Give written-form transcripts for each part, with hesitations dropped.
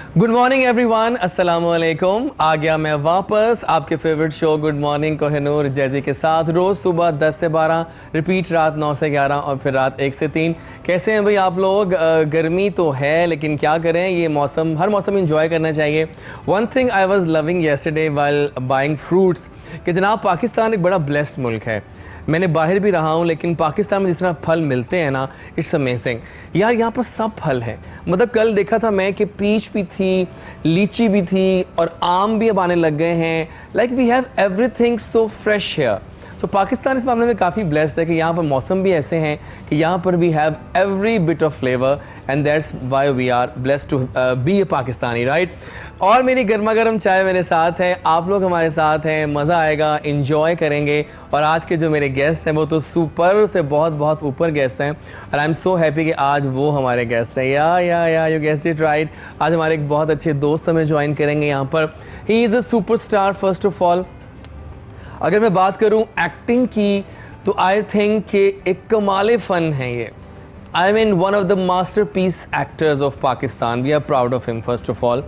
Good morning everyone, अस्सलाम वालेकुम। आ गया मैं वापस आपके favourite show good morning Kohinoor jazzy के साथ, रोज़ सुबह 10 से 12, रिपीट रात 9 से 11 और फिर रात 1 से 3। कैसे हैं भाई आप लोग? गर्मी तो है लेकिन क्या करें, ये मौसम, हर मौसम इंजॉय करना चाहिए। One thing I was loving yesterday while buying fruits कि जनाब पाकिस्तान एक बड़ा ब्लेस्ड मुल्क है। मैंने बाहर भी रहा हूँ लेकिन पाकिस्तान में जिस तरह फल मिलते हैं ना, इट्स अमेजिंग यार। यहाँ पर सब फल हैं, मतलब कल देखा था मैं कि पीच भी थी, लीची भी थी और आम भी अब आने लग गए हैं। Like we have everything so fresh here. So Pakistan इस मामले में काफ़ी ब्लेस्ड है कि यहाँ पर मौसम भी ऐसे हैं कि यहाँ पर we have every bit of flavour and that's why we are blessed to be a Pakistani, right. और मेरी गर्मा गर्म चाय मेरे साथ है, आप लोग हमारे साथ हैं, मज़ा आएगा, इंजॉय करेंगे। और आज के जो मेरे गेस्ट हैं वो तो सुपर से बहुत बहुत ऊपर गेस्ट हैं और आई एम सो हैप्पी कि आज वो हमारे गेस्ट हैं। या यू गेस्ट इट राइट। आज हमारे एक बहुत अच्छे दोस्त हमें ज्वाइन करेंगे यहाँ पर। He is a super star first of all. अगर मैं बात करूं एक्टिंग की तो आई थिंक कि एक कमाल फ़न है ये। I mean one of the masterpiece actors of Pakistan. We are proud of him first of all.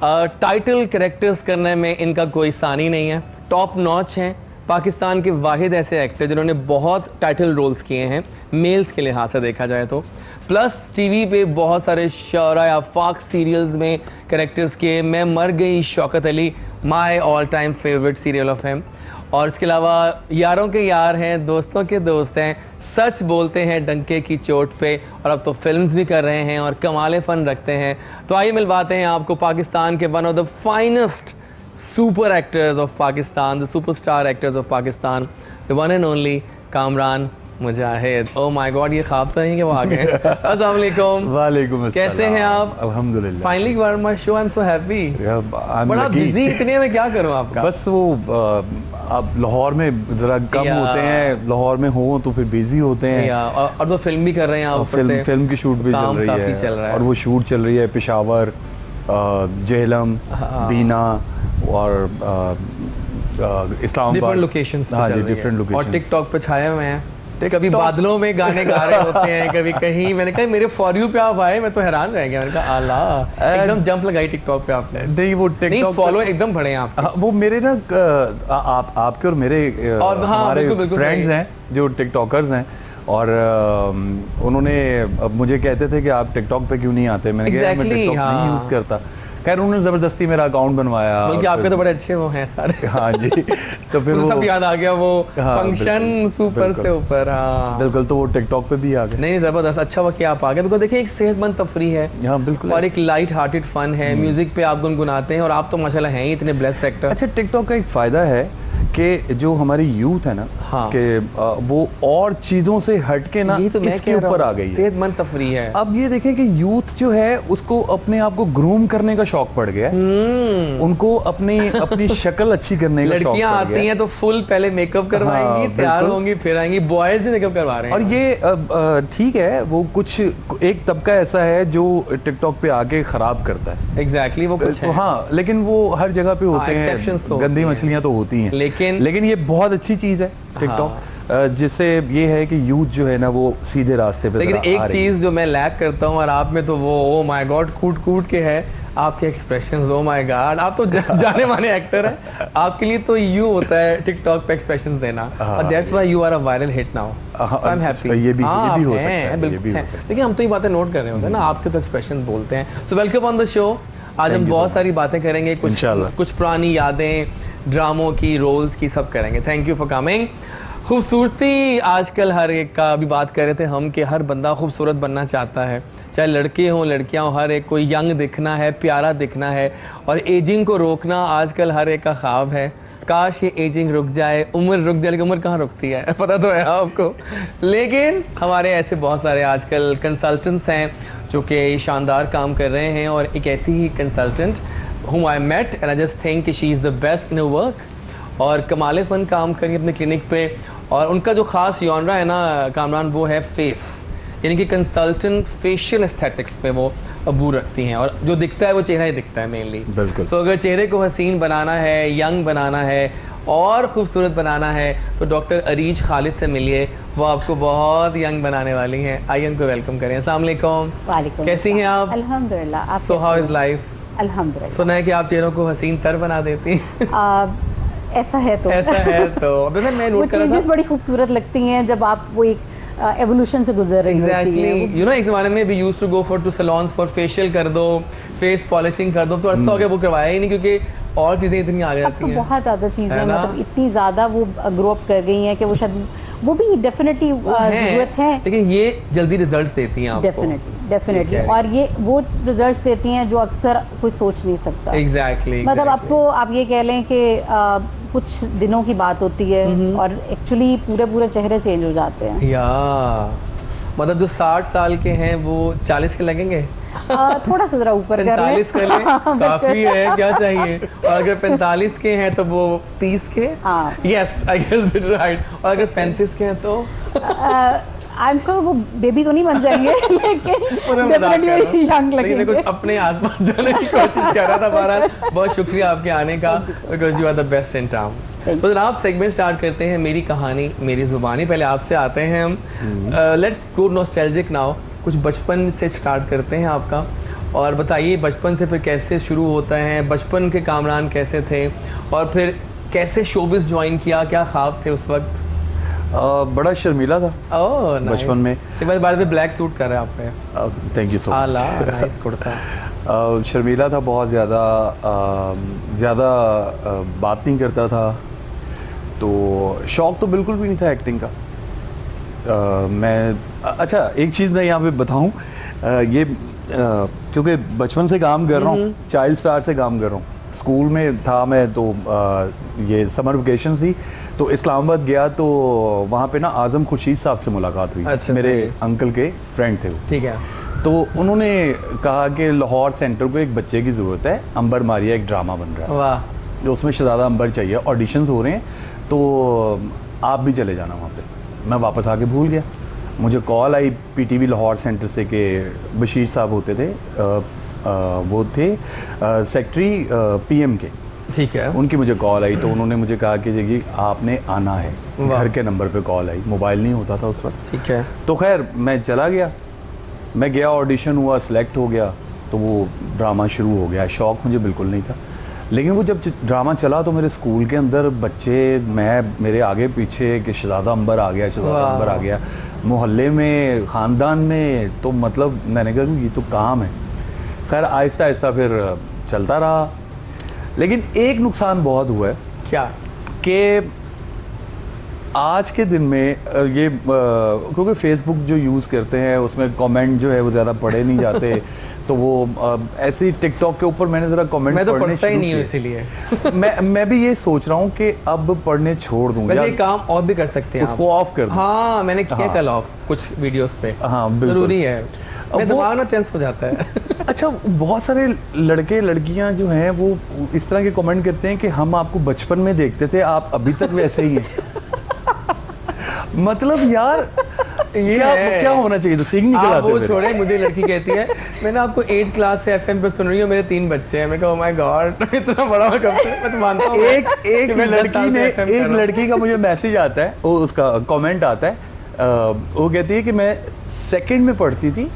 Title characters करने में इनका कोई सानी नहीं है, टॉप नॉच हैं। पाकिस्तान के वाहिद ऐसे एक्टर जिन्होंने बहुत टाइटल रोल्स किए हैं मेल्स के लिहाज से देखा जाए तो। प्लस टीवी पे बहुत सारे शौरा या फाक सीरियल्स में कैरेक्टर्स किए। मैं मर गई Shaukat Ali, my all time favourite serial of him. और इसके अलावा यारों के यार हैं, दोस्तों के दोस्त हैं, सच बोलते हैं डंके की चोट पे, और अब तो फिल्म्स भी कर रहे हैं और कमाल फ़न रखते हैं। तो आइए मिलवाते हैं आपको पाकिस्तान के one of the finest super actors of Pakistan, the super star actors of Pakistan, the one and only Kamran Mujahid. Oh my God, ये ख्वाब तो नहीं कि वो आ गए। अस्सलाम वालेकुम। वालेकुम अस्सलाम। कैसे हैं आप? अल्हम्दुलिल्लाह। Finally you are my show, I am so happy. बड़ा बिजी इतने में क्या करूं आपका? बस वो आप लाहौर में ज़रा कम होते हैं, लाहौर में हो तो फिर बिजी होते हैं। और तो फिल्म भी कर रहे हैं आप? फिल्म की शूट भी चल रही है और वो शूट चल रही है पेशावर, जेहलम, दीना और इस्लामाबाद, डिफरेंट लोकेशंस। हाँ जी, डिफरेंट लोकेशंस। और टिकटॉक पे छाए हुए हैं, कभी बादलों में गाने गा रहे होते हैं, कभी कहीं। मैंने कहा मेरे फॉर यू पे आप आए, मैं तो हैरान रह गया। मैंने कहा आला, एकदम जंप लगाई टिकटॉक पे आपने। नहीं वो टिकटॉक फॉलो एकदम बढ़े हैं आप। वो मेरे ना आपके और मेरे और हमारे फ्रेंड्स हैं जो टिकटॉकर्स हैं, और उन्होंने मुझे कहते थे कि आप टिकटॉक पे क्यों नहीं आते। मैंने कहा मैं टिकटॉक नहीं यूज़ करता। खैर उन्होंने ज़बरदस्ती मेरा अकाउंट बनवाया। बल्कि आपके तो बड़े अच्छे वो हैं सारे। हाँ जी, तो फिर वो सब याद आ गया वो फंक्शन सुपर से ऊपर। हाँ बिल्कुल, तो वो टिकटॉक पे भी आ गए। नहीं ज़बरदस्त, अच्छा हुआ कि आप आ गए। बिल्कुल देखिए, एक सेहतमंद तफरी है। हाँ बिल्कुल, और एक लाइट हार्टेड फन है। म्यूजिक पे आप गुनगुनाते हैं और आप तो माशाल्लाह हैं ही इतने ब्लेस्ड एक्टर। अच्छा, टिकटॉक का एक फ़ायदा है कि जो हमारी यूथ है ना, हाँ, कि वो और चीज़ों से हट के ना तो इसके ऊपर आ गई है। सेहतमंद तफरी है। अब ये देखें कि यूथ जो है उसको अपने आप को ग्रूम करने का शौक पड़ गया है। उनको अपनी शक्ल अच्छी करने का शौक पड़ गया। लड़कियां आती हैं तो फुल पहले मेकअप करवाएंगी, तैयार होंगी, फिर आएंगी। बॉयज भी मेकअप करवा रहे हैं। और ये ठीक है, वो कुछ एक तबका ऐसा है जो टिकटॉक पे आके खराब करता है। एग्जैक्टली, वो कुछ है। हाँ, लेकिन वो हर जगह पे होते हैं, तो गंदी मछलियां तो होती हैं। लेकिन ये बहुत अच्छी चीज़ है टिकटॉक, जिससे ये है कि यूथ जो है ना वो सीधे रास्ते पे। लेकिन एक चीज़ जो मैं लैक करता हूँ और आप में तो वो ओ माय गॉड कूट कूट के है आपके एक्सप्रेशंस। ओ माय गॉड, आप तो जाने माने एक्टर हैं। आपके लिए तो यू होता है टिकटॉक पे एक्सप्रेशंस देना, और that's why you are a viral hit now. So I am happy. ये भी हो सकता है, बिल्कुल। लेकिन हम तो ये बातें नोट कर रहे होते हैं ना, आपके तो एक्सप्रेशंस बोलते हैं। So welcome on the show. आज हम बहुत सारी बातें करेंगे, कुछ पुरानी यादें, ड्रामों की, रोल्स की, सब करेंगे। Thank you for coming. खूबसूरती आजकल हर एक का, अभी बात कर रहे थे हम कि हर बंदा खूबसूरत बनना चाहता है, चाहे लड़के हों लड़कियां हों, हर एक को यंग दिखना है, प्यारा दिखना है। और एजिंग को रोकना आजकल हर एक का ख्वाब है। काश ये एजिंग रुक जाए, उम्र रुक जाए, लेकिन उम्र कहाँ रुकती है पता तो है आपको। लेकिन हमारे ऐसे बहुत सारे आजकल कंसल्टेंट्स हैं जो कि शानदार काम कर रहे हैं, और एक ऐसी ही consultant whom I met and I just think कि she is the best in her work, और कमाल फ़न काम करेंगे अपने क्लिनिक पे। और उनका जो ख़ास जॉनरा है ना कामरान, वो है फेस, यानी कि कंसल्टेंट फेशियल एस्थेटिक्स पे वो अबूर रखती हैं, और जो दिखता है वो चेहरा ही दिखता है मेनली। बिल्कुल। सो अगर चेहरे को हसीन बनाना है, यंग बनाना है और ख़ूबसूरत बनाना है तो डॉक्टर अरीज खालिद से मिलिए, वो आपको बहुत यंग बनाने वाली हैं। आइए उनको वेलकम करें। अस्सलाम वालेकुम। वालेकुम। कैसी हैं आप? अल्हम्दुलिल्लाह। सो हाउ इज़ लाइफ? अल्हम्दुलिल्लाह। सुना है कि आप चेहरों को हसीन तर बना देती हैं। ऐसा है तो ऐसा है तो वैसे मैं वो नोट कर रहा चेंजेस था बड़ी खूबसूरत लगती हैं जब आप वो एक एवोल्यूशन से गुजर रही होती एग्जैक्टली है। यू नो एक ज़माने में we used to go for to salons for facial कर दो, फेस पॉलिशिंग कर दो, तो अर्सा हो गया वो करवाया ही नहीं क्योंकि और चीज़ें इतनी आ अब जाती तो हैं। बहुत ज़्यादा चीज़ें है ना? मतलब इतनी ज़्यादा वो ग्रो अप कर गई हैं कि वो शायद वो भी डेफिनेटली ज़रूरत है। लेकिन ये जल्दी रिजल्ट्स देती हैं आपको। डेफिनेटली और ये वो रिजल्ट्स देती हैं जो अक्सर कोई सोच नहीं सकता। एग्जैक्टली मतलब आपको आप ये कह लें कि कुछ दिनों की बात होती है और एक्चुअली पूरे चेहरे चेंज हो जाते हैं। या मतलब जो 60 साल के हैं वो 40 के लगेंगे। थोड़ा सा जरा ऊपर कर लें। 45 कर लें काफी है, क्या चाहिए। और अगर 45 के हैं तो वो 30 के, yes I guess it right. और अगर 35 के हैं तो आई एम श्योर वो बेबी तो नहीं बन जाएंगे लेकिन डेफिनेटली यंग लगेंगे। कुछ अपने आसपास जाने की कोशिश कर रहा था। बहरहाल बहुत शुक्रिया आपके आने का, because you are the best in town. तो जनाब सेगमेंट स्टार्ट करते हैं, मेरी कहानी मेरी ज़ुबानी। पहले आपसे आते हैं हम, लेट्स गो नॉस्टैल्जिक नाउ। कुछ बचपन से स्टार्ट करते हैं आपका, और बताइए बचपन से फिर कैसे शुरू होता है, बचपन के कामरान कैसे थे, और फिर कैसे शोबिस ज्वाइन किया, क्या ख्वाब थे उस वक्त? बड़ा शर्मीला था बचपन में। बस बाद में ब्लैक सूट कर रहे हैं आप पे। Thank you so much. Nice kurta. शर्मीला था बहुत ज़्यादा बात नहीं करता था, तो शौक़ तो बिल्कुल भी नहीं था एक्टिंग का। मैं अच्छा एक चीज़ मैं यहाँ पे बताऊँ, ये क्योंकि बचपन से काम कर रहा हूँ, चाइल्ड स्टार से काम कर रहा हूँ। स्कूल में था मैं तो ये समर वेकेशन थी तो इस्लामाबाद गया, तो वहाँ पे ना आज़म खुर्शीद साहब से मुलाकात हुई। अच्छा, मेरे अंकल के फ्रेंड थे वो। ठीक है। तो उन्होंने कहा कि लाहौर सेंटर को एक बच्चे की ज़रूरत है, अंबर मारिया एक ड्रामा बन रहा है। वाह। तो उसमें शहजादा अंबर चाहिए, ऑडिशंस हो रहे हैं, तो आप भी चले जाना वहाँ पे। मैं वापस आके भूल गया। मुझे कॉल आई पीटीवी लाहौर सेंटर से कि बशीर साहब होते थे, वो थे सेक्रेटरी पीएम के। ठीक है। उनकी मुझे कॉल आई, तो उन्होंने मुझे कहा कि जी आपने आना है। घर के नंबर पे कॉल आई, मोबाइल नहीं होता था उस वक्त। ठीक है। तो खैर मैं चला गया, मैं गया, ऑडिशन हुआ, सिलेक्ट हो गया, तो वो ड्रामा शुरू हो गया। शौक़ मुझे बिल्कुल नहीं था, लेकिन वो जब ड्रामा चला तो मेरे स्कूल के अंदर बच्चे, मेरे आगे पीछे कि शहजादा अंबर आ गया, शहजादा अंबर आ गया, मोहल्ले में, ख़ानदान में, तो मतलब मैंने कहा ये तो काम है। खैर आहिस्ता आहिस्ता फिर चलता रहा, लेकिन एक नुकसान बहुत हुआ है। क्या? कि आज के दिन में ये क्योंकि फेसबुक जो यूज़ करते हैं उसमें कमेंट जो है वो ज़्यादा पढ़े नहीं जाते, तो वो ऐसे ही टिकटॉक के ऊपर मैंने ज़रा कमेंट मैं तो पढ़ने पढ़ता ही शुरू नहीं हूँ, किए। इसीलिए मैं भी ये सोच रहा हूँ कि अब पढ़ने छोड़ दूँ। वैसे एक काम और भी कर सकते हैं उसको ऑफ कर दूँ। हाँ मैंने किया हाँ। कल ऑफ कुछ वीडियोस पे। हाँ बिल्कुल जरूरी है, मेरा वो- दिमाग ना टेंस हो जाता है। अच्छा बहुत सारे लड़के लड़कियां जो हैं वो इस तरह के कमेंट करते हैं कि हम आपको बचपन में देखते थे, आप अभी तक वैसे ही हैं। मतलब यार ये क्या होना चाहिए, तो सीख निकल आते वो मेरे। छोड़े, मुझे लड़की कहती है मैंने आपको 8 क्लास से एफएम पे सुन रही हूँ, मेरे 3 बच्चे हैं। मैं कहा ओह माय गॉड इतना बड़ा मैं कब से, मैं तो मानता हूँ एक कि मैं 10 साल से FM कर एक रहा हूँ। लड़की का मुझे मैसेज आता है, वो उसका कमेंट आता है, वो कहती है कि मैं सेकंड में पढ़ती थी,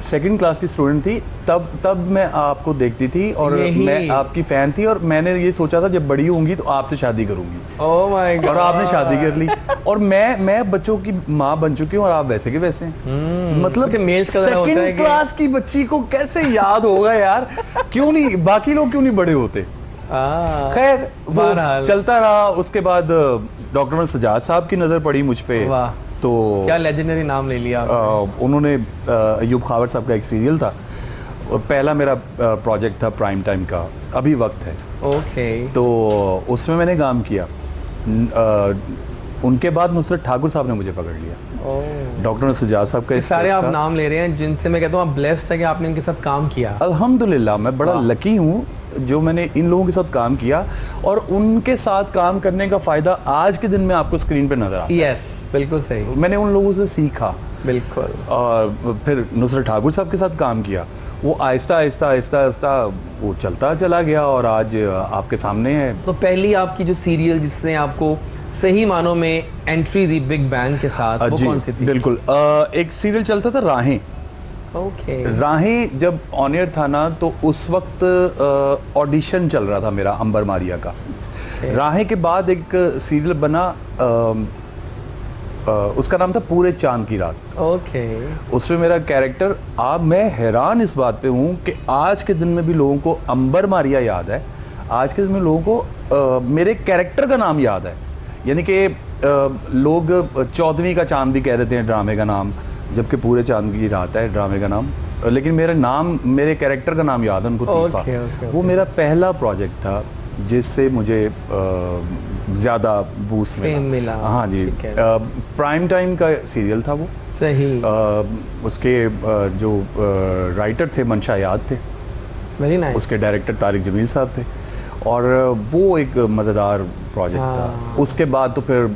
सेकंड क्लास की स्टूडेंट थी, तब मैं आपको देखती थी और यही। मैं आपकी फ़ैन थी, और मैंने ये सोचा था जब बड़ी होंगी तो आपसे शादी करूंगी। ओह माय गॉड। और आपने शादी कर ली, और मैं बच्चों की माँ बन चुकी हूँ और आप वैसे के वैसे हैं। मतलब क्योंकि males का ज़रा होता है सेकंड कि- क्लास की बच्ची को कैसे याद होगा यार, क्यों नहीं, बाकी लोग क्यों नहीं बड़े होते। खैर वो बहरहाल। चलता रहा। उसके बाद डॉक्टर सजाद साहब की नज़र पड़ी मुझ पे, वाह, तो क्या लेजेंडरी नाम ले लिया आपने। उन्होंने अयूब खावर साहब का एक सीरियल था, पहला मेरा प्रोजेक्ट था प्राइम टाइम का, अभी वक्त है, ओके। तो उसमें मैंने काम किया। उनके बाद नुसरत ठाकुर साहब ने मुझे पकड़ लिया। डॉक्टर सजाद साहब का ये सारे आप था। नाम ले रहे हैं जिनसे मैं कहता हूँ आप ब्लेस्ड है कि आपने इनके साथ काम किया। अल्हम्दुलिल्लाह मैं बड़ा लकी हूँ जो मैंने इन लोगों के साथ काम किया, और उनके साथ काम करने का फ़ायदा आज के दिन में आपको स्क्रीन पे नज़र आता है। यस बिल्कुल सही, मैंने उन लोगों से सीखा, बिल्कुल। और फिर नुसरत ठाकुर साहब के साथ काम किया। वो आहिस्ता आहिस्ता आहिस्ता आहिस्ता वो चलता चला गया, और आज आपके सामने है। तो पहली आपकी जो सीरियल जिसने आपको सही मानों में एंट्री दी बिग बैंग के साथ, वो जी कौन सी थी? बिल्कुल, एक सीरियल चलता था राहें, ओके। राहें जब ऑन एयर था ना, तो उस वक्त ऑडिशन चल रहा था मेरा अंबर मारिया का। राहें के बाद एक सीरियल बना, उसका नाम था पूरे चांद की रात। ओके। उसमें मेरा कैरेक्टर, आप मैं हैरान इस बात पे हूँ कि आज के दिन में भी लोगों को अंबर मारिया याद है, आज के दिन में लोगों को मेरे कैरेक्टर का नाम याद है। यानी कि लोग 14वीं का चांद भी कह देते हैं ड्रामे का नाम, जबकि पूरे चांद की रात है ड्रामे का नाम, लेकिन मेरा नाम, मेरे कैरेक्टर का नाम याद है उनको, तीफा। वो मेरा पहला प्रोजेक्ट था जिससे मुझे ज़्यादा बूस्ट मिला। हाँ जी, प्राइम टाइम का सीरियल था वो। सही। उसके जो राइटर थे मंशा याद थे, वेरी नाइस। उसके डायरेक्टर तारिक जमील साहब थे, और वो एक मज़ेदार प्रोजेक्ट था। उसके बाद तो फिर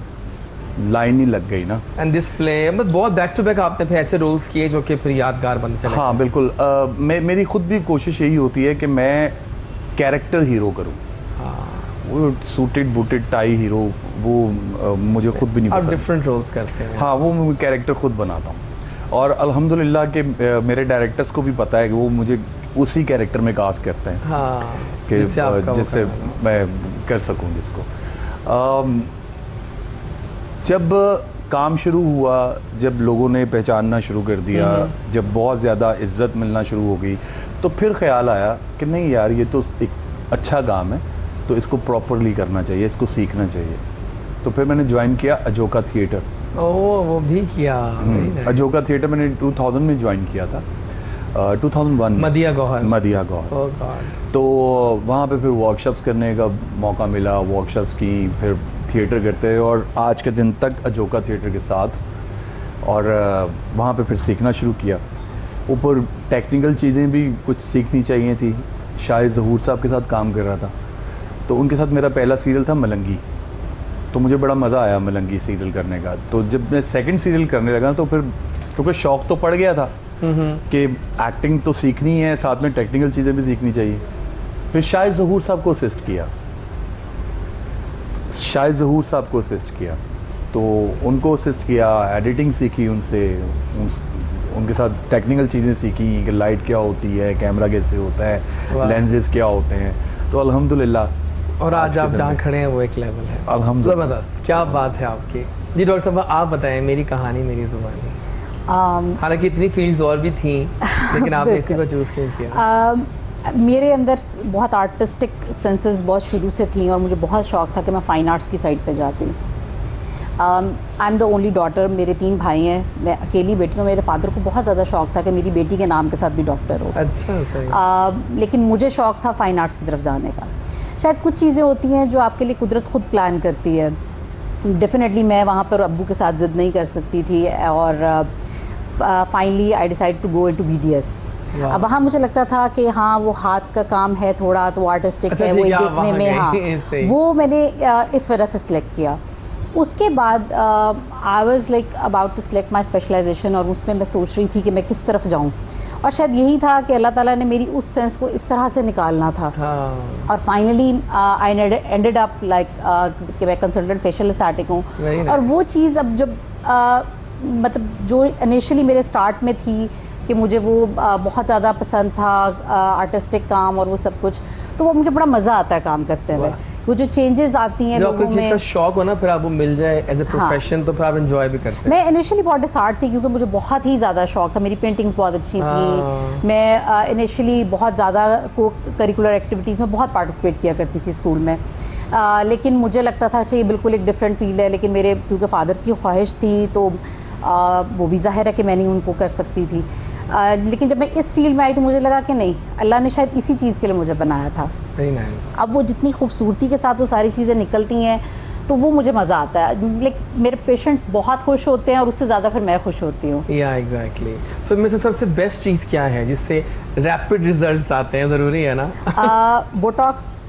लाइन ही लग गई ना। एंड दिस प्ले मतलब बहुत बैक टू बैक आपने फिर ऐसे रोल्स किए जो कि फिर यादगार बन चले। हाँ बिल्कुल। मेरी खुद भी कोशिश यही होती है कि मैं कैरेक्टर हीरो करूँ। वो सूटेड बूटेड टाई हीरो, वो मुझे खुद भी नहीं पसंद। आप डिफरेंट रोल्स करते हैं। हाँ, वो मैं कैरेक्टर खुद बनाता हूँ, और अल्हम्दुलिल्लाह कि मेरे डायरेक्टर्स को भी पता है कि वो मुझे उसी कैरेक्टर में कास्ट करते हैं। हाँ, कि जिससे मैं कर सकूँ जिसको। जब काम शुरू हुआ, जब लोगों ने पहचानना शुरू कर दिया, जब बहुत ज़्यादा इज्जत मिलना शुरू हो गई, तो फिर ख्याल आया कि नहीं यार, ये तो एक अच्छा काम है, तो इसको प्रॉपरली करना चाहिए, इसको सीखना चाहिए। तो फिर मैंने ज्वाइन किया अजोका थिएटर। ओह, वो भी किया। अजोका थिएटर मैंने 2000 में ज्वाइन किया था, 2001 मदिया गौहर। मदिया गौहर। ओह गॉड। तो वहाँ पे फिर वर्कशॉप्स करने का मौका मिला, वर्कशॉप्स की, फिर थिएटर करते हैं, और आज के दिन तक अजोका थिएटर के साथ। और वहाँ पे फिर सीखना शुरू किया। ऊपर टेक्निकल चीज़ें भी कुछ सीखनी चाहिए थी। शाहिद ज़हूर साहब के साथ काम कर रहा था, तो उनके साथ मेरा पहला सीरियल था मलंगी। तो मुझे बड़ा मज़ा आया मलंगी सीरियल करने का। तो जब मैं सेकंड सीरियल करने लगा, तो फिर क्योंकि शौक़ तो पड़ गया था कि एक्टिंग तो सीखनी है, साथ में टेक्निकल चीज़ें भी सीखनी चाहिए। फिर शाहिद ज़हूर साहब को असिस्ट किया, तो उनको असिस्ट किया, एडिटिंग सीखी उनसे, उनके साथ टेक्निकल चीज़ें सीखी कि लाइट क्या होती है, कैमरा कैसे होता है, लेंसेज क्या होते हैं। तो अल्हम्दुलिल्लाह। और आज आप जहाँ खड़े हैं वो एक लेवल है। अल्हम्दुलिल्लाह। ज़बरदस्त, क्या बात है आपकी। जी डॉक्टर साहब, आप बताएं, मेरी कहानी मेरी ज़ुबानी। हालांकि इतनी फील्ड्स और भी थी, लेकिन आपने इसी को चूज़ क्यों किया? मेरे अंदर बहुत आर्टिस्टिक सेंसेस बहुत शुरू से थी, और मुझे बहुत शौक़ था कि मैं फ़ाइन आर्ट्स की साइड पे जाती। I am the only daughter, मेरे 3 भाई हैं, मैं अकेली बेटी हूँ। मेरे फादर को बहुत ज़्यादा शौक़ था कि मेरी बेटी के नाम के साथ भी डॉक्टर हो। अच्छा, सही। लेकिन मुझे शौक़ था फ़ाइन आर्ट्स की तरफ जाने का। शायद कुछ चीज़ें होती हैं जो आपके लिए कुदरत खुद प्लान करती है। डेफिनेटली मैं वहाँ पर अब्बू के साथ ज़िद नहीं कर सकती थी, और finally I decide to go into BDS। अब वहाँ मुझे लगता था कि हाँ, वो हाथ का काम है थोड़ा, तो आर्टिस्टिक है, वो देखने में, हाँ, वो मैंने इस वजह से सिलेक्ट किया। उसके बाद I was like about to select my specialisation, और उसमें मैं सोच रही थी कि मैं किस तरफ जाऊँ, और शायद यही था कि अल्लाह ताला ने मेरी उस सेंस को इस तरह से निकालना था। और finally I ended up like कि मैं कंसल्टेंट फेशियल एस्थेटिक हूँ। और वो चीज़ अब जब मतलब जो इनिशियली मेरे स्टार्ट में थी कि मुझे वो बहुत ज़्यादा पसंद था, आर्टिस्टिक काम और वो सब कुछ, तो वो मुझे बड़ा मज़ा आता है काम करते हुए। वो जो चेंजेस आती हैं लोगों में, का शौक हो ना, फिर आपको मिल जाए एज ए प्रोफेशन, तो फिर आप एंजॉय भी करते हैं। मैं इनिशियली बहुत डिसहार्ट थी क्योंकि मुझे बहुत ही ज़्यादा शौक था, मेरी पेंटिंग्स बहुत अच्छी थी। मैं इनिशियली बहुत ज़्यादा को करिकुलर एक्टिविटीज़ में बहुत पार्टिसिपेट किया करती थी स्कूल में, लेकिन मुझे लगता था अच्छा ये बिल्कुल एक डिफरेंट फील्ड है, लेकिन मेरे क्योंकि फ़ादर की ख्वाहिश थी तो वो भी ज़ाहिर है कि मैं नहीं उनको कर सकती थी। लेकिन जब मैं इस फील्ड में आई तो मुझे लगा कि नहीं, अल्लाह ने शायद इसी चीज़ के लिए मुझे बनाया था। Very nice. अब वो जितनी खूबसूरती के साथ वो सारी चीज़ें निकलती हैं तो वो मुझे मज़ा आता है। लेकिन मेरे पेशेंट्स बहुत खुश होते हैं और उससे ज़्यादा फिर मैं खुश होती हूँ। या एग्जैक्टली। सो इनमें से सबसे बेस्ट चीज़ क्या है जिससे रैपिड रिजल्ट्स आते हैं? ज़रूरी है ना? बोटॉक्स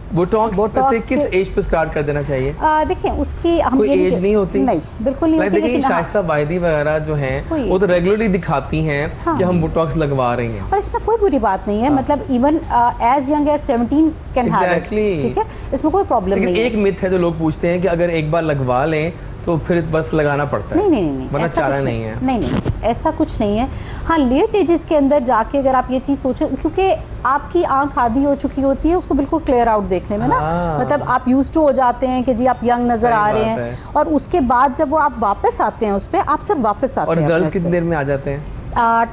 से किस एज पे स्टार्ट कर देना चाहिए? देखिए उसकी हम कोई एज नहीं होती? नहीं, बिल्कुल नहीं होती। लेकिन शाइस्ता वाहिदी वगैरह जो हैं वो तो रेगुलरली दिखाती हैं कि हम बोटॉक्स लगवा रही हैं, और इसमें कोई बुरी बात नहीं है। मतलब even as young as 17 can have it, ठीक है, इसमें कोई प्रॉब्लम नहीं है। एक मिथ है जो लोग पूछते हैं कि अगर एक बार लगवा लें तो फिर बस लगाना पड़ता है? नहीं, वरना ऐसा चारा कुछ नहीं है? नहीं, ऐसा कुछ नहीं है। हाँ, लेट एजेस के अंदर जाके अगर आप ये चीज़ सोचें, क्योंकि आपकी आंख आदी हो चुकी होती है उसको बिल्कुल क्लियर आउट देखने में ना, मतलब आप यूज्ड टू हो जाते हैं कि जी आप यंग नज़र आ रहे हैं, और उसके बाद जब वो आप वापस आते हैं उस पर, आप सिर्फ वापस आते और हैं। रिजल्ट कितनी देर में आ जाते हैं?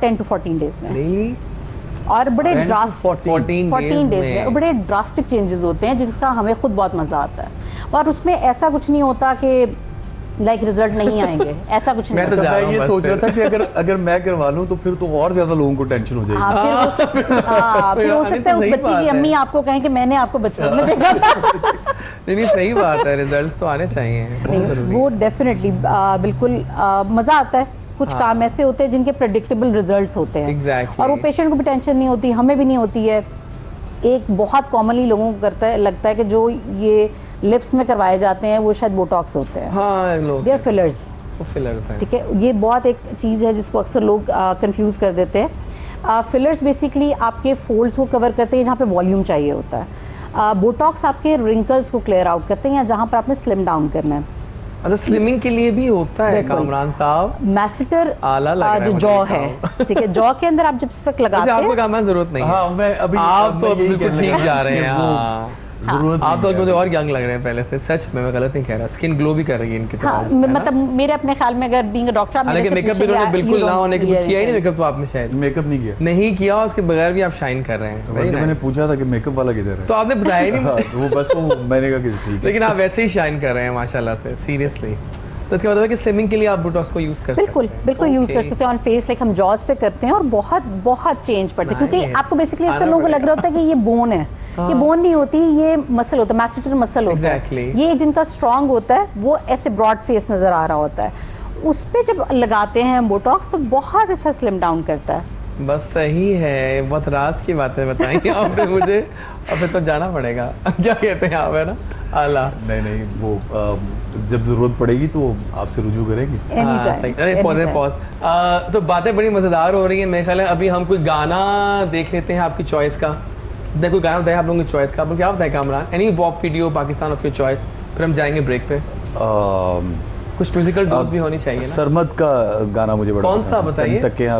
10 to 14 डेज में। नहीं, और बड़े 14 डेज में बड़े ड्रास्टिक चेंजेस होते हैं जिसका हमें खुद बहुत मज़ा आता है, और उसमें ऐसा कुछ नहीं होता कि लाइक रिजल्ट नहीं आएंगे, ऐसा कुछ नहीं। मैं तो मैं ये सोच रहा था कि अगर मैं करवा लूं तो फिर तो और ज्यादा लोगों को टेंशन हो जाएगी। फिर हो सकता है उस बच्ची की अम्मी आपको कहें कि मैंने आपको बचपन में देखा था। नहीं, सही बात है, रिजल्ट्स तो आने चाहिए, बहुत जरूरी है। वो डेफिनेटली बिल्कुल मज़ा आता है। कुछ काम ऐसे होते हैं जिनके प्रेडिक्टेबल रिजल्ट्स होते हैं, Exactly. और वो पेशेंट को भी टेंशन नहीं होती, हमें भी नहीं होती है। एक बहुत कॉमनली लोगों को लगता है कि जो ये लिप्स में करवाए जाते हैं वो शायद बोटॉक्स होते हैं। हाँ, लोग दे आर फिलर्स। वो फिलर्स हैं। ठीक है, ये बहुत एक चीज़ है जिसको अक्सर लोग कंफ्यूज कर देते हैं। फिलर्स बेसिकली आपके फोल्ड्स को कवर करते हैं जहाँ पे वॉल्यूम चाहिए होता है। बोटॉक्स आपके रिंकल्स को क्लियर आउट करते हैं या जहाँ पर आपने स्लिम डाउन करना है। अच्छा, स्लिमिंग के लिए भी होता है कामरान साहब? मैसेटर आला लग रहा है जो मुझे जॉ ये है, ठीक है, जॉ के अंदर आप जब इस वक्त लगाते हैं, आपको काम जरूरत नहीं है। हाँ, मैं अभी आप तो मैं यही बिल्कुल कहने ठीक लगा जा रहे कि हैं। वो हाँ, जरूरत आप तो नहीं है। मुझे और यंग लग रहे हैं पहले से, सच में, मैं गलत नहीं कह रहा। स्किन ग्लो भी कर रही है इनके हाँ, तरह, है ना? मतलब मेरे अपने ख्याल में अगर बीइंग अ डॉक्टर आप हालांकि मेकअप भी उन्होंने बिल्कुल ना होने के किया ही नहीं, मेकअप तो आपने शायद मेकअप नहीं किया। नहीं किया, उसके बगैर भी आप शाइन कर रहे हैं। Very मैंने nice. पूछा था कि मेकअप वाला किधर है, तो आपने बताया ही नहीं हाँ, तो वो बस वो मैंने कहा कि ठीक है। लेकिन आप वैसे ही शाइन कर रहे हैं माशाल्लाह से, सीरियसली। तो इसका मतलब है कि स्लिमिंग के लिए आप बोटॉक्स को यूज कर बिल्कुल सकते हैं। बिल्कुल यूज कर Okay. सकते हैं ऑन फेस, लाइक हम जॉज पे करते हैं, और बहुत बहुत चेंज पड़ता है, क्योंकि Nice. आपको बेसिकली अक्सर आना लोगों को लग पड़ेगा। रहा होता है कि ये बोन है, ये बोन नहीं होती, ये मसल होता है, मैसेटर मसल होता Exactly. है। ये जिनका स्ट्रांग होता है वो ऐसे ब्रॉड फेस नजर आ रहा होता है, उस पे जब लगाते हैं बोटॉक्स तो बहुत अच्छा स्लिम डाउन करता है। बस सही है, बहुत राज की बातें बताई आपने मुझे। अब फिर तो जाना पड़ेगा। क्या कहते हैं आप, है ना? आला। नहीं, वो जब जरूरत पड़ेगी तो आपसे रुजू करेंगे। हाँ, सही। अरे पॉज। तो बातें बड़ी मज़ेदार हो रही हैं। मेरे ख्याल है अभी हम कोई गाना देख लेते हैं आपकी चॉइस का। देखो गाना बताइए आप लोगों की चॉइस का। आप लोग क्या बताएं Kamran? Any pop video Pakistan of your choice, फिर हम जाएंगे ब्रेक पे। कुछ म्यूजिकल डोज भी होनी चाहिए ना। सरमद का गाना मुझे बड़ा कौन सा बताइए? तकिया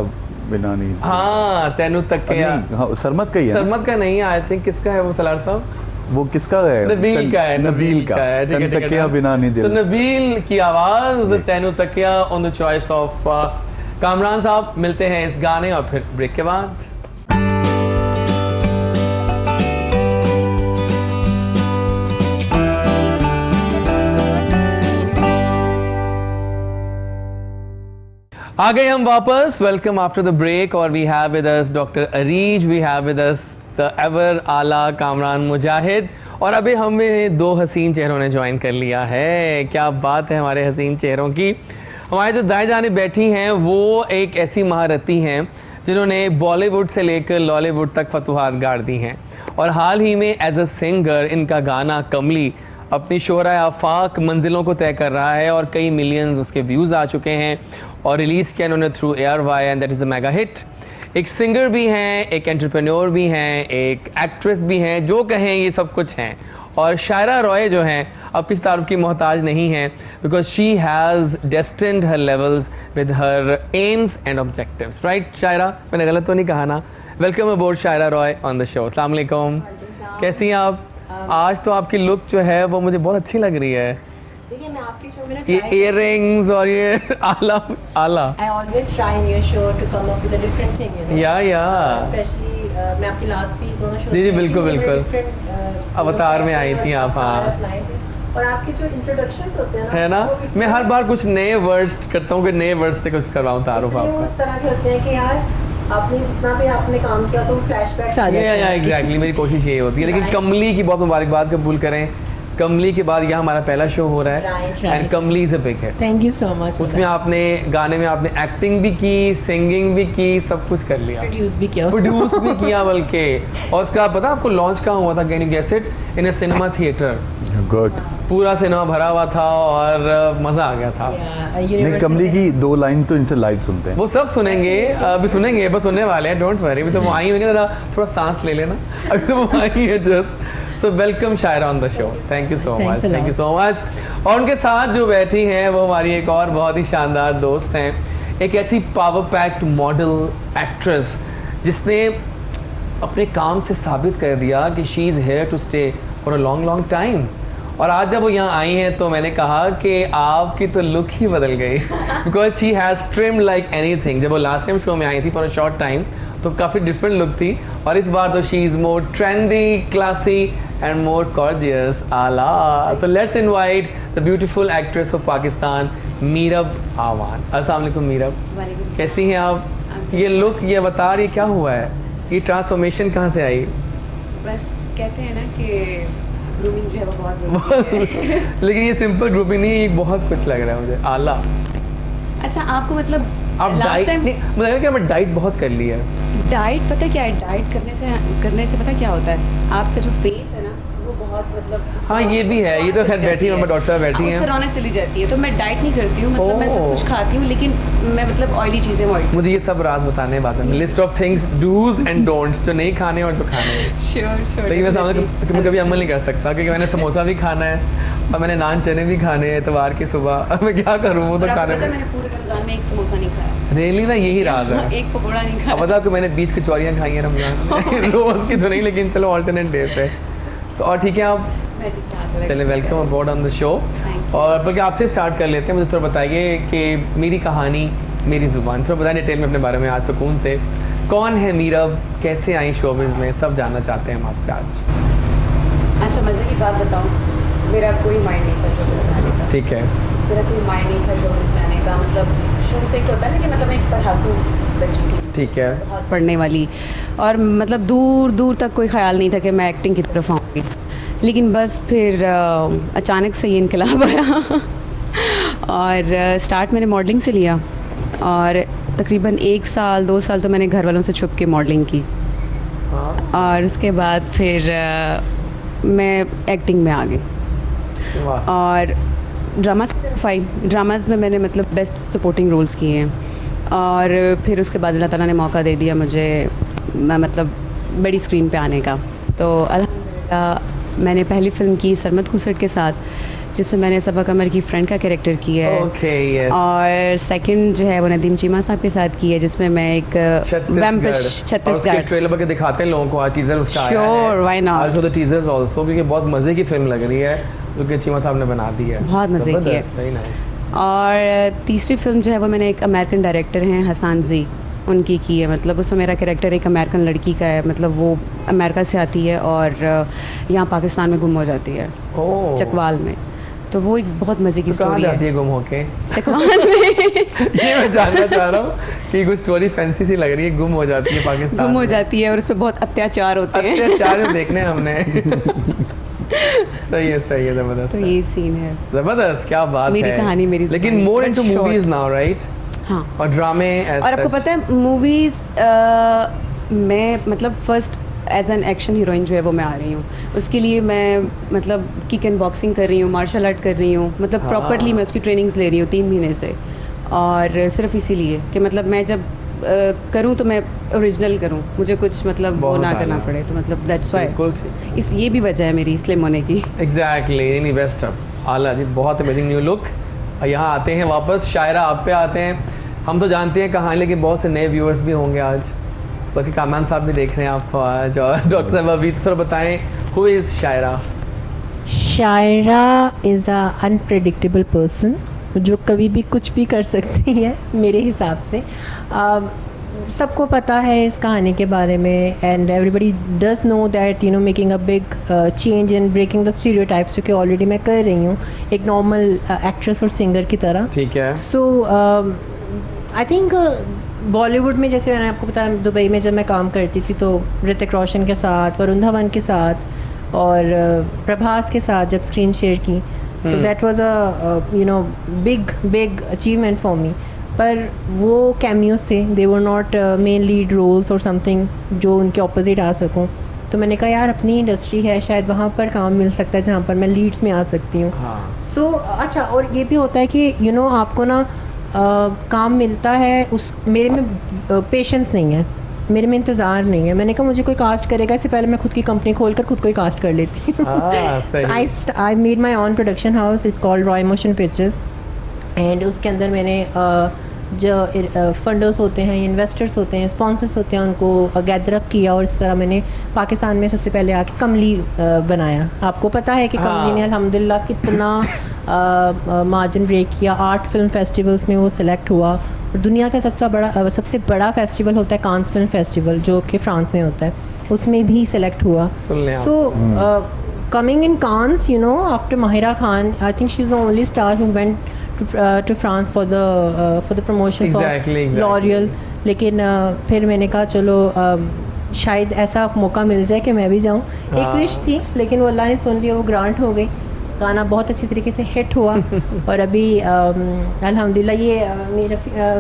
बिना नहीं। हाँ, तेनू तकिया। हाँ, सरमद का ही है ना? सरमद का नहीं है, आई थिंक किसका है वो सलार साहब? वो किसका है? नबील का है। नबील का है, ठीक है, तन ठीक है। तकिया बिना नहीं So, दिल। नबील की आवाज तेनू तकिया on the choice of Kamran साहब। मिलते हैं इस गाने और फिर ब्रेक के बाद। आ गए हम वापस। वेलकम आफ्टर द ब्रेक, और we have with us doctor Areej, we have with us the ever आला कामरान मुजाहिद, और अभी हमें दो हसीन चेहरों ने ज्वाइन कर लिया है। क्या बात है हमारे हसीन चेहरों की। हमारे जो दाएं जाने बैठी हैं वो एक ऐसी महारती हैं जिन्होंने बॉलीवुड से लेकर लॉलीवुड तक फतुहात गाड़ दी हैं, और हाल ही में एज अ सिंगर इनका गाना कमली अपनी शोहरा आफाक मंजिलों को तय कर रहा है, और कई मिलियंस उसके व्यूज़ आ चुके हैं, और रिलीज़ किया इन्होंने through ARY, and that is a mega hit. एक सिंगर भी हैं, एक एंटरप्रेन्योर भी हैं, एक एक्ट्रेस भी हैं, जो कहें ये सब कुछ हैं। और शायरा रॉय जो हैं अब किसी तारुफ की मोहताज नहीं हैं, because she has destined her levels with her aims and objectives. Right Shayra, मैंने गलत तो नहीं कहा ना? Welcome aboard Shayra Roy on the show. अस्सलाम वालेकुम, कैसी हैं आप? आज तो आपकी लुक जो है वो मुझे बहुत अच्छी लग रही है। देखिए मैं आपके शो में ना ये इयररिंग्स और ये आला आला। I always try in your show to come up with a different thing, you know. या Especially मैं आपकी लास्ट भी दोनों शो जी, बिल्कुल, बिल्कुल। अवतार में आई थी आप, हाँ। और आपके जो इंट्रोडक्शंस होते हैं है ना, वो इतने- मैं हर बार कुछ नए वर्ड्स करता हूँ कि नए वर्ड्स से कुछ करवाऊँ तारुफ इतने आपका। उस तरह के होते हैं कि यार आपने जितना भी आपने काम किया तो फ्लैशबैक्स आ जाते हैं। एग्जैक्टली, मेरी कोशिश यही होती है। लेकिन कमली की बहुत मुबारकबाद कबूल करें। कमली के बाद यह हमारा पहला शो हो रहा है, Right, right. And Kamli is a big hit. Thank you so much. उसमें आपने गाने में आपने एक्टिंग भी की, सिंगिंग भी की, सब कुछ कर लिया, प्रोड्यूस भी किया उसको। प्रोड्यूस भी किया बल्कि। और उसका पता आपको लॉन्च कहाँ हुआ था? Can you guess it? In a cinema theatre. Good. पूरा सिनेमा भरा हुआ था और मज़ा आ गया था। नहीं, कमली की 2 लाइन तो इनसे लाइव सुनते हैं। वो सब सुनेंगे, अभी सुनेंगे, बस सुनने वाले हैं, डोंट वरी। अभी तो वो आई होंगे, जरा थोड़ा सांस ले लेना, अभी तो वो आई है just. So welcome Shaira on the show. Thank you so much, Thanks a thank you lot. So much. और उनके साथ जो बैठी हैं वो हमारी एक और बहुत ही शानदार दोस्त हैं, एक ऐसी पावर पैक्ड मॉडल एक्ट्रेस जिसने अपने काम से साबित कर दिया कि she is here to stay for a long long time. और आज जब वो यहाँ आई हैं तो मैंने कहा कि आपकी तो लुक ही बदल गई, because she has trimmed like anything. जब वो लास्ट टाइम शो में आई थी फॉर अ शॉर्ट टाइम तो काफ़ी डिफरेंट लुक थी, और इस बार तो she is more trendy, classy and more gorgeous. आला। So let's invite the beautiful actress of Pakistan, Mirab Awan. अस्सलाम वालेकुम मीरब, कैसी हैं आप? ये लुक, ये अवतार, ये क्या हुआ है? ये ट्रांसफॉर्मेशन कहाँ से आई? बस कहते हैं ना कि ग्रूमिंग जो है वो बहुत ज़रूरी है। लेकिन ये सिंपल ग्रुपिंग नहीं है, ये बहुत कुछ लग रहा है मुझे। आला। अच्छा, आपको मतलब आप लास्ट डाइट टाइम नहीं, मुझे लगा कि आपने डाइट बहुत कर ली है। डाइट पता है क्या है? डाइट करने से पता क्या होता है, आपका जो फेस है ना वो बहुत मतलब हाँ, ये भी है। ये तो खैर बैठी हैं, डॉक्टर साहब बैठी उससे हैं। रौनक चली जाती है। तो मैं डाइट नहीं करती हूँ, मतलब मैं सब ओह। कुछ खाती हूँ, लेकिन मैं मतलब ऑयली चीज़ें अवॉइड। मुझे ये सब राज बताने बाद में, list of things dos and don'ts, जो नहीं खाने और जो खाने हैं। श्योर लेकिन मैं समझ कि मैं कभी अमल नहीं कर सकता, क्योंकि मैंने समोसा भी खाना है और मैंने नान चने भी खाने हैं इतवार की सुबह। अब मैं क्या करूँ, वो तो खाने में। मैंने पूरे रमजान में एक समोसा नहीं खाया, रियली ना, यही राज है। एक पकौड़ा नहीं खाया। अब बता आपको, मैंने 20 कचौरियाँ खाई हैं रमजान में। रोज़ की तो नहीं, लेकिन चलो ऑल्टरनेट डे पे। तो और ठीक है आप, मैं ठीक-ठाक लग चलिए रही वेलकम हूँ। Aboard on the show. Thank you. और बल्कि आपसे स्टार्ट कर लेते हैं, मुझे थोड़ा बताइए कि मेरी कहानी मेरी ज़ुबान, थोड़ा बताइए डिटेल में अपने बारे में आज सुकून से। कौन है मीरब, कैसे आई शोबिज़ में, सब जानना चाहते हैं हम आपसे आज। अच्छा, मज़े की बात बताऊँ, मेरा कोई माइंड नहीं था शोबिज़ में आने का। ठीक है। मेरा कोई माइंड नहीं था शोबिज़ में आने का, मतलब शुरू से एक होता है ना कि मतलब मैं एक पढ़ाकू बच्ची थी, ठीक है। बहुत पढ़ने वाली, और मतलब दूर दूर तक कोई ख्याल नहीं था कि मैं एक्टिंग की तरफ आऊँगी। लेकिन बस फिर अचानक से ये इनकलाब आया और स्टार्ट मैंने मॉडलिंग से लिया, और तकरीबन 1 साल 2 साल तो मैंने घर वालों से छुप के मॉडलिंग की, और उसके बाद फिर मैं एक्टिंग में आ गई वाह। और ड्रामास की तरफ आई। ड्रामास में मैंने मतलब बेस्ट सपोर्टिंग रोल्स किए हैं, और फिर उसके बाद अल्लाह ताला ने मौका दे दिया मुझे मतलब बड़ी स्क्रीन पे आने का। तो अल्हम्दुलिल्लाह मैंने पहली फिल्म की सरमद खुसट के साथ, जिसमें मैंने सबा कमर की फ्रेंड का कैरेक्टर किया है। Okay, yes. और सेकंड जो है वो नदीम चीमा साहब के साथ की है, जिसमें मैं एक छत्तीसगढ़ ट्रेलर बके दिखाते हैं लोगों को, आज टीजर उसका आया है। Sure, why not? I'll show the teasers also, क्योंकि बहुत मजे की फिल्म लग रही है, जो कि चीमा साहब ने बना दी है। बहुत मज़े की है। Very nice. और तीसरी फिल्म जो है वो मैंने एक अमेरिकन डायरेक्टर हैं हसन जी, उनकी की है। मतलब उसमें मेरा कैरेक्टर एक अमेरिकन लड़की का है, मतलब वो अमेरिका से आती है और यहाँ पाकिस्तान में गुम हो जाती है, ओह, चकवाल में। तो वो एक बहुत मज़े की तो कहाँ स्टोरी जाती है, है गुम होके? चकवाल में। ये मैं जानना चाह रहा हूँ कि कुछ स्टोरी फैंसी सी लग रही है, गुम हो जाती है पाकिस्तान गुम हो में। जाती है और उस पर बहुत अत्याचार होते हैं। अत्याचार देखने हमने। सही है, सही है, जबरदस्त तो है। ये सीन है। जबरदस्त, क्या बात मेरी है। कहानी, मेरी लेकिन जुबानी, मोर but into short. Movies now, right? हाँ, और ड्रामे और आपको पता है मूवीज़ मैं मतलब first as an action heroine जो है वो मैं आ रही हूँ, उसके लिए मैं मतलब किक एंड बॉक्सिंग कर रही हूँ, मार्शल आर्ट कर रही हूँ, मतलब हाँ। प्रॉपरली मैं उसकी ट्रेनिंग्स ले रही हूँ 3 महीने से। और सिर्फ इसीलिए कि मतलब मैं जब करूँ तो मैं ओरिजिनल करूँ, मुझे कुछ मतलब वो बहुत ना करना आला। पड़े, तो मतलब दैट्स वाई। बिल्कुल ठीक। इस ये भी वजह है मेरी स्लिम होने की। एग्जैक्टली, नहीं बेस्ट अप। आला जी, बहुत अमेजिंग न्यू लुक। यहाँ आते हैं वापस, शायरा आप पे आते हैं। हम तो जानते हैं कहानी, लेकिन बहुत से नए व्यूअर्स भी होंगे आज, बाकी कामरान साहब भी देख रहे हैं आपको आज, और डॉक्टर साहब अभी थोड़ा बताएं, who is Shaira? Shaira is a unpredictable person, जो कभी भी कुछ भी कर सकती है मेरे हिसाब से। सबको पता है इस कहानी के बारे में, and everybody does know that you know making a big change in breaking the stereotypes, जो कि ऑलरेडी मैं कर रही हूँ एक नॉर्मल एक्ट्रेस और सिंगर की तरह। ठीक है। सो आई थिंक बॉलीवुड में, जैसे मैंने आपको बताया, दुबई में जब मैं काम करती थी तो ऋतिक रोशन के साथ, वरुण धवन के साथ और प्रभास के साथ जब स्क्रीन शेयर की, तो that was a you know big achievement for me. पर वो कैमियोज थे, they were not main lead roles और समथिंग जो उनके ऑपोजिट आ सकूं। तो मैंने कहा यार अपनी इंडस्ट्री है, शायद वहाँ पर काम मिल सकता है जहाँ पर मैं लीड्स में आ सकती हूँ। हाँ। सो अच्छा, और ये भी होता है कि यू नो आपको ना काम मिलता है, उस मेरे में पेशेंस नहीं है, मेरे में इंतज़ार नहीं है। मैंने कहा मुझे कोई कास्ट करेगा इससे पहले मैं खुद की कंपनी खोलकर खुद को ही कास्ट कर लेती हूँ। I made my on production house, it's called Roy motion pictures. And उसके अंदर मैंने जो फंडर्स होते हैं, इन्वेस्टर्स होते हैं, स्पॉन्सर्स होते हैं, उनको गैदर अप किया और इस तरह मैंने पाकिस्तान में सबसे पहले आके कमली बनाया। आपको पता है कि कमली ने अल्हम्दुलिल्लाह कितना मार्जिन ब्रेक किया। 8 फिल्म फेस्टिवल्स में वो सिलेक्ट हुआ और दुनिया का सबसे बड़ा फेस्टिवल होता है कांस फिल्म फेस्टिवल, जो कि फ्रांस में होता है, उसमें भी सिलेक्ट हुआ। So coming in Cannes, you know, after Mahira Khan, I think she is the only star who went to France for the promotions of L'Oreal। लेकिन फिर मैंने कहा चलो शायद ऐसा मौका मिल जाए कि मैं भी जाऊँ। एक विश थी लेकिन वो अल्लाह ने सुन लिया, वो ग्रांट हो गई। गाना बहुत अच्छी तरीके से हिट हुआ और अभी अल्हम्दुलिल्लाह ये मेरे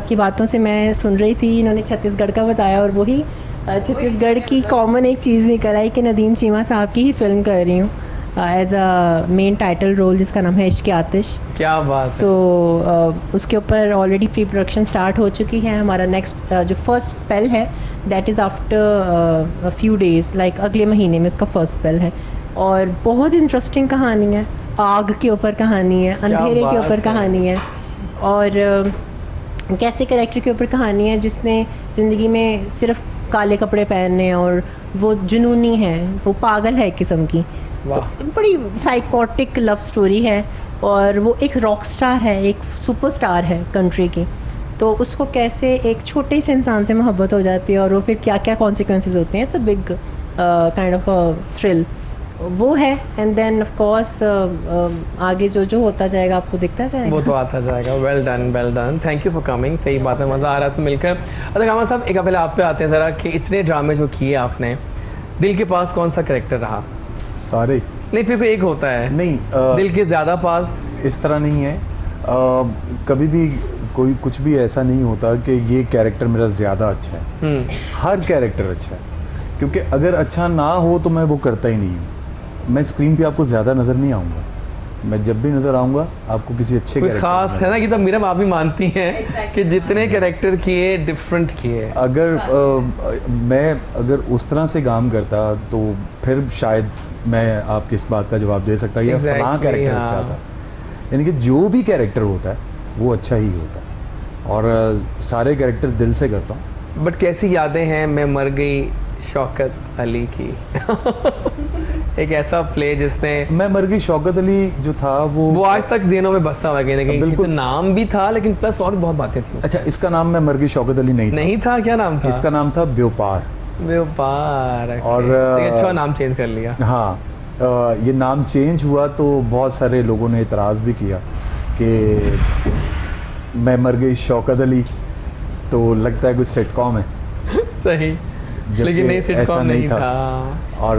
की बातों से मैं सुन रही थी, इन्होंने छत्तीसगढ़ का बताया और वही छत्तीसगढ़ की कॉमन एक चीज़ निकल आई कि नदीम चीमा साहब की ही फिल्म कर रही हूँ as a main title role, जिसका नाम है इश्क आतिश। क्या बात। सो उसके ऊपर ऑलरेडी प्री प्रोडक्शन स्टार्ट हो चुकी है। हमारा नेक्स्ट जो फर्स्ट स्पेल है that is after few days, like अगले महीने में उसका फर्स्ट स्पेल है और बहुत इंटरेस्टिंग कहानी है। आग के ऊपर कहानी है, अंधेरे के ऊपर कहानी है और कैसे कैरेक्टर के ऊपर कहानी है जिसने ज़िंदगी में सिर्फ काले कपड़े पहनने और वो जुनूनी है, वो पागल है एक किस्म की। तो बड़ी साइकोटिक लव स्टोरी है और वो एक रॉक स्टार है, एक सुपरस्टार है कंट्री की, तो उसको कैसे एक छोटे से इंसान से मोहब्बत हो जाती है और वो फिर क्या क्या कॉन्सिक्वेंसेस होते हैं। It's a big kind of thrill वो है। एंड देन ऑफ कोर्स आगे जो होता जाएगा आपको दिखता जाएगा, वो तो आता जाएगा। Well done, thank you for coming. सही बात है, मज़ा आ रहा है मिलकर। अच्छा कामल साहब, एक पहले आप पे आते हैं ज़रा कि इतने ड्रामे जो किए आपने, दिल के पास कौन सा करेक्टर रहा? सारे नहीं, फिर कोई एक होता है नहीं, दिल के ज़्यादा पास इस तरह नहीं है। कभी भी कोई कुछ भी ऐसा नहीं होता कि ये कैरेक्टर मेरा ज़्यादा अच्छा है। हर कैरेक्टर अच्छा है, क्योंकि अगर अच्छा ना हो तो मैं वो करता ही नहीं हूँ। मैं स्क्रीन पे आपको ज़्यादा नज़र नहीं आऊँगा, मैं जब भी नज़र आऊँगा आपको किसी अच्छे कोई खास है ना कि तब मीरा आप भी मानती हैं कि जितने कैरेक्टर किए डिफरेंट किए। अगर मैं उस तरह से काम करता तो फिर शायद मैं आपकी इस बात का जवाब दे सकता या फलां कैरेक्टर अच्छा था। यानी कि जो भी कैरेक्टर होता है वो अच्छा ही होता है और सारे कैरेक्टर दिल से करता हूँ। बट कैसी यादें हैं मैं मर गई शौकत अली की एक ऐसा प्ले जिसने मैं मर गई शौकत अली जो था वो आज तक ज़हनों में बसा हुआ है। बिल्कुल, नाम भी था लेकिन प्लस और बहुत बातें थी। अच्छा, इसका नाम मैं मर गई शौकत अली नहीं था। क्या नाम था इसका? नाम था व्यापार। और अच्छा नाम चेंज कर लिया। हाँ, ये नाम चेंज हुआ तो बहुत सारे लोगों ने इतराज़ भी किया कि मैं मर गई शौकत अली तो लगता है कुछ सिटकॉम है। सही, लेकिन नहीं, सिटकॉम नहीं था। और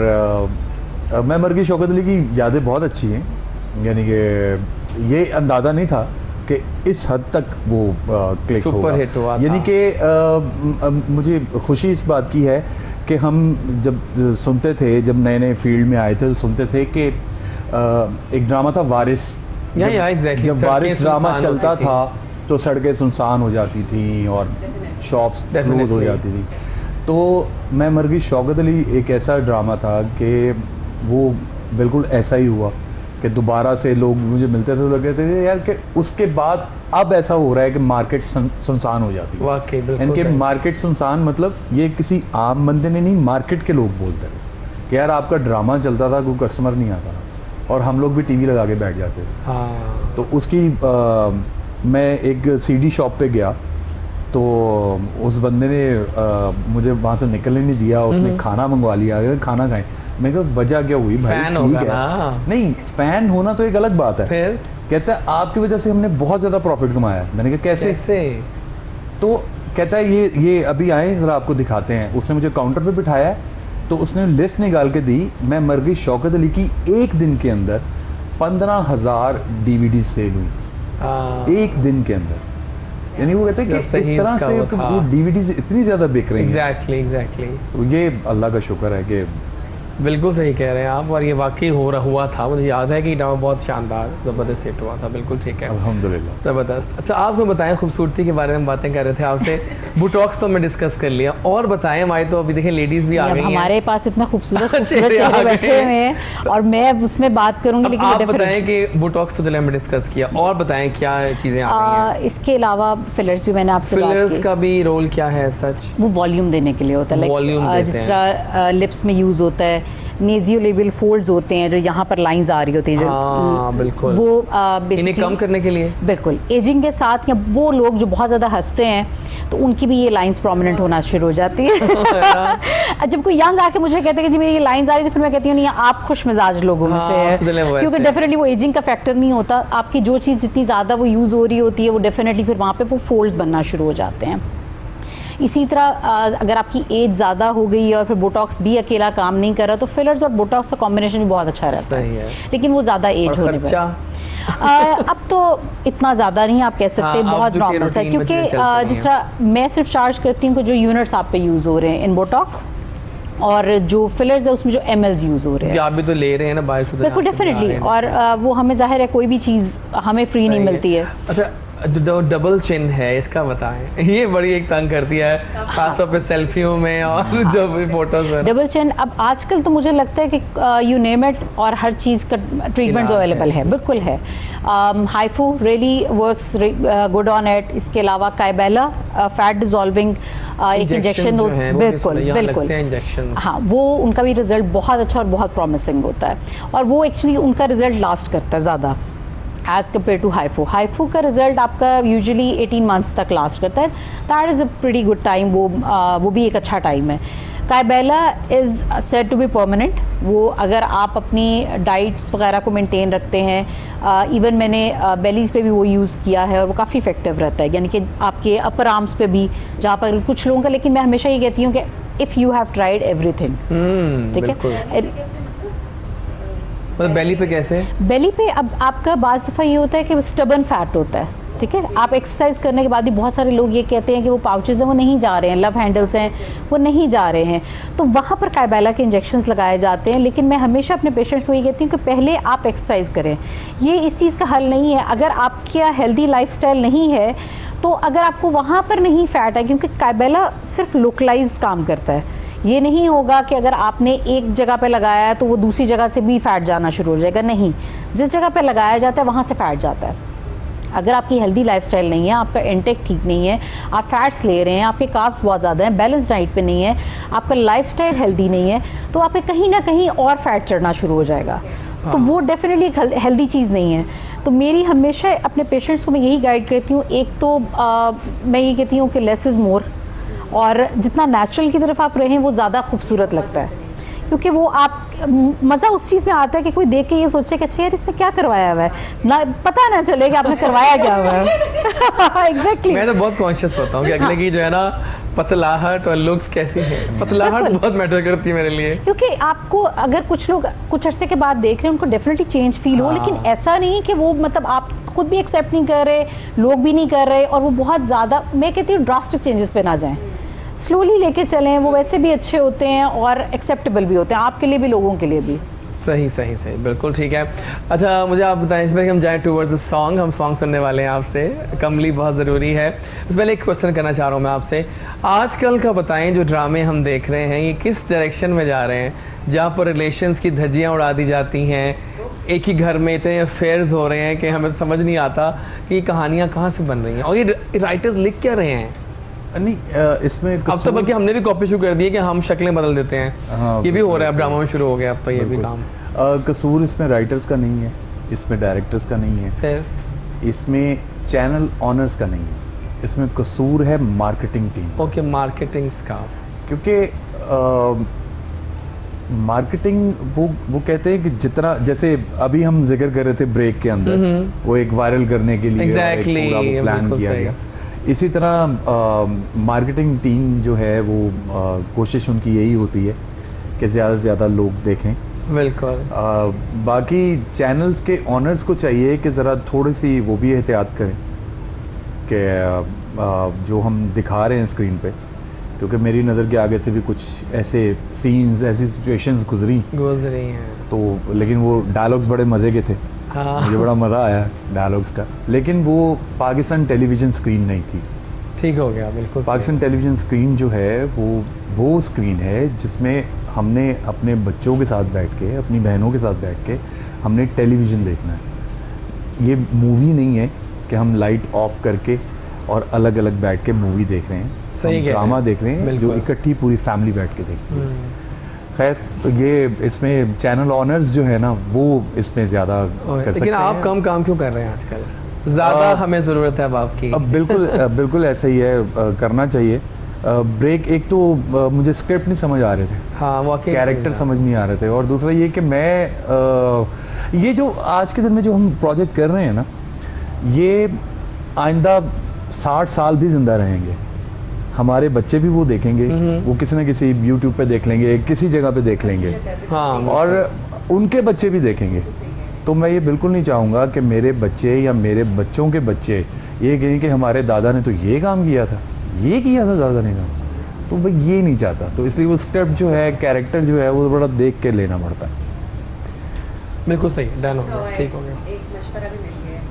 मैं मर गई शौकत अली की यादें बहुत अच्छी हैं। यानी कि ये अंदाज़ा नहीं था कि इस हद तक वो क्लिक सुपर हिट हुआ। यानी कि मुझे खुशी इस बात की है कि हम जब सुनते थे, जब नए नए फील्ड में आए थे तो सुनते थे कि एक ड्रामा था वारिस। जब वारिस ड्रामा चलता था तो सड़कें सुनसान हो जाती थी और शॉप्स क्लोज हो जाती थी। तो मैं मर गई शौकत अली एक ऐसा ड्रामा था कि वो बिल्कुल ऐसा ही हुआ कि दोबारा से लोग मुझे मिलते थे तो लगते थे यार कि उसके बाद अब ऐसा हो रहा है कि मार्केट सुनसान हो जाती है। यानी कि मार्केट सुनसान मतलब ये किसी आम बंदे ने नहीं, मार्केट के लोग बोलते थे कि यार आपका ड्रामा चलता था, कोई कस्टमर नहीं आता था और हम लोग भी टीवी लगा के बैठ जाते थे। हाँ। तो उसकी मैं एक सीडी शॉप पे गया तो उस बंदे ने मुझे वहाँ से निकलने नहीं दिया, उसने खाना मंगवा लिया, खाना खाएं। मैं कहा वजह क्या हुई भाई? ठीक है, नहीं फैन होना तो एक अलग बात है। फिर कहता है आपकी वजह से हमने बहुत ज़्यादा प्रॉफिट कमाया। मैंने कहा कैसे? तो कहता है ये अभी आए जरा आपको दिखाते हैं। उसने मुझे काउंटर पे बिठाया तो उसने लिस्ट निकाल के दी। मैं मर गई शौकत अली की एक दिन के अंदर 15,000 DVD सेल हुई थी एक दिन के अंदर। यानी वो कहते हैं कि इस तरह से वो DVDs इतनी ज़्यादा बिक रही हैं। एग्जैक्टली। तो ये अल्लाह का शुक्र है कि बिल्कुल सही कह रहे हैं आप, और ये वाकई हुआ था। मुझे याद है कि ड्रामा बहुत शानदार ज़बरदस्त हिट हुआ था। बिल्कुल ठीक है, अल्हम्दुलिल्लाह। ज़बरदस्त। अच्छा, आपको बताएं, खूबसूरती के बारे में बातें कर रहे थे आपसे, बोटॉक्स तो हमने डिस्कस कर लिया, और बताएं हमारी तो अभी देखें लेडीज़ भी आ गई हैं। हमारे पास इतना खूबसूरत चेहरे आ चेहरे गए बैठे हुए हैं और मैं उसमें बात करूंगी, अब लेकिन आप different- बताएं कि बोटॉक्स तो चले हमने डिस्कस किया, और बताएं क्या चीज़ें आ गई हैं। इसके अलावा फिलर्स भी मैंने आपसे बात फिलर्स की। का भी रोल क्या है सच? वो वॉल्यूम देने के लिए होता है, Volume जिस देते हैं। तरह लिप्स में यूज़ होता है, नेजियोलेबियल फोल्ड्स होते हैं जो यहाँ पर लाइंस आ रही होती हैं, हाँ, बिल्कुल। वो इन्हें basically- कम करने के लिए बिल्कुल एजिंग के साथ, या वो लोग जो बहुत ज़्यादा हंसते हैं तो उनकी भी ये लाइंस प्रोमिनेंट होना शुरू हो जाती है। जब कोई यंग आके मुझे कहते हैं कि जी मेरी ये लाइंस आ रही है, तो फिर मैं कहती हूँ नहीं, आप खुश मिजाज लोगों में हाँ, से आप तो दिले है, वो क्योंकि ऐसे। डेफिनेटली वो एजिंग का फैक्टर नहीं होता। आपकी जो चीज़ जितनी ज़्यादा वो यूज़ हो रही होती है, वो डेफिनेटली फिर वहाँ पे वो फोल्ड्स बनना शुरू हो जाते हैं। इसी तरह अगर आपकी एज ज़्यादा हो गई है और फिर बोटॉक्स भी अकेला काम नहीं कर रहा, तो फिलर्स और बोटॉक्स का कॉम्बिनेशन भी बहुत अच्छा रहता सही है, है। लेकिन वो ज़्यादा एज और होने खर्चा? पर अब तो इतना ज़्यादा नहीं आप कह सकते, हाँ, अब बहुत जो कि नॉर्मल सा, routine में क्योंकि चीज़ें चलती नहीं जिस तरह मैं सिर्फ चार्ज करती हूँ कि जो यूनिट्स आप पे यूज़ हो रहे हैं इन बोटॉक्स, और जो फिलर्स है उसमें जो mls यूज़ हो रहे हैं, आप भी तो ले रहे हैं ना बाहर से, तो बिल्कुल यहाँ से भी आ रहे डेफिनेटली। हैं। और वो हमें जाहिर है कोई भी चीज़ हमें फ्री नहीं सही मिलती है। अच्छा, जो डबल चिन है इसका बताएं। ये बड़ी एक तंग करती है, खासतौर पे सेल्फियों में और जो भी फोटोज है। डबल चिन अब आजकल तो मुझे लगता है कि यू नेम इट, और हर चीज़ का ट्रीटमेंट इलाज अवेलेबल है। है, बिल्कुल है। HIFU really works good on it. इसके अलावा काइबेला फैट डिजॉल्विंग एक इंजेक्शन, जो हैं, वो भी बिल्कुल सुने, यहाँ बिल्कुल लगते हैं injections। हाँ, वो उनका भी रिजल्ट बहुत अच्छा और बहुत प्रॉमिसिंग होता है, और वो एक्चुअली उनका रिजल्ट लास्ट करता है ज़्यादा as compare to HIFU. HIFU का रिजल्ट आपका यूजुअली 18 मंथ्स तक लास्ट करता है, that is a pretty good time, वो भी एक अच्छा टाइम है। Kybella is said to be permanent. वो अगर आप अपनी डाइट्स वगैरह को मेंटेन रखते हैं, इवन मैंने बेलीज पे भी वो यूज़ किया है और वो काफ़ी इफेक्टिव रहता है, यानी कि आपके अपर आर्म्स पे भी, जहाँ पर कुछ लोगों का, लेकिन मैं हमेशा ये कहती हूँ कि if you have tried everything, ठीक है। मतलब बेली पे कैसे? बेली पे अब आपका बाज़ दफ़ा ये होता है कि स्टबन फैट होता है, ठीक है। आप एक्सरसाइज करने के बाद भी बहुत सारे लोग ये कहते हैं कि वो पाउचेज़ हैं वो नहीं जा रहे हैं, लव हैंडल्स हैं वो नहीं जा रहे हैं, तो वहाँ पर काइबेला के इंजेक्शंस लगाए जाते हैं। लेकिन मैं हमेशा अपने पेशेंट्स को ये कहती हूँ कि पहले आप एक्सरसाइज करें, ये इस चीज़ का हल नहीं है। अगर आपका हेल्दी लाइफस्टाइल नहीं है, तो अगर आपको वहाँ पर नहीं फ़ैट है, क्योंकि काइबेला सिर्फ लोकलाइज काम करता है, ये नहीं होगा कि अगर आपने एक जगह पे लगाया है तो वो दूसरी जगह से भी फैट जाना शुरू हो जाएगा, नहीं, जिस जगह पे लगाया जाता है वहाँ से फैट जाता है। अगर आपकी हेल्दी लाइफस्टाइल नहीं है, आपका इंटेक ठीक नहीं है, आप फैट्स ले रहे हैं, आपके कार्ब्स बहुत ज़्यादा हैं, बैलेंस डाइट पे नहीं है, आपका लाइफस्टाइल हेल्दी नहीं है, तो आप पे कहीं ना कहीं और फैट चढ़ना शुरू हो जाएगा। तो वो डेफिनेटली एक हेल्दी चीज़ नहीं है। तो मेरी हमेशा अपने पेशेंट्स को मैं यही गाइड करती हूँ, एक तो मैं ये कहती हूँ कि लेस इज़ मोर, और जितना नेचुरल की तरफ आप रहें वो ज़्यादा खूबसूरत लगता है, क्योंकि वो आप मज़ा उस चीज़ में आता है कि कोई देख के ये सोचे कि अच्छा यार इसने क्या करवाया हुआ है, ना पता ना चले कि आपने करवाया क्या हुआ है। एग्जैक्टली। मैं तो बहुत कॉन्शियस होता हूँ कि अगले की जो है ना पतलाहट और लुक्स कैसी है, पतलाहट बहुत मैटर करती है मेरे लिए, क्योंकि आपको अगर कुछ लोग कुछ अरसे के बाद देख रहे हैं उनको डेफिनेटली चेंज फील हो, लेकिन ऐसा नहीं कि वो मतलब आप खुद भी एक्सेप्ट नहीं कर रहे, लोग भी नहीं कर रहे, और वो बहुत ज़्यादा, मैं कहती हूँ ड्रास्टिक चेंजेस पे ना जाएं, स्लोली लेके चलें, वो वैसे भी अच्छे होते हैं और एक्सेप्टेबल भी होते हैं आपके लिए भी, लोगों के लिए भी। सही सही सही, बिल्कुल ठीक है। अच्छा, मुझे आप बताएं, इसमें कि हम जाएं टूवर्ड्स द सॉन्ग, हम सॉन्ग सुनने वाले हैं आपसे, कमली बहुत ज़रूरी है। इससे पहले एक क्वेश्चन करना चाह रहा हूँ मैं आपसे, आजकल का बताएं जो ड्रामे हम देख रहे हैं ये किस डायरेक्शन में जा रहे हैं, जहाँ पर रिलेशंस की धज्जियाँ उड़ा दी जाती हैं, एक ही घर में इतने अफेयर्स हो रहे हैं कि हमें समझ नहीं आता कि ये कहानियाँ कहाँ से बन रही हैं, और ये राइटर्स लिख क्या रहे हैं। नहीं, इसमें अब तो बल्कि हमने भी कॉपी शुरू कर दी है कि हम शक्लें बदल देते हैं, हाँ, ये भी हो रहा है, अब ड्रामा में शुरू हो गया अब तो ये भी काम। कसूर इसमें राइटर्स का नहीं है, इसमें डायरेक्टर्स का नहीं है, फिर इसमें चैनल ऑनर्स का नहीं है, इसमें कसूर है मार्केटिंग टीम। ओके, मार्केटिंग्स का, क्योंकि मार्केटिंग वो कहते हैं कि जितना, जैसे अभी हम जिक्र कर रहे थे ब्रेक के अंदर, वो एक वायरल करने के लिए Exactly, एक पूरा वो प्लान बिल्कुल किया सही। गया। इसी तरह मार्केटिंग टीम जो है वो कोशिश उनकी यही होती है कि ज़्यादा से ज़्यादा लोग देखें। बिल्कुल। बाकी चैनल्स के ऑनर्स को चाहिए कि ज़रा थोड़ी सी वो भी एहतियात करें कि जो हम दिखा रहे हैं स्क्रीन पे क्योंकि मेरी नज़र के आगे से भी कुछ ऐसे सीन्स, ऐसी सिचुएशंस गुजरी हैं तो, लेकिन वो डायलॉग्स बड़े मज़े के थे। हाँ। मुझे बड़ा मज़ा आया डायलॉग्स का, लेकिन वो पाकिस्तान टेलीविज़न स्क्रीन नहीं थी। ठीक हो गया, बिल्कुल सही। पाकिस्तान टेलीविज़न स्क्रीन जो है वो स्क्रीन है जिसमें हमने अपने बच्चों के साथ बैठ के, अपनी बहनों के साथ बैठ के हमने टेलीविज़न देखना है। ये मूवी नहीं है कि हम लाइट ऑफ करके और अलग अलग बैठ के मूवी देख रहे हैं, सही हम कह ड्रामा रहे हैं, देख रहे हैं जो बिल्कुल। इकट्ठी पूरी फैमिली बैठ के देखती है। खैर, तो ये इसमें चैनल ऑनर्स जो है ना वो इसमें ज़्यादा कर सकते लेकिन हैं। आप कम काम क्यों कर रहे हैं आजकल? ज़्यादा हमें ज़रूरत है अब आपकी। अब बिल्कुल ऐसा ही है, करना चाहिए ब्रेक। एक तो मुझे स्क्रिप्ट नहीं समझ आ रहे थे, हाँ, वाकई कैरेक्टर समझ नहीं आ रहे थे, और दूसरा ये कि मैं ये जो आज के दिन में जो हम प्रोजेक्ट कर रहे हैं ना, ये आइंदा 60 साल भी ज़िंदा रहेंगे। हमारे बच्चे भी वो देखेंगे, वो किसी न किसी यूट्यूब पे देख लेंगे, किसी जगह पे देख लेंगे, हाँ, और उनके बच्चे भी देखेंगे। तो मैं ये बिल्कुल नहीं चाहूँगा कि मेरे बच्चे या मेरे बच्चों के बच्चे ये कहें कि हमारे दादा ने तो ये काम किया था, ये किया था दादा ने काम, तो भाई ये नहीं चाहता। तो इसलिए वो स्क्रिप्ट जो है, कैरेक्टर जो है, वो बड़ा देख के लेना पड़ता है। बिल्कुल सही, डन हो गया, ठीक हो गया।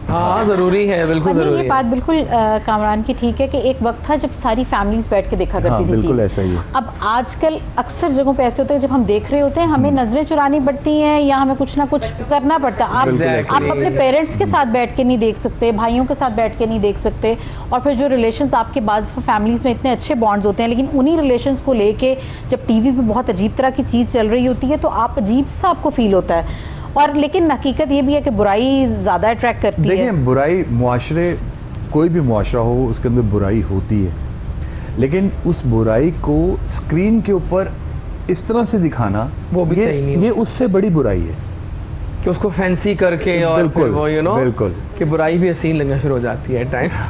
हाँ, ज़रूरी है, बिल्कुल और नहीं, ज़रूरी ये है। बात बिल्कुल कामरान की ठीक है कि एक वक्त था जब सारी फैमिलीज बैठ के देखा हाँ, करती थी बिल्कुल TV। ऐसा ही है। अब आजकल अक्सर जगहों पे ऐसे होते हैं जब हम देख रहे होते हैं हमें नजरें चुरानी पड़ती हैं या हमें कुछ ना कुछ करना पड़ता है। बिल्कुल आप ऐसा आप ही अपने पेरेंट्स के साथ बैठ के नहीं देख सकते, भाइयों के साथ बैठ के नहीं देख सकते, और फिर जो रिलेशंस आपके बाद फैमिलीज में इतने अच्छे बॉन्ड्स होते हैं, लेकिन उन्हीं रिलेशंस को लेके जब टीवी पे बहुत अजीब तरह की चीज़ चल रही होती है तो आप अजीब सा आपको फील होता है। और लेकिन हकीकत ये भी है कि बुराई ज़्यादा अट्रैक्ट करती है। देखिए, बुराई मुआशरे, कोई भी मुआशरा हो उसके अंदर बुराई होती है, लेकिन उस बुराई को स्क्रीन के ऊपर इस तरह से दिखाना, वो भी सही नहीं ये उससे बड़ी बुराई है। कि उसको फैंसी करके और बिल्कुल, फिर वो बिल्कुल। कि बुराई भी हसीन लगना शुरू हो जाती है टाइम्स।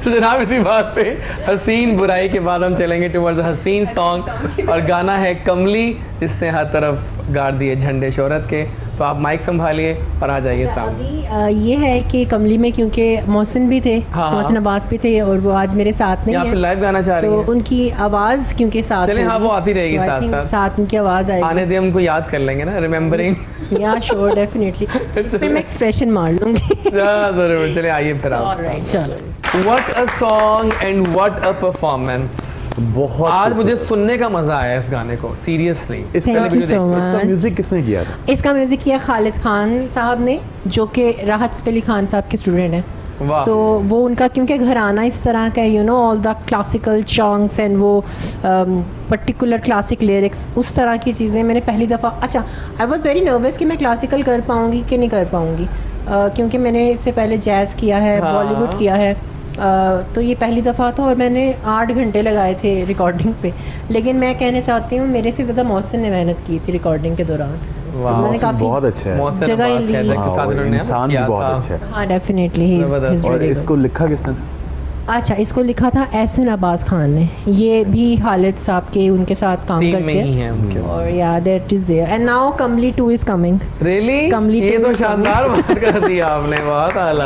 तो जनाब, इसी बात पे हसीन बुराई के बाद हम चलेंगे टुवर्ड्स हसीन सॉन्ग, और गाना है कमली, जिसने हर तरफ गाड़ दिए झंडे शोहरत के। तो आप माइक संभालिए और आ जाइए सामने। अभी ये है कि कमली में क्योंकि मोहसिन भी थे, हाँ। मोहसिन अब्बास भी थे, और वो आज मेरे साथ नहीं यहाँ पे है, लाइव गाना चाह रही तो है, उनकी आवाज़ क्योंकि साथ चलें, हाँ, होगी, वो आती रहेगी तो I साथ think साथ। साथ उनकी आवाज़ आएगी। आने दे, हमको याद कर लेंगे ना, रिमेम्बरिंग। या श्योर, डेफिनेटली मैं एक्सप्रेशन मार लूँगी। जरूर, चले आइए फिर आप। चलो, what a song and what a performance. बहुत आज खूबसूरत। मुझे सुनने का मजा आया इस गाने को, सीरियसली। इसका Thank you so much. इसका म्यूजिक किसने किया था? इसका म्यूज़िक किया खालिद खान साहब ने, जो कि राहत फ़तेह अली खान साहब के स्टूडेंट हैं। वाह। तो वो उनका क्योंकि घराना इस तरह का, you know, all the classical songs and वो पर्टिकुलर क्लासिक लिरिक्स, उस तरह की चीज़ें मैंने पहली दफ़ा, अच्छा, आई वॉज वेरी नर्वस कि मैं क्लासिकल कर पाऊँगी कि नहीं कर पाऊँगी, क्योंकि मैंने इससे पहले जैज़ किया है, हाँ। बॉलीवुड किया है, तो ये पहली दफ़ा था और मैंने 8 घंटे लगाए थे रिकॉर्डिंग पे। लेकिन मैं कहना चाहती हूँ मेरे से ज़्यादा मोहसिन ने मेहनत की थी रिकॉर्डिंग के दौरान। वाह। मैंने मौसम काफ़ी बहुत अच्छा है। मोहसिन जगह अब्बास ली। हैदर के हाँ, साथ और इन्होंने इंसान भी किया बहुत था। अच्छा है। हाँ, डेफिनेटली जबरदस्त। और इसको लिखा किसने था? अच्छा, इसको लिखा था एहसन अब्बास खान ने, ये भी खालिद साहब के उनके साथ काम टीम करते में ही है उनके। और या that is there and now Kamli 2 is coming. Really, कमली ये टू तो is शानदार बात कर दी आपने, बहुत आला।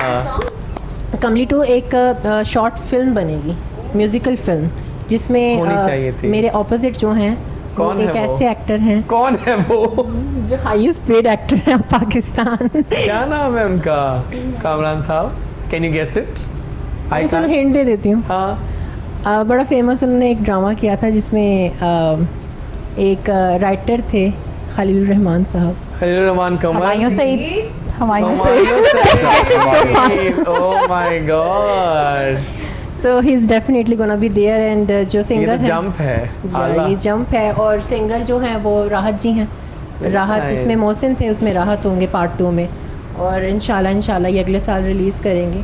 कमली 2 एक शॉर्ट फिल्म बनेगी, म्यूजिकल फिल्म, जिसमें होनी चाहिए थी। मेरे ऑपोजिट जो हैं वो कौन है एक वो? ऐसे एक्टर हैं कौन है वो? जो हाईएस्ट पेड एक्टर है पाकिस्तान। क्या नाम है उनका? कामरान साहब, कैन यू गेस इट? आई चलो हिंट दे देती हूँ। हाँ, बड़ा फेमस उन्होंने एक ड्रामा किया था जिसमें एक राइटर थे खलील रहमान साहब। Khalil Rahman Qamar. Humayun Saeed, Humayun Humayun Saeed. Saeed. Oh my God। So he is definitely gonna be there and जो ये सिंगर तो है, जंप है। आला। ये जंप है, और सिंगर जो हैं वो राहत जी हैं। राहत, nice. इसमें मोहसिन थे, उसमें राहत होंगे पार्ट 2 में, और इंशाल्लाह ये अगले साल रिलीज़ करेंगे।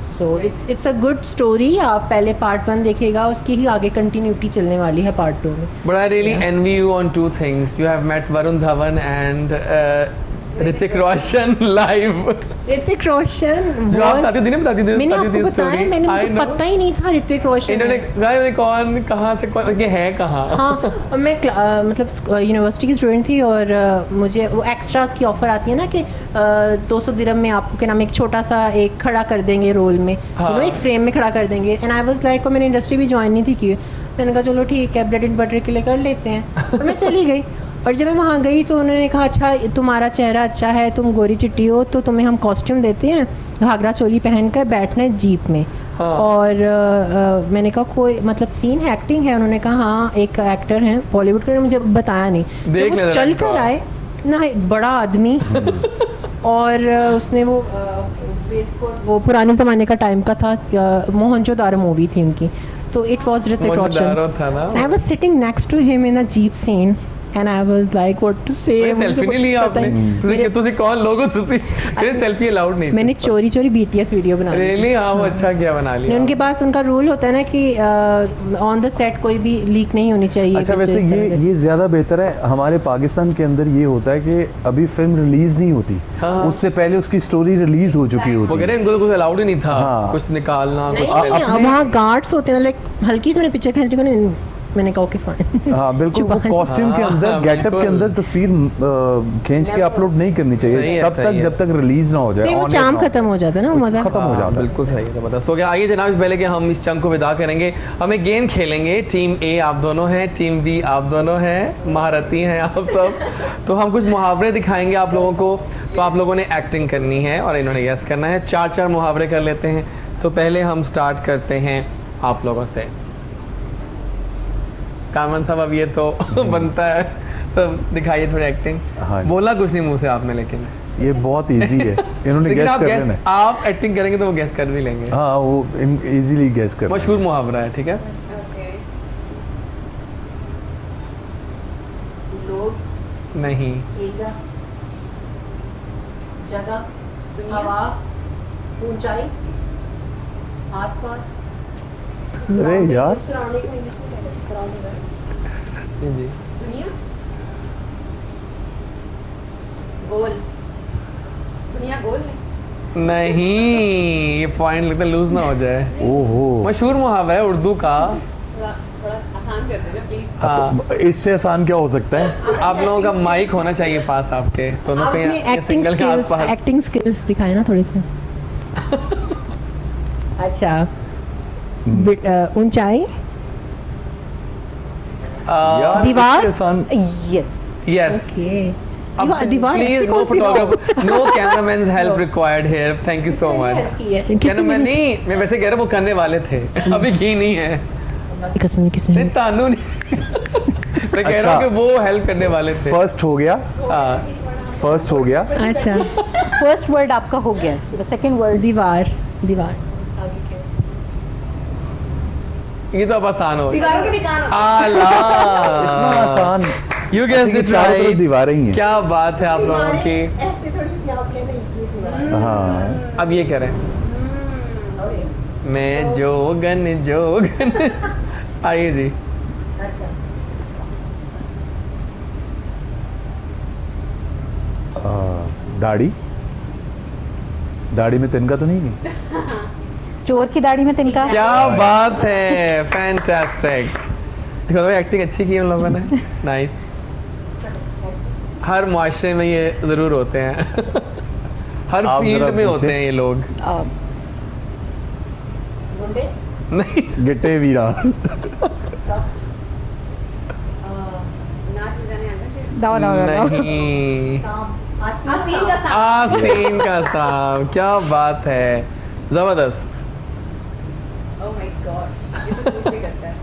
सो इट्स अ गुड स्टोरी। आप पहले पार्ट 1 देखिएगा, उसकी ही आगे कंटिन्यूटी चलने वाली है पार्ट 2 में। But I really envy you on 2 things. You have met Varun Dhawan and Hrithik Roshan live. Hrithik Roshan जो आप बताती थी ना, बताती थी मैंने आपको बताया, मैंने I मुझे know. पता ही नहीं था ऋतिक रोशन इन्होंने है। कहा ये कौन, कहाँ से, कौन, ये है कहाँ? हाँ, और मैं मतलब यूनिवर्सिटी की स्टूडेंट थी, और मुझे वो एक्स्ट्रास की ऑफ़र आती है ना कि 200 दिरहम में आपको क्या नाम एक छोटा सा एक खड़ा कर देंगे रोल में, हाँ। एक फ्रेम में खड़ा कर देंगे। एंड आई वाज लाइक, मैंने इंडस्ट्री भी ज्वाइन नहीं थी की, मैंने कहा चलो ठीक है, ब्रेड एंड बटर के लिए कर लेते हैं, और मैं चली गई। और जब मैं वहाँ गई तो उन्होंने कहा अच्छा तुम्हारा चेहरा अच्छा है, तुम गोरी चिट्टी हो, तो तुम्हें हम कॉस्ट्यूम देते हैं, घाघरा चोली पहन कर बैठना है जीप में। और मैंने कहा कोई मतलब सीन है, एक्टिंग है? उन्होंने कहा हाँ एक एक्टर हैं बॉलीवुड के, मुझे बताया नहीं। जब वो चल कर आए ना, एक बड़ा आदमी और उसने वो पुराने ज़माने का टाइम का था, मोहनजोदारो मूवी थी उनकी, तो it was Hrithik Roshan. I was sitting next to him in a jeep scene and I was like what to say। Selfie नहीं लिया आपने? तुझे कौन लोगो तुझे सेल्फी अलाउड नहीं? मैंने चोरी चोरी BTS वीडियो बना ली। रियली? हाँ, वो अच्छा क्या बना लिया। उनके पास उनका रूल होता है ना कि ऑन द सेट कोई भी लीक नहीं होनी चाहिए। अच्छा, वैसे ये ज़्यादा बेहतर है। हमारे पाकिस्तान के अंदर ये होता है कि अभी फिल्म रिलीज नहीं होती, उससे पहले उसकी स्टोरी रिलीज हो चुकी होती है। वो कह रहे हैं इनको तो कुछ अलाउड ही नहीं था, कुछ निकालना कुछ। वहाँ गार्ड्स होते हैं, लाइक हल्की से मैंने पिक्चर खींच ली, मैंने कहा ओके फाइन। हाँ बिल्कुल, वो कॉस्ट्यूम के अंदर गेटअप के अंदर तस्वीर खींच के अपलोड नहीं करनी चाहिए तब तक जब तक रिलीज ना हो जाए। वो चाम खत्म हो जाता है ना, मजा खत्म हो जाता है। बिल्कुल सही है। जबरदस्त हो गया। आइए जनाब, इससे पहले कि हम इस चंक को विदा करेंगे, हम एक गेम खेलेंगे। टीम ए आप दोनों हैं, टीम बी आप दोनों हैं, महारती हैं आप सब। तो हम कुछ मुहावरे दिखाएंगे आप लोगों को, तो आप लोगों ने एक्टिंग करनी है और इन्होंने यस करना है। 4-4 मुहावरे कर लेते हैं। तो पहले हम स्टार्ट करते हैं आप लोगों से। कामन साहब, अब ये तो बनता है, तो दिखाइए थोड़ी एक्टिंग। हाँ। बोला कुछ नहीं मुंह से आपने, लेकिन ये बहुत इजी है, इन्होंने गैस कर लेना है। आप एक्टिंग करेंगे तो वो गैस कर भी लेंगे। हाँ, वो इजीली गैस कर। मशहूर मुहावरा है, ठीक है? लोग, नहीं, जगह, हवा, ऊंचाई, आसपास। अरे यार, जी दुनिया, गोल, दुनिया गोल है। नहीं, ये पॉइंट लगता है लूज ना हो जाए। ओहो, मशहूर मुहावरा है उर्दू का। थोड़ा आसान कर देना प्लीज। हाँ, तो इससे आसान क्या हो सकता है? आप लोगों का माइक होना चाहिए पास आपके, दोनों पे या सिंगल के आसपास। एक्टिंग स्किल्स दिखाए ना थोड़े से। अच्छा, ऊंचाई, यार, दीवार? इससे आसान। Yes. Yes. Deewar please, no photographer, no cameramans help required here. Thank you so much. Cameraman नहीं, मैं वैसे कह रहा हूँ वो करने वाले थे, अभी घी नहीं है। नहीं, तानू नहीं। मैं कह रहा हूँ कि वो हेल्प करने वाले थे। फर्स्ट हो गया, फर्स्ट हो गया। अच्छा, फर्स्ट वर्ड आपका हो गया, द सेकंड वर्ड दीवार। दीवार, ये तो अब आसान हो गया। दीवारों के भी कान होते आला, इतना आसान। यू गेस्ड इट चारों तरफ राइट। दीवारें ही हैं। क्या बात है आप लोगों की। ऐसे थोड़ी थी आपने नहीं। हाँ, अब ये करें, मैं जोगन जोगन। आइए जी। अच्छा, दाढ़ी, दाढ़ी में तिनका तो नहीं है? चोर की दाढ़ी में तिनका। क्या बात है, फैंटास्टिक। देखो भाई, एक्टिंग अच्छी की हम लोगों ने। नाइस। हर मुआशरे में ये ज़रूर होते हैं। हर आप फील्ड जरा में होते पूछे। हैं ये लोग। गुंडे, नहीं, गिट्टे वीरा। नो नो नो, नहीं। आस्तीन का सांप। आस्तीन का सांप, क्या बात है, जबरदस्त। ओह माय गॉड, ये तो सूट भी करता है।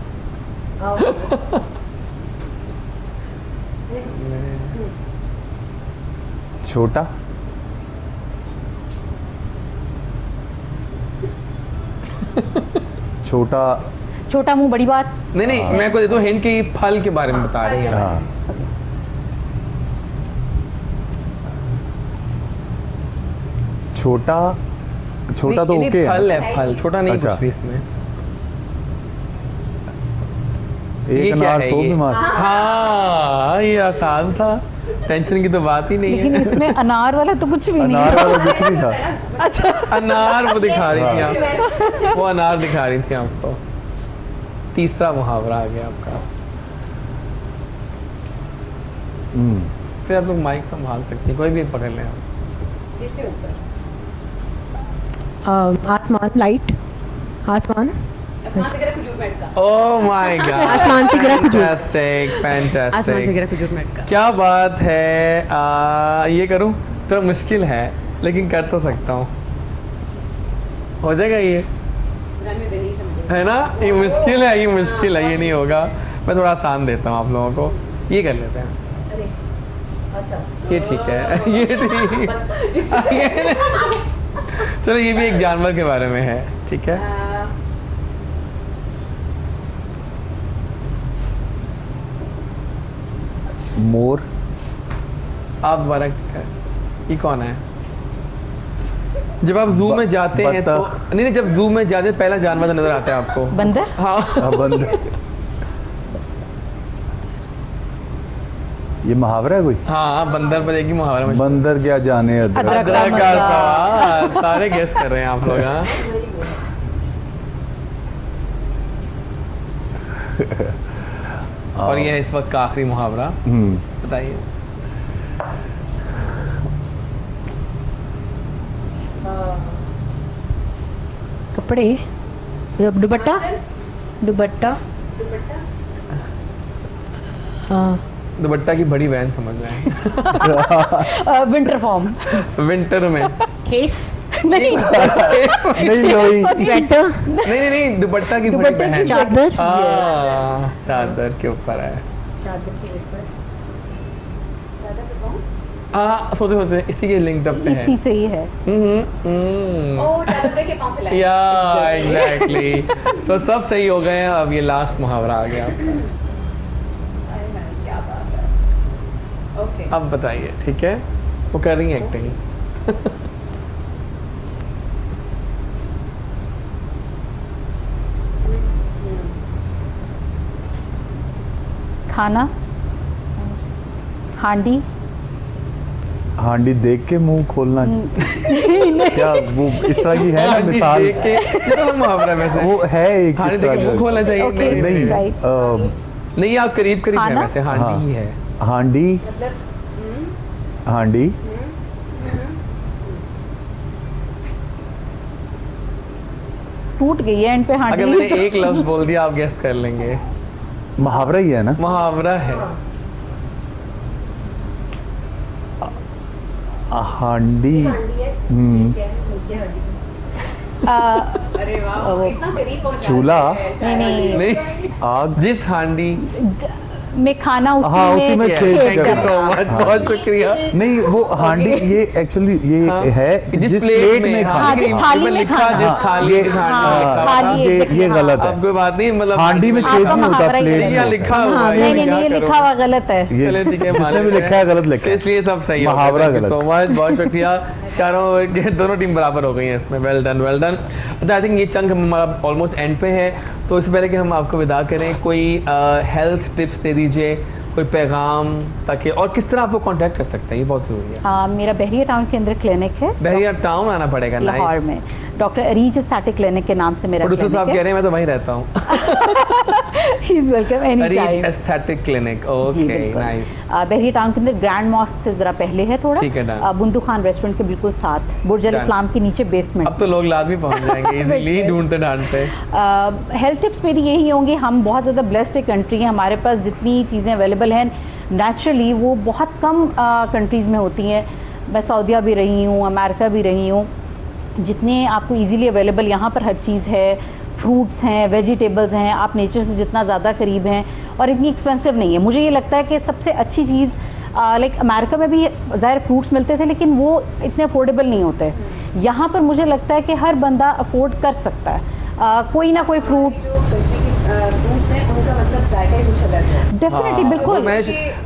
छोटा, छोटा। छोटा मुंह बड़ी बात। नहीं नहीं, मैं को दे दूं हिंट कि फल के बारे में बता रही है। हाँ, छोटा, छोटा तो नहीं, ओके फल है। है, फल। छोटा नहीं अच्छा। कुछ भी इसमें। एक ये क्या अनार है 100 ये? में मार। हाँ, ये आसान था, टेंशन की तो बात ही नहीं लेकिन है। इसमें अनार वाला तो कुछ भी नहीं अनार है। वाला कुछ नहीं था। अच्छा, अनार वो दिखा रही थी आप, वो अनार दिखा रही थी आपको। तीसरा मुहावरा आ गया आपका। फिर आप लोग माइक संभाल सकती हैं, कोई भी पकड़ लें आप। आसमान, लाइट, आसमान, ओह माय गॉड, आसमान से गिरा खजूर। फैंटास्टिक आसमान से फैंटास्टिक, गिरा खजूर मैट का। क्या बात है। ये करूं थोड़ा मुश्किल है लेकिन कर तो सकता हूँ, हो जाएगा ये, है ना? ये मुश्किल है, ये मुश्किल है, ये नहीं होगा। मैं थोड़ा आसान देता हूँ आप लोगों को, ये कर लेते हैं। ये ठीक है, ये ठीक। चलो ये भी एक जानवर के बारे में है, ठीक है। मोर। आप दोबारा, ये कौन है? जब आप जू में जाते हैं तो बतख। नहीं, जब जू में जाते हैं पहला जानवर जो नजर आता है आपको? बंदर। हाँ, बंदर। ये मुहावरा है कोई? हाँ, बंदर पर एक ही मुहावरा में। बंदर क्या जाने अदरक। अदरक अदरक का मसाला। सवाल, सारे गेस कर रहे हैं आप लोग। हाँ, और ये है इस वक्त का आखिरी मुहावरा, बताइए। कपड़े, दुपट्टा, दुपट्टा, हाँ, दुपट्टा की बड़ी बहन समझ रहे हैं। Winter form. विंटर में केस, नहीं, नहीं लोई। स्वेटर, नहीं नहीं, दुपट्टा की बड़ी दुपट्टे की बहन। चादर, हाँ, चादर के ऊपर है। चादर के ऊपर, हाँ, सोते सोते इसी के लिंक्ड अप पे है। इसी से ही है। या एग्जैक्टली। सो सब सही हो गए हैं, अब ये लास्ट मुहावरा आ गया आपका। अब बताइए, ठीक है? वो कर रही है एक्टिंग। खाना, हांडी। हांडी देख के मुंह खोलना। क्या वो इस तरह की है ना मिसाल? देख के, ये तो मुहावरा वैसे। वो है एक हांडी इस देख तरह के मुंह का। खोलना चाहिए। Okay, नहीं, right. नहीं, आप करीब करीब है खाना? वैसे, हांडी ही है। हांडी। हांडी। टूट गई है एंड पे हांडी। अगर मैंने एक लफ्ज बोल दिया आप गेस कर लेंगे। मुहावरा ही है ना? मुहावरा है। हांडी। चूल्हा। नहीं नहीं, नहीं, आग। जिस हांडी। में खाना हाँ, उसी में छेद थैंक यू करना। सो मच, बहुत शुक्रिया। नहीं वो हांडी ये एक्चुअली ये हाँ, है जिस प्लेट में हाँ, हाँ, जिस थाली में लिखा, खाना। जिस थाली ये में खाना हाँ, लिखा। थाली ये exactly, गलत है। अब कोई बात नहीं, मतलब हांडी में छेद आपका नहीं होता, मुहावरा ही प्लेट गलत में यहाँ होता लिखा है। हुआ है। नहीं नहीं क्या नहीं, ये करूं? लिखा हुआ गलत है। चलिए ठीक है, जिसने भी लिखा है गलत लिखा है। इसलिए सब सही हो मुहावरा गया। गलत। सो मच, बहुत शुक्रिया। चारों दोनों टीम बराबर हो गई हैं इसमें। Well done, well done. अच्छा, आई थिंक ये चंक हमारा ऑलमोस्ट एंड पे है, तो इससे पहले कि हम आपको विदा करें, कोई हेल्थ टिप्स दे दीजिए, कोई पैगाम, ताकि और किस तरह आपको कांटेक्ट कर सकते हैं, ये बहुत ज़रूरी है। मेरा बहरिया टाउन के अंदर क्लिनिक है, बहरिया टाउन आना पड़ेगा। लाहौर नाइस। में। डॉक्टर अरीज एस्थेटिक क्लिनिक के नाम से मेरा प्रोड्यूसर साहब कह क्लिनिक रहे हैं मैं तो वहीं रहता हूँ। है। Is welcome any time. Aesthetic clinic, जी ओके, बिल्कुल। नाइस। बहरिया टाउन के अंदर ग्रैंड मॉस्क से ज़रा पहले है थोड़ा, ठीक है, done। बुंदू खान रेस्टोरेंट के बिल्कुल साथ, बुर्ज अल Done। इस्लाम के नीचे बेसमेंट। अब तो लोग लाजमी पहुंच जाएंगे इजीली ढूंढते ढांढते। हेल्थ टिप्स मेरी यही होंगी, हम बहुत ज़्यादा ब्लेस्ड एक कंट्री है, हमारे पास जितनी चीज़ें अवेलेबल हैं नेचुरली वो बहुत कम कंट्रीज़ में होती हैं। मैं सऊदीया भी रही हूँ, अमेरिका भी रही हूँ, जितने आपको इजीली अवेलेबल यहाँ पर हर चीज़ है। फ्रूट्स हैं, वेजिटेबल्स हैं, आप नेचर से जितना ज़्यादा करीब हैं और इतनी एक्सपेंसिव नहीं है। मुझे ये लगता है कि सबसे अच्छी चीज़ लाइक अमेरिका में भी ज़ाहिर फ्रूट्स मिलते थे लेकिन वो इतने अफोर्डेबल नहीं होते। यहाँ पर मुझे लगता है कि हर बंदा अफोर्ड कर सकता है कोई ना कोई फ्रूट। फ्रूट्स हैं उनका मतलब जायका ही कुछ अलग है। डेफिनेटली, बिल्कुल।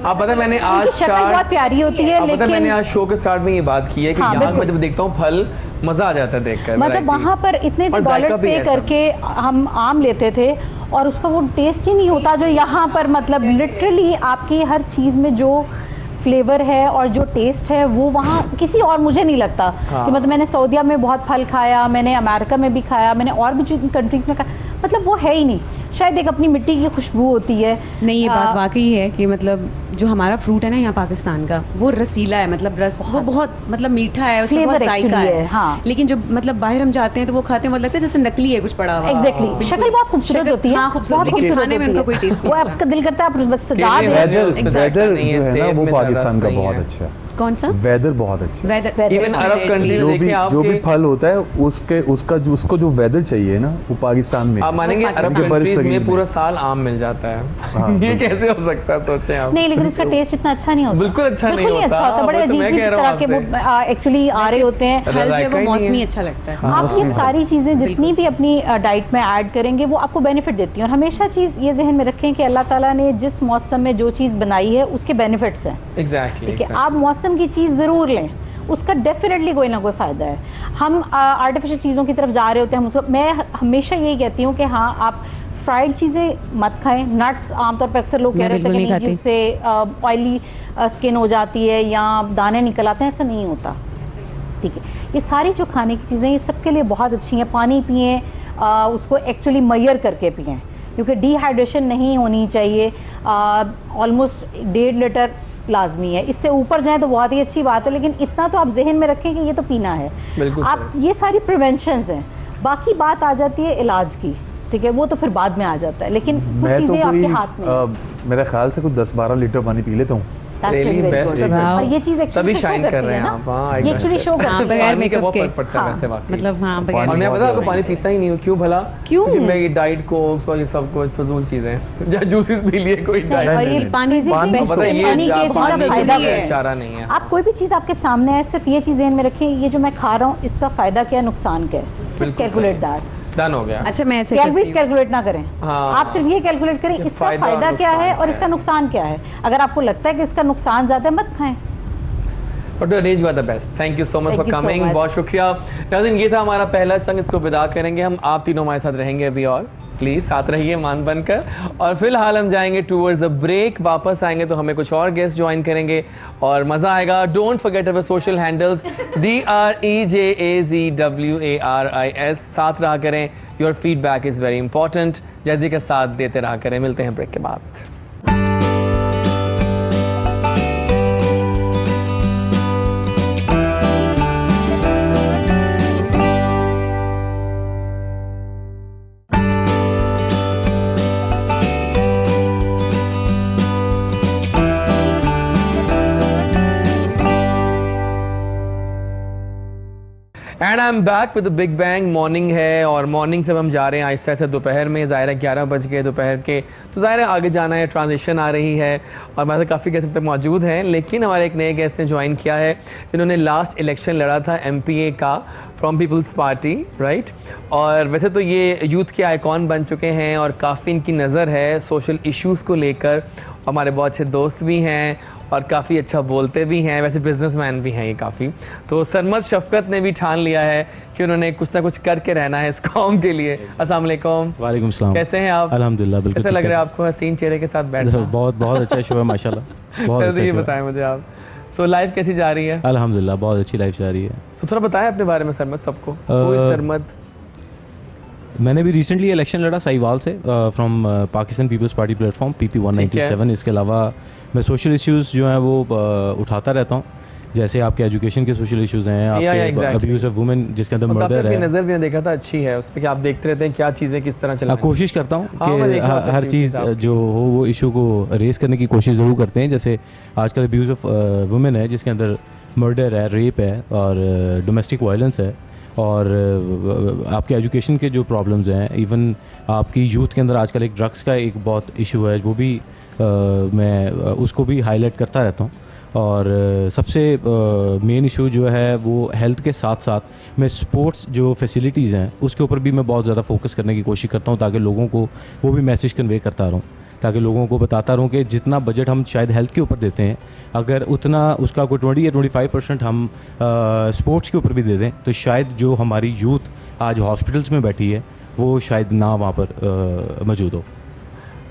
आप पता है मैंने आज शक्ल बहुत प्यारी होती है, पता है मैंने लेकिन आज शो के स्टार्ट में ये बात की है कि हाँ, यहाँ बिल्कुल। पर जब देखता हूँ फल, मजा आ जाता है देखकर। मतलब variety। वहाँ पर इतने और जायका डॉलर्स भी पे ऐसा। करके हम आम लेते थे और उसका वो टेस्ट ही नहीं होता जो यहाँ पर, मतलब लिटरली आपकी हर चीज़ में जो फ्लेवर है और जो टेस्ट है वो वहाँ किसी और, मुझे नहीं लगता कि मतलब मैंने सऊदीया में बहुत फल खाया, मैंने अमेरिका में भी खाया, मैंने और भी जो कंट्रीज़ में खाया, मतलब वो है ही नहीं। शायद एक अपनी मिट्टी की खुशबू होती है। नहीं, ये बात वाकई है कि मतलब जो हमारा फ्रूट है ना यहाँ पाकिस्तान का, वो रसीला है, मतलब रस वो बहुत मतलब मीठा है, उसमें बहुत Flavor जायका actually है। है, हाँ। लेकिन जो मतलब बाहर हम जाते हैं तो वो खाते हैं, वो लगता है जैसे नकली है कुछ पड़ा हुआ। एग्जैक्टली, शक्ल बहुत खूबसूरत शक्ल- होती है, हाँ, खूबसूरत, बहुत लेकिन खूबसूरत खाने में होती उनका है। कोई taste वो नहीं आपका दिल करता है आप बस सजा केले दें। वेदर वेदर नहीं है, जो है ना सेब वो में पाकिस्तान का नहीं बहुत है। अच्छा है। कौन सा वेदर बहुत अच्छा है। वेदर? इवन अरब कंट्री जो में भी देखिए फल होता है उसको जो वेदर चाहिए ना वो पाकिस्तान में आप मानेंगे अरब उनके बड़े कंट्रीज शरीर में में। पूरा साल आम मिल जाता है। ये कैसे हो सकता है, सोचें आप। नहीं, लेकिन उसका टेस्ट इतना अच्छा नहीं होता। बिल्कुल अच्छा नहीं बिल्कुल होता। अच्छा बड़े वो तो अजीब मैं अजीब कह रहा हूँ तरह के वो एक्चुअली आ रहे होते हैं। फल जो है जायका वो ही नहीं मौसमी है। अच्छा लगता है। आप ये सारी चीज़ें जितनी भी अपनी डाइट में ऐड करेंगे वो आपको बेनिफिट देती हैं। और हमेशा चीज़ ये जहन में रखें कि अल्लाह ताला ने जिस मौसम में जो चीज़ बनाई है उसके बेनिफिट्स हैं। एग्जैक्टली ठीक है, आप मौसम की चीज़ ज़रूर लें, उसका डेफिनेटली कोई ना कोई फ़ायदा है। हम आर्टिफिशियल चीज़ों की तरफ जा रहे होते हैं, हम उसको, मैं हमेशा यही कहती हूँ कि हाँ आप फ्राइड चीज़ें मत खाएं। नट्स आमतौर पर अक्सर लोग कह मैं रहे होते बिल्कुल हैं नहीं कि जिससे ऑयली स्किन हो जाती है या दाने निकल आते हैं, ऐसा नहीं होता। ठीक है, ये सारी जो खाने की चीज़ें ये सबके लिए बहुत अच्छी हैं। पानी पिएँ, उसको एक्चुअली मैयर करके पिएँ, क्योंकि डिहाइड्रेशन नहीं होनी चाहिए। ऑलमोस्ट 1.5 लीटर लाजमी है, इससे ऊपर जाए तो बहुत ही अच्छी बात है, लेकिन इतना तो आप जहन में रखें कि ये तो पीना है। बिल्कुल आप ये सारी प्रिवेंशंस हैं। बाकी बात आ जाती है इलाज की, ठीक है, वो तो फिर बाद में आ जाता है, लेकिन कुछ मैं तो चीज़ें आपके कोई हाथ में हैं। मेरे ख्याल से कुछ 10-12 लीटर पानी पी लेता हूँ। That's Really very best good। है। और ये चीज़ तभी एक्चुअली shine कर रहे हैं आप, हाँ, ये एक्चुअली शो हाँ, करती है। बगैर पानी का makeup बहुत के। फर्क पड़ता है हाँ, वैसे वाकई। मतलब हाँ, बगैर पानी और मैं बहुत पता आपको ज़रूरी पानी है। पीता ही नहीं हूँ, क्यों भला? क्यों? क्योंकि मैं ये डाइट कोक्स और ये सब कुछ फजूल चीज़ें जहाँ जूसेस पी लिए कोई डाइट और नहीं, ये नहीं, पानी से पानी भी से- पता है, ये पानी के पानी इसका के फायदा लिए है। चारा नहीं है। आप कोई भी चीज़ आपके सामने है, सिर्फ ये चीज़ ज़हन में रखें, ये जो मैं खा रहा हूँ इसका फ़ायदा क्या है, नुकसान क्या है। Just calculate that. डन हो गया। अच्छा, मैं ऐसे कैलोरीज करती हूँ। कैलकुलेट ना करें, हाँ, आप सिर्फ ये कैलकुलेट करें इसका फ़ायदा और फ़ायदा क्या है नुकसान और इसका नुकसान क्या है। अगर आपको लगता है कि इसका नुकसान ज़्यादा है, मत खाएं। बट अरेंज हुआ the best. Thank you so much Thank for you so coming, much. बहुत शुक्रिया। नाज़रीन, ये था हमारा पहला चंग, इसको विदा करेंगे हम। आप तीनों हमारे साथ रहेंगे अभी, और प्लीज़ साथ रहिए मान बनकर। और फिलहाल हम जाएंगे टूवर्ड्स अ ब्रेक। वापस आएंगे तो हमें कुछ और गेस्ट ज्वाइन करेंगे और मज़ा आएगा। Don't forget our social handles DREJAZWARIS। साथ रहा करें, your feedback is very important. Jazzy के साथ देते रहा करें। मिलते हैं ब्रेक के बाद। And I am back with big bang. Morning है और मॉर्निंग से हम जा रहे हैं आहिस्ता से दोपहर में। ज़ाहिर है 11 बज गए दोपहर के, तो ज़ाहिर है आगे जाना है, ट्रांजिशन आ रही है। और हमारे साथ काफ़ी गेस्ट तक मौजूद हैं, लेकिन हमारे एक नए गेस्ट ने ज्वाइन किया है जिन्होंने लास्ट इलेक्शन लड़ा था MPA का फ्रॉम पीपल्स पार्टी, राइट। और वैसे तो ये यूथ के आइकॉन बन चुके हैं और काफ़ी इनकी नज़र है सोशल इश्यूज़ को लेकर। हमारे बहुत अच्छे दोस्त भी हैं और काफ़ी अच्छा बोलते भी हैं, वैसे बिजनेसमैन भी हैं ये काफ़ी। तो सरमद शफकत ने भी ठान लिया है कि उन्होंने कुछ ना कुछ करके रहना है इस कौम के लिए। अस्सलाम वालेकुम। वालेकुम सलाम। कैसे हैं आप? अल्हम्दुलिल्लाह, बिल्कुल कैसा ठीक लग है। रहा है आपको हसीन चेहरे के साथ बैठना? बहुत बहुत अच्छा शो है माशाल्लाह, बहुत अच्छा ये शो है। बताएं मुझे आप, सो लाइफ कैसी जा रही है? अल्हम्दुलिल्लाह बहुत अच्छी लाइफ जा रही है। सो थोड़ा बताएं अपने बारे में सरमद सबको। Who is Sarmad? मैंने भी रिसेंटली इलेक्शन लड़ा साहिवाल से from Pakistan Peoples Party platform PP 197। इसके अलावा मैं सोशल इश्यूज़ जो हैं वो उठाता रहता हूँ, जैसे आपके एजुकेशन के सोशल इश्यूज़ हैं, आपके अब्यूज़ ऑफ वुमेन जिसके अंदर मर्डर है। नज़र भी देखा था अच्छी है उस पर कि आप देखते रहते हैं क्या चीज़ें किस तरह चल रही हैं। कोशिश करता हूँ हाँ, मैं कि देख रहा था हर activities चीज़ आपकी। जो हो वो इशू को रेस करने की कोशिश ज़रूर करते हैं। जैसे आजकल अब्यूज़ ऑफ वुमेन है जिसके अंदर मर्डर है, रेप है और डोमेस्टिक वायलेंस है। और आपके एजुकेशन के जो प्रॉब्लम्स हैं, इवन आपकी यूथ के अंदर आजकल एक ड्रग्स का एक बहुत इशू है, वो भी मैं उसको भी हाईलाइट करता रहता हूँ। और सबसे मेन इशू जो है वो हेल्थ के साथ साथ मैं स्पोर्ट्स जो फैसिलिटीज़ हैं उसके ऊपर भी मैं बहुत ज़्यादा फोकस करने की कोशिश करता हूँ, ताकि लोगों को वो भी मैसेज कन्वे करता रहूँ, ताकि लोगों को बताता रहूँ कि जितना बजट हम शायद हेल्थ के ऊपर देते हैं, अगर उतना उसका कोई 20 या 25% हम स्पोर्ट्स के ऊपर भी दे दें, तो शायद जो हमारी यूथ आज हॉस्पिटल्स में बैठी है वो शायद ना वहाँ पर मौजूद हो।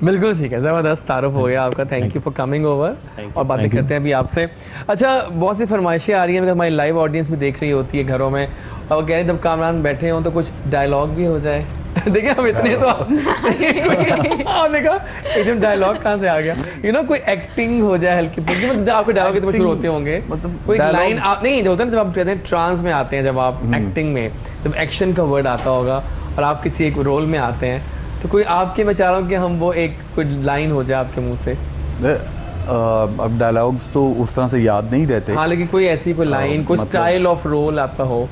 बिल्कुल ठीक है, ज़बरदस्त तारुफ हो गया आपका। Thank you for coming over और बातें करते हैं अभी आपसे। अच्छा, बहुत सी फरमाइशें आ रही हैं, हमारी लाइव ऑडियंस भी देख रही होती है घरों में, और कह रहे हैं जब कामरान बैठे हों तो कुछ डायलॉग भी हो जाए। देखिए हम इतने तो आपने कहा एकदम डायलॉग कहाँ से आ गया, यू नो कोई एक्टिंग हो जाए हल्की फुल्की, मतलब आपके डायलॉग कितने मशहूर होते होंगे, मतलब कोई dialogue- लाइन आप नहीं जो होता है ना, जब आप कहते हैं ट्रांस में आते हैं, जब आप एक्टिंग में जब एक्शन का वर्ड आता होगा और आप किसी एक रोल में आते हैं, तो कोई आपके, मैं चाह रहा हूँ कि हम वो एक कोई लाइन हो जाए आपके मुंह से। अब डायलॉग्स तो उस तरह से याद नहीं रहते। हाँ, लेकिन कोई ऐसी कोई लाइन, कोई मतलब- स्टाइल ऑफ रोल आपका हो,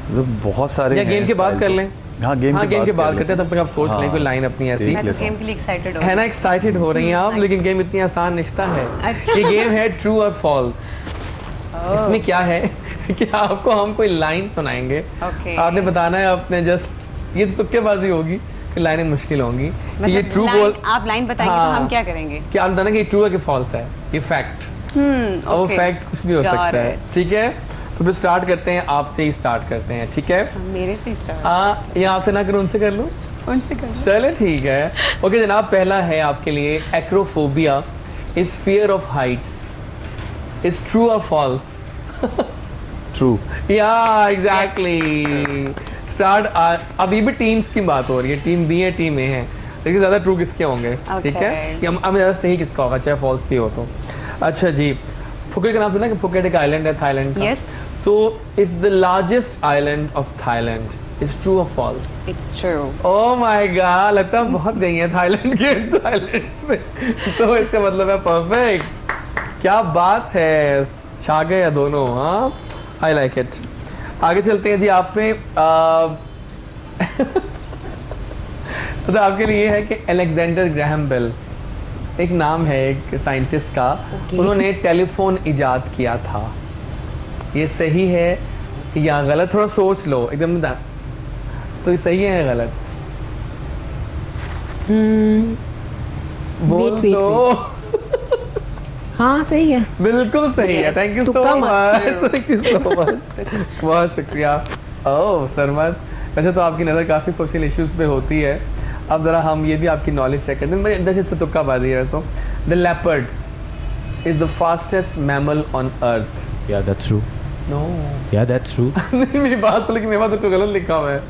मतलब बहुत सारे या हैं गेम के बाद style कर तो। लें। हाँ, गेम के बाद करते हैं, तब तक आप सोच लें हाँ, कोई लाइन अपनी ऐसी। देख मैं तो लेता हूँ। गेम के लिए एक्साइटेड है हूँ। ना, एक्साइटेड हो रही हैं आप, लेकिन गेम इतनी आसान निश्ता है। अच्छा। ये गेम है ट्रू और फॉल्स। इसमें क्या है कि आपको हम कोई लाइन सुनाएंगे, Okay. आपने बताना है, आपने जस्ट, ये तुक्केबाजी होगी कि लाइनें मुश्किल होंगी कि ये ट्रू बोल, आप लाइन बताएंगे तो हम क्या करेंगे? कि आप बताना कि ये ट्रू है कि फॉल्स है, ये फैक्ट, और वो okay. फैक्ट कुछ भी हो Got सकता है, it. ठीक है। तो फिर स्टार्ट करते हैं, आपसे ही स्टार्ट करते हैं, ठीक है। मेरे से स्टार्ट, ये आपसे ना करूँ, उनसे कर लूँ, उनसे कर लो। चले ठीक है। ओके जनाब, पहला है आपके लिए, acrophobia is fear of Heights, is true और फॉल्स? ट्रू। या एग्जैक्टली। स्टार्ट। अभी भी टीम्स की बात हो रही है, टीम बी है, टीम ए है, लेकिन ज़्यादा ट्रू किसके होंगे, ठीक है, Okay. कि हम ज़्यादा सही किसका होगा, चाहे फॉल्स भी हो तो। अच्छा जी, फुकेट का नाम सुना कि फुकेट एक आइलैंड है थाईलैंड का? Yes. तो is the largest island of Thailand, is true और false? It's true. Oh my God, लगता है बहुत गई है थाईलैंड के टॉयलेट्स में, तो इसका मतलब है परफेक्ट। क्या बात है, छा गए दोनों, हाँ, आई लाइक इट। आगे चलते हैं जी, आप में तो आपके लिए है कि अलेक्जेंडर ग्राहम बेल, एक नाम है एक साइंटिस्ट का, उन्होंने टेलीफोन इजाद किया था, ये सही है या गलत? थोड़ा सोच लो एकदम, तो ये सही है या गलत? बोल wait, दो। हाँ सही है। बिल्कुल सही है, थैंक यू सो तुक्का much, thank you so much, बहुत शुक्रिया। ओह सरमद, वैसे तो आपकी नज़र काफ़ी सोशल इश्यूज पे होती है, अब ज़रा हम ये भी आपकी नॉलेज चेक करते हैं, अंदर से तुक्काबाजी है वैसे। The leopard is the fastest mammal on earth. या दैट्स ट्रू, नो, या दैट्स ट्रू। मेरी बात तो, लेकिन मेरे पास तो गलत लिखा हुआ है,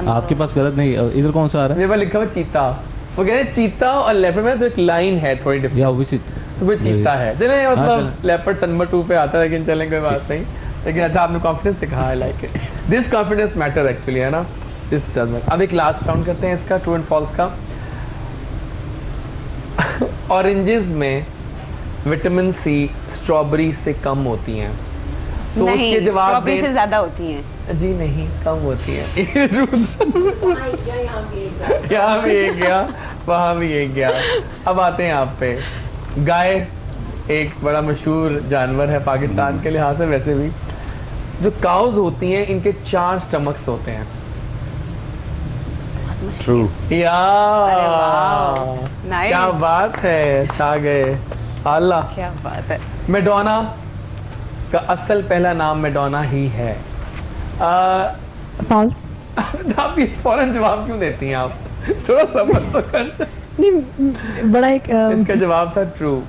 आपके पास गलत नहीं, इधर कौन सा आ रहा है? मेरे पास लिखा हुआ चीता, वो कह रहे हैं चीता और लेपर्ड में तो एक लाइन है थोड़ी डिफरेंट, या ऑब्वियसली तो वो चीता है। चले हाँ, मतलब लेपर्ड नंबर 2 पे आता है, लेकिन चलें कोई बात नहीं, लेकिन अच्छा आपने कॉन्फिडेंस से कहा, I like it, this confidence matter actually, है ना, दिस डज मैटर। अब एक लास्ट राउंड करते हैं इसका, ट्रू एंड फॉल्स का। ऑरेंजेस में विटामिन सी स्ट्रॉबेरी से कम होती हैं, सोच नहीं, के जवाब स्ट्रॉबेरी से दें। ज्यादा होती हैं। जी नहीं, कम होती है। यहाँ भी एक गया, वहाँ भी एक गया। अब आते हैं आप पे, गाय एक बड़ा मशहूर जानवर है पाकिस्तान के लिहाज से, वैसे भी जो काउज होती हैं इनके 4 स्टमक्स होते हैं। ट्रू। या Nice. क्या बात है, छा गए, अल्लाह। क्या बात है। मैडोना का असल पहला नाम मैडोना ही है। फॉल्स। आप ये फौरन जवाब क्यों देती हैं आप, थोड़ा सबर तो कर। नहीं, बड़ा एक इसका जवाब था ट्रू,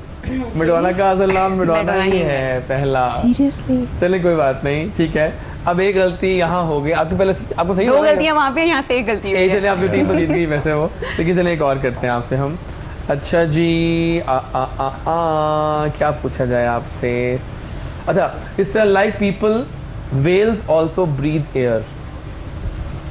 मैडोना का असल नाम मैडोना ही है पहला। सीरियसली चलिए कोई बात नहीं, ठीक है। अब एक गलती यहाँ हो गई आपकी, पहले आपको सही 2 हो गया? गलतियां वहाँ पे, यहाँ से 1 गलती हुई एक है। चलिए आपकी टीम तो जीत गई वैसे वो, लेकिन चलिए एक और करते हैं आपसे हम। अच्छा जी, क्या पूछा जाए आपसे? अच्छा, इस तरह like people wells also breathe air,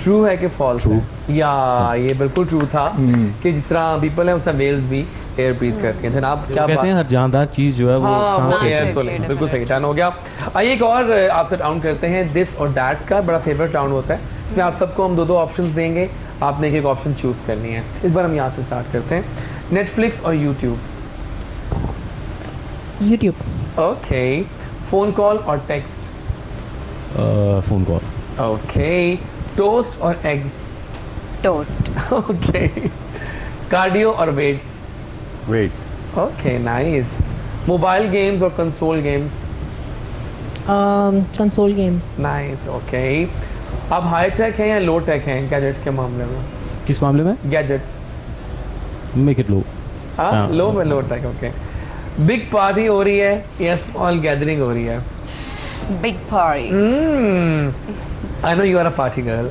true है कि फॉल्स है? या ये बिल्कुल ट्रू था कि जिस तरह पीपल है उस तरह वेल्स भी एयर ब्रीथ करती हैं। जनाब क्या कहते बात, हैं हर जानदार चीज जो है वो हाँ सांस वो लेती है। एयर तो ले, बिल्कुल सही टाइम हो गया। आइए एक और आपसे राउंड करते हैं, दिस और दैट का बड़ा फेवरेट राउंड होता है, इसमें आप सबको हम 2 ऑप्शंस देंगे, आपने एक ऑप्शन चूज करनी है। इस बार हम यहाँ से स्टार्ट करते हैं, नेटफ्लिक्स और YouTube? YouTube. Okay, phone call और text? Phone call. Okay, toast और एग्स? टोस्ट। ओके, कार्डियो और weights? Weight. Okay nice, mobile games और console games? Console games. Nice, okay. अब हाई टेक है या लो टेक है गैजेट्स के मामले में? किस मामले में? Gadgets, make it low. हाँ हाँ। लो में low tech, okay. Big party हो रही है या स्मॉल गैदरिंग हो रही है? Big party. I know you are a party girl.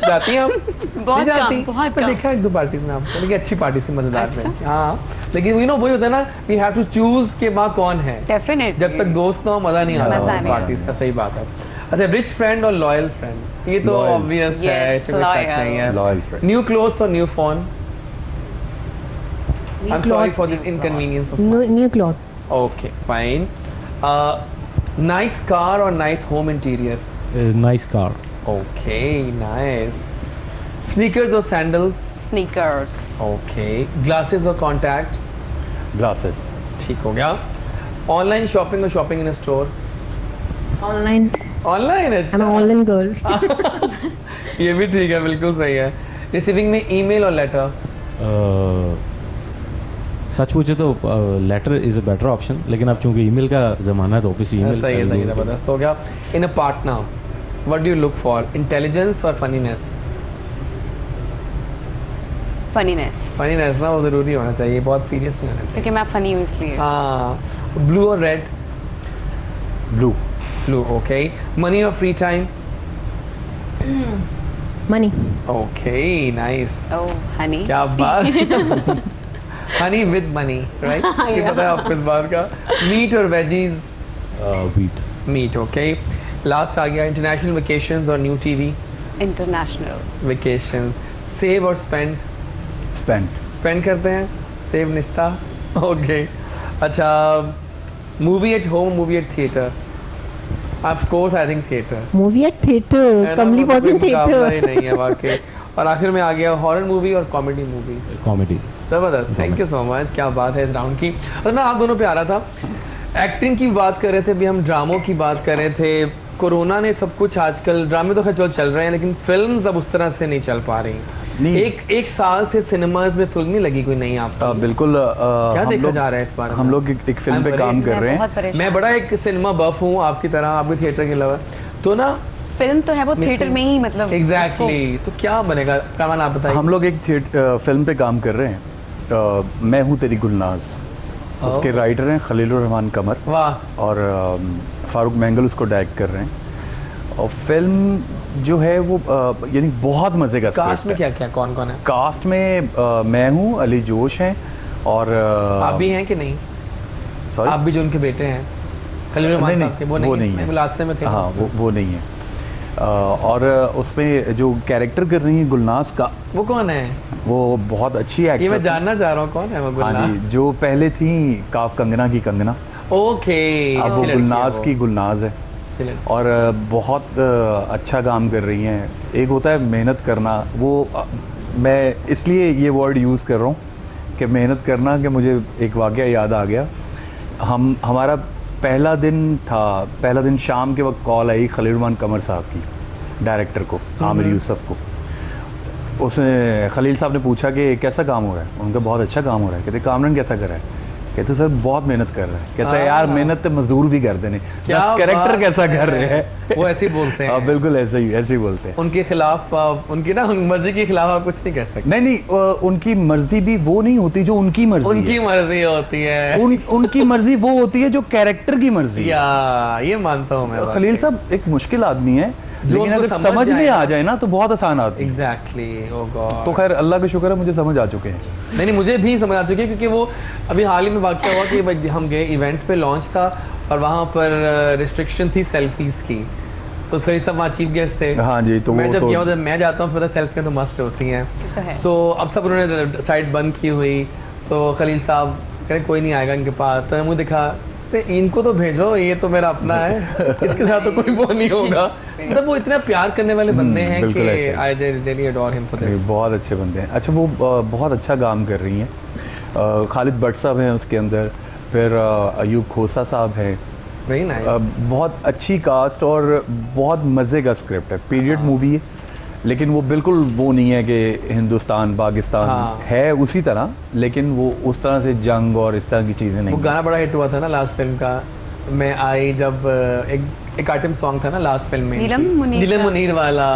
जाती हैं आप? बहुत नहीं जाती? कम, बहुत मैं कम। देखा 1-2 पार्टीज में आपको, लेकिन अच्छी पार्टी थी, मजेदार में। हाँ, लेकिन यू नो वही होता है ना, वी हैव टू चूज के वहाँ कौन है। डेफिनेटली। जब तक दोस्त ना हो मजा नहीं मज़ा आता नहीं पार्टीज का, सही बात है। अच्छा, रिच फ्रेंड और लॉयल फ्रेंड, ये तो Loyal. ऑब्वियस है, Yes, इसमें कोई शक नहीं है। Loyal friend. न्यू क्लोथ्स और new phone? I'm sorry for this inconvenience of new clothes. Okay, fine. Nice car or nice home interior? Nice car. Okay, nice. Sneakers or sandals? Sneakers. Okay. Glasses or contacts? Glasses. ठीक हो गया। Online shopping or shopping in a store? Online. Online I am अच्छा। Online girl. ये भी ठीक है, बिल्कुल सही है। Receiving में email और letter? सच पूछे तो letter is a better option, लेकिन अब चूंकि ईमेल का ज़माना है तो ऑब्वियसली ईमेल। सही है, ज़बरदस्त हो गया। In a partner, what do you look for? Intelligence or funniness? Funniness, Funniness ना वो ज़रूरी होना चाहिए, बहुत सीरियस नहीं होना चाहिए। क्योंकि मैं फनी हूँ इसलिए। हाँ, ब्लू और red? Blue. Blue, okay. Money और free time? Money. Okay, nice. Oh honey. क्या बात। Honey with money, right? ये पता है आपको इस बात का? मीट और वेजीज? वीट। Meat, okay. लास्ट आ गया, इंटरनेशनल वेकेशंस और new TV? International. Vacations. Save और स्पेंड? स्पेंड। स्पेंड करते हैं, सेव निस्ता। ओके। अच्छा, movie at home, movie at theatre? Of course I think theatre. Movie at theatre, Kamli positive theatre. नहीं है वाकई। और आखिर में आ गया हॉरर मूवी और कॉमेडी मूवी? कॉमेडी। जबरदस्त, थैंक यू सो मच। क्या बात है इस राउंड की। और मैं आप दोनों पे आ रहा था, एक्टिंग की बात कर रहे थे, अभी हम ड्रामों की बात कर रहे थे। कोरोना ने सब कुछ, आजकल ड्रामे तो खैर चल रहे हैं, लेकिन फिल्म्स अब उस तरह से नहीं चल पा रही। नहीं। एक साल से सिनेमाज में फिल्म नहीं लगी कोई नहीं आपको? बिल्कुल। क्या हम देखा लोग जा रहा है इस बार? हम लोग एक फिल्म पे काम कर रहे हैं। मैं बड़ा एक सिनेमा बफ हूँ आपकी तरह, आप भी थिएटर के अलावा, तो ना फिल्म तो है वो थिएटर में ही, मतलब एग्जैक्टली। तो क्या बनेगा कमान, आप बताइए। हम लोग एक फिल्म पे काम कर रहे हैं, मैं हूँ तेरी गुलनाज। उसके राइटर हैं खलीलुर रहमान कमर, वाह। और फारूक मैंगल उसको डायरेक्ट कर रहे हैं। और फिल्म जो है वो यानी बहुत मज़े का कास्ट स्क्रिप्ट में है। क्या क्या कौन कौन है? कास्ट में मैं हूँ, अली जोश हैं, और आप भी हैं कि नहीं? सॉरी, आप भी जो उनके बेटे हैं खलील रहमान नहीं, साहब के? वो नहीं नहीं है। वो लास्ट में थे। हाँ, वो नहीं है। और उसमें जो कैरेक्टर कर रही है गुलनाज का, वो कौन है? वो बहुत अच्छी ये मैं एक्ट्रेस है। जानना चाह रहा हूँ कौन है वो हाँ गुलनाज? जी, जो पहले थी काफ कंगना की कंगना, ओके। अब वो गुलनाज की गुलनाज है। और बहुत अच्छा काम कर रही हैं। एक होता है मेहनत करना, वो मैं इसलिए ये वर्ड यूज़ कर रहा हूँ कि मेहनत करना, कि मुझे एक वाक़या याद आ गया। हमारा पहला दिन शाम के वक्त कॉल आई खलील रहमान कमर साहब की, डायरेक्टर को, आमिर यूसुफ को। उसने खलील साहब ने पूछा कि कैसा काम हो रहा है? उनका बहुत अच्छा काम हो रहा है। कहते कामरान कैसा कर रहा है? कहते सर बहुत मेहनत कर रहा है। कहता है यार मेहनत तो मजदूर भी कर देने, क्या बस कैरेक्टर बात कैसा कर है। रहे हैं। वो ऐसे ही बोलते हैं। हाँ, बिल्कुल ऐसे ही बोलते हैं। उनके खिलाफ तो आप, उनकी ना मर्जी के खिलाफ आप कुछ नहीं कह सकते। नहीं, उनकी मर्जी भी वो नहीं होती जो उनकी मर्जी उनकी मर्जी होती है। है। उनकी मर्जी वो होती है जो कैरेक्टर की मर्जी है। या ये मानता हूँ मैं। खलील साहब एक मुश्किल आदमी है, लेकिन उनको अगर समझ समझ में जाए आ जाए ना तो बहुत आसान आदमी है। एग्जैक्टली, ओह गॉड। तो खैर अल्लाह का शुक्र है मुझे समझ आ चुके हैं। नहीं, मुझे भी समझ आ चुकी है, क्योंकि वो अभी हाल ही में वाक़या हुआ कि भाई हम गए इवेंट पे, लॉन्च था, और वहाँ पर रिस्ट्रिक्शन थी सेल्फीज़ की, तो सही सब वहाँ चीफ गेस्ट थे। हाँ जी, तो मैं वो जब तो गया हूँ, मैं जाता हूँ, पता सेल्फियाँ तो मस्त होती हैं। सो अब सब उन्होंने साइड बंद की हुई, तो खलील साहब कह रहे कोई नहीं आएगा इनके पास, तो मुझे दिखा तो इनको तो भेजो, ये तो मेरा अपना है, इसके साथ तो कोई वो नहीं होगा। मतलब वो इतना प्यार करने वाले बंदे हैं बिल्कुल ऐसे। कि I really adore him for this. बहुत अच्छे बंदे हैं। अच्छा, वो बहुत अच्छा काम कर रही हैं। खालिद भट्ट साहब हैं उसके अंदर, फिर अयूब खोसा साहब हैं। Very nice. बहुत अच्छी कास्ट और बहुत मज़े का स्क्रिप्ट है। पीरियड मूवी है, लेकिन वो बिल्कुल वो नहीं है कि हिंदुस्तान पाकिस्तान है उसी तरह, लेकिन वो उस तरह से जंग और इस तरह की चीज़ें नहीं। वो गाना बड़ा हिट हुआ था ना लास्ट फिल्म का, मैं आई जब एक आइटम सॉन्ग था ना लास्ट फिल्म में, नीलम मुनीर वाला,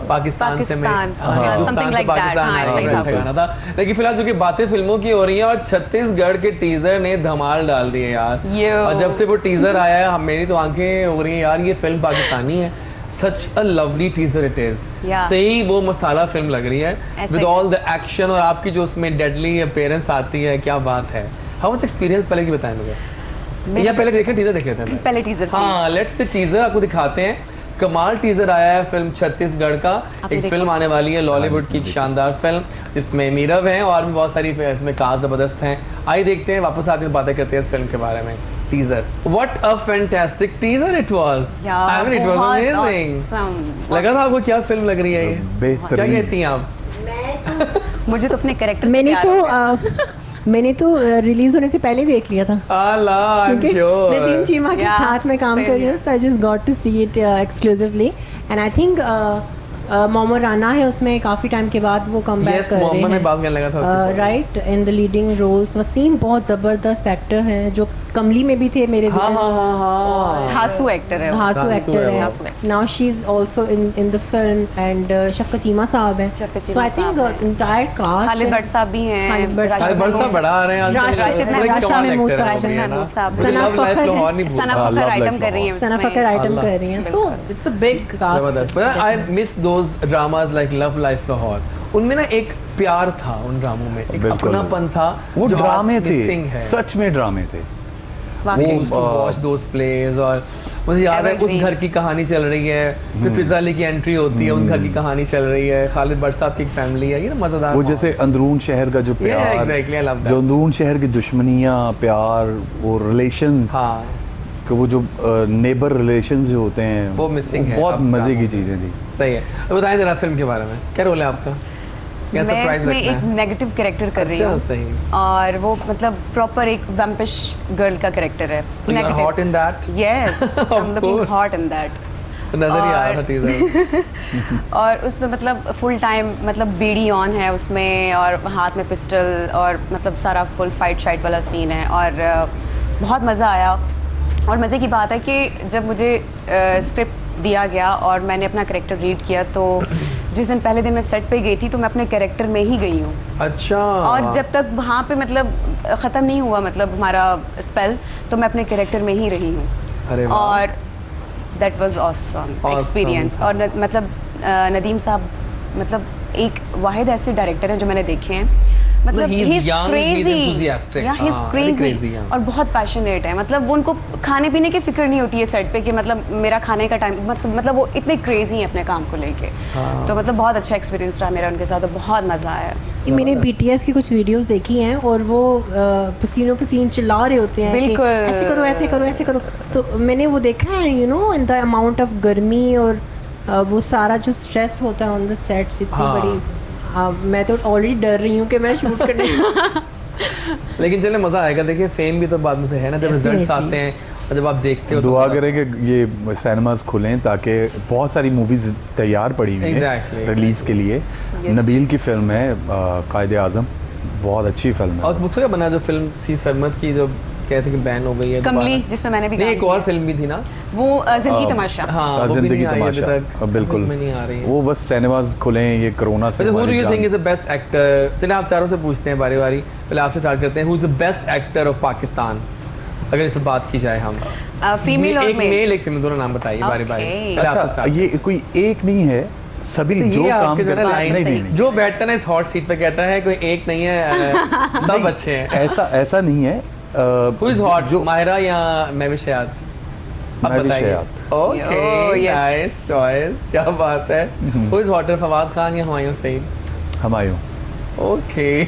पाकिस्तान से मैं हिंदुस्तान से पाकिस्तान आया, बड़ा अच्छा गाना था। लेकिन फिलहाल जो कि बातें फिल्मों की हो रही हैं, और छत्तीसगढ़ के टीजर ने धमाल डाल दिए यार। और जब से वो टीजर आया है, मेरी तो आंखें हो रही हैं यार, ये फिल्म पाकिस्तानी है। Such a lovely teaser it is. Yeah. सही वो मसाला फिल्म लग रही है ऐसे विद ही। ऑल द एक्शन और आपकी जो उसमें डेडली अपीयरेंस आती है, क्या बात है। हाउ वाज एक्सपीरियंस पहले की बताएं मुझे, या पहले देखें टीजर देख लेते हैं? पहले टीजर हाँ लेट्स द टीजर आपको दिखाते हैं। कमाल टीजर आया है फिल्म छत्तीसगढ़ का, एक फिल्म आने वाली है लॉलीवुड की, एक शानदार फिल्म जिसमें नीरव हैं और भी बहुत सारी इसमें कास्ट जबरदस्त हैं। आइए देखते हैं, वापस आते हैं बातें करते हैं इस फिल्म के बारे में। Teaser, what a fantastic teaser it was. I mean it was amazing. लगा था आपको क्या फिल्म लग रही है ये? बेहतरीन। क्या कहती हैं आप? मुझे तो अपने कैरेक्टर मैंने तो रिलीज होने से पहले देख लिया था, अल्लाह, आई एम क्योंकि श्योर। नदीम चीमा के Yeah, साथ मैं काम same कर रही हूँ, here. So I just got to see it exclusively and I think Momo Rana है उसमें, काफ़ी टाइम के बाद वो कम बैक यस, कर रहे मोहम्मद में हैं। बात करने लगा था उससे। Right, in the leading roles. Waseem बहुत ज़बरदस्त एक्टर हैं, जो कमली में भी थे मेरे हाँ हाँ हाँ हाँ। धासु एक्टर है वो। धासु धासु एक्टर है धासु है। Now she is also in the film and Shafqat Cheema साहब हैं। शफकत सो चीमा आई थिंक साहब हैं। एंटायर कास्ट, खालिद भट्ट साहब भी हैं। खालिद भट्ट साहब सारे बहुत- बरसा बड़ा आ रहे हैं आजकल। राशिद बड़े महमूद कमाल साहब, एक्टर हैं राशिद वो भी, है ना? महमूद साहब, मुझे सना लव लाइफ फखर लाहौर है। नहीं भूलता। सना हाँ, फखर Love आइटम Life कर रही है सना उसमें। फकर आइटम अल्लाह। कर रही हैं। सो इट्स अ बिग जबरदस्त। Cast. I miss those dramas like love life Lahore. उनमें ना एक प्यार था उन ड्रामों में, एक बिल्कुल। अपनापन था वो जो आज ड्रामे missing थे, है। सच में ड्रामे थे। We used to watch those plays और मुझे याद है उस Evergreen. घर की कहानी चल रही है, फिर फिजा अली की एंट्री होती है, उस घर की कहानी चल रही है, खालिद भट्ट साहब की एक फैमिली है, ये ना मजेदार। वो जैसे अंदरून शहर का जो प्यार, exactly, I love that. जो अंदरून शहर की दुश्मनियाँ, प्यार, वो रिलेशंस, हाँ कि वो जो नेबर रिलेशंस जो होते हैं, वो missing है बहुत अब मजे ड्रामा की चीजें थी। सही है। तो बताएं जरा फिल्म के बारे में, क्या रोल है आपका? क्या मैं सरप्राइज इसमें लगता एक है? नेगेटिव कैरेक्टर कर रही अच्छा, हूँ सही। और वो मतलब प्रॉपर एक वैम्पिश गर्ल का कैरेक्टर है। So you are hot in that? Yes, I am looking course. Hot in that. नजर ही आ रहा था और- टीजर। और उसमें मतलब फुल टाइम मतलब बीडी ऑन है उसमें, और हाथ में पिस्टल, और मतलब सारा फुल फाइट शाइट वाला सीन है, और बहुत मज़ा आया। और मज़े की बात है कि जब मुझे स्क्रिप्ट दिया गया और मैंने अपना कैरेक्टर रीड किया, तो जिस दिन पहले दिन मैं सेट पे गई थी तो मैं अपने कैरेक्टर में ही गई हूँ। अच्छा। और जब तक वहाँ पे मतलब ख़त्म नहीं हुआ मतलब हमारा स्पेल, तो मैं अपने कैरेक्टर में ही रही हूँ। अरे वाह। और that was awesome Awesome experience. था। और मतलब नदीम साहब मतलब एक वाहिद ऐसे डायरेक्टर हैं जो मैंने देखे हैं, मतलब he is young, he is enthusiastic. या ही इज हाँ, very क्रेजी crazy, हाँ। और बहुत पैशनेट है। मतलब वो उनको खाने पीने की फिक्र नहीं होती है सेट पे कि मतलब मेरा खाने का टाइम, मतलब वो इतने क्रेजी हैं अपने काम को लेके। हाँ। तो मतलब बहुत अच्छा एक्सपीरियंस रहा मेरा उनके साथ, तो बहुत मज़ा आया। मैंने BTS की कुछ वीडियोस देखी हैं और वो पसीनों पसीन चिल्ला रहे होते हैं कि बिल्कुल। ऐसे करो ऐसे करो ऐसे करो। तो मैंने वो देखा है, you know, in the amount of गर्मी और वो सारा जो स्ट्रेस होता है ऑन द सेट्स, इतनी हाँ। बड़ी। मैं तो ऑलरेडी डर रही हूँ कि मैं शूट करने लेकिन चले मजा आएगा। देखिए फेम भी तो बाद में फिर है ना, जब रिजल्ट्स Definitely. आते हैं और जब आप देखते हो तो दुआ पता- करें कि ये सिनेमाज खुलें ताकि बहुत सारी मूवीज तैयार पड़ी हुई Exactly. हैं रिलीज के लिए। नबील की फिल्म है कायदे आज़म, बहुत अच्छी फिल्म और है। मुझसे बना जो फिल्म थी सरमत की, जो कहते हैं कि बैन हो गई है कमली, दोबारा। जिसमें मैंने भी नहीं, काम एक और किया। फिल्म भी थी ना, वो जिंदगी तमाशा। हाँ वो भी जिंदगी नहीं आई अभी तमाशा, तक। बिल्कुल में नहीं आ रही है। वो बस सिनेमाज खुले ये कोरोना से वैसे who do you हमारी think जान- is the best actor? चलिए आप चारों से पूछते हैं बारी बारी, पहले आपसे स्टार्ट करते हैं। Who is the best actor of Pakistan? अगर इस बात की जाए हम, फीमेल और एक मेल। मेल एक फीमेल, दोनों नाम बताइए बारी बारी। Okay. पहले आपसे अच्छा, start ये कोई एक नहीं है, सभी करते हैं। जो ये काम आपके जो करते ना हैं, लाइन नहीं सही। नहीं नहीं जो बैठता है ना इस हॉट सीट पे कहता है कोई एक नहीं है, सब अच्छे हैं। ऐसा नहीं है। Who is hot? जो माहिरा या महविशात? अब महविश बताइए। Hayat. Okay, Oh, yes. Nice choice, क्या बात है। Who is hotter, Fawad Khan या हुमायूं सईद? हमायूं। ओके।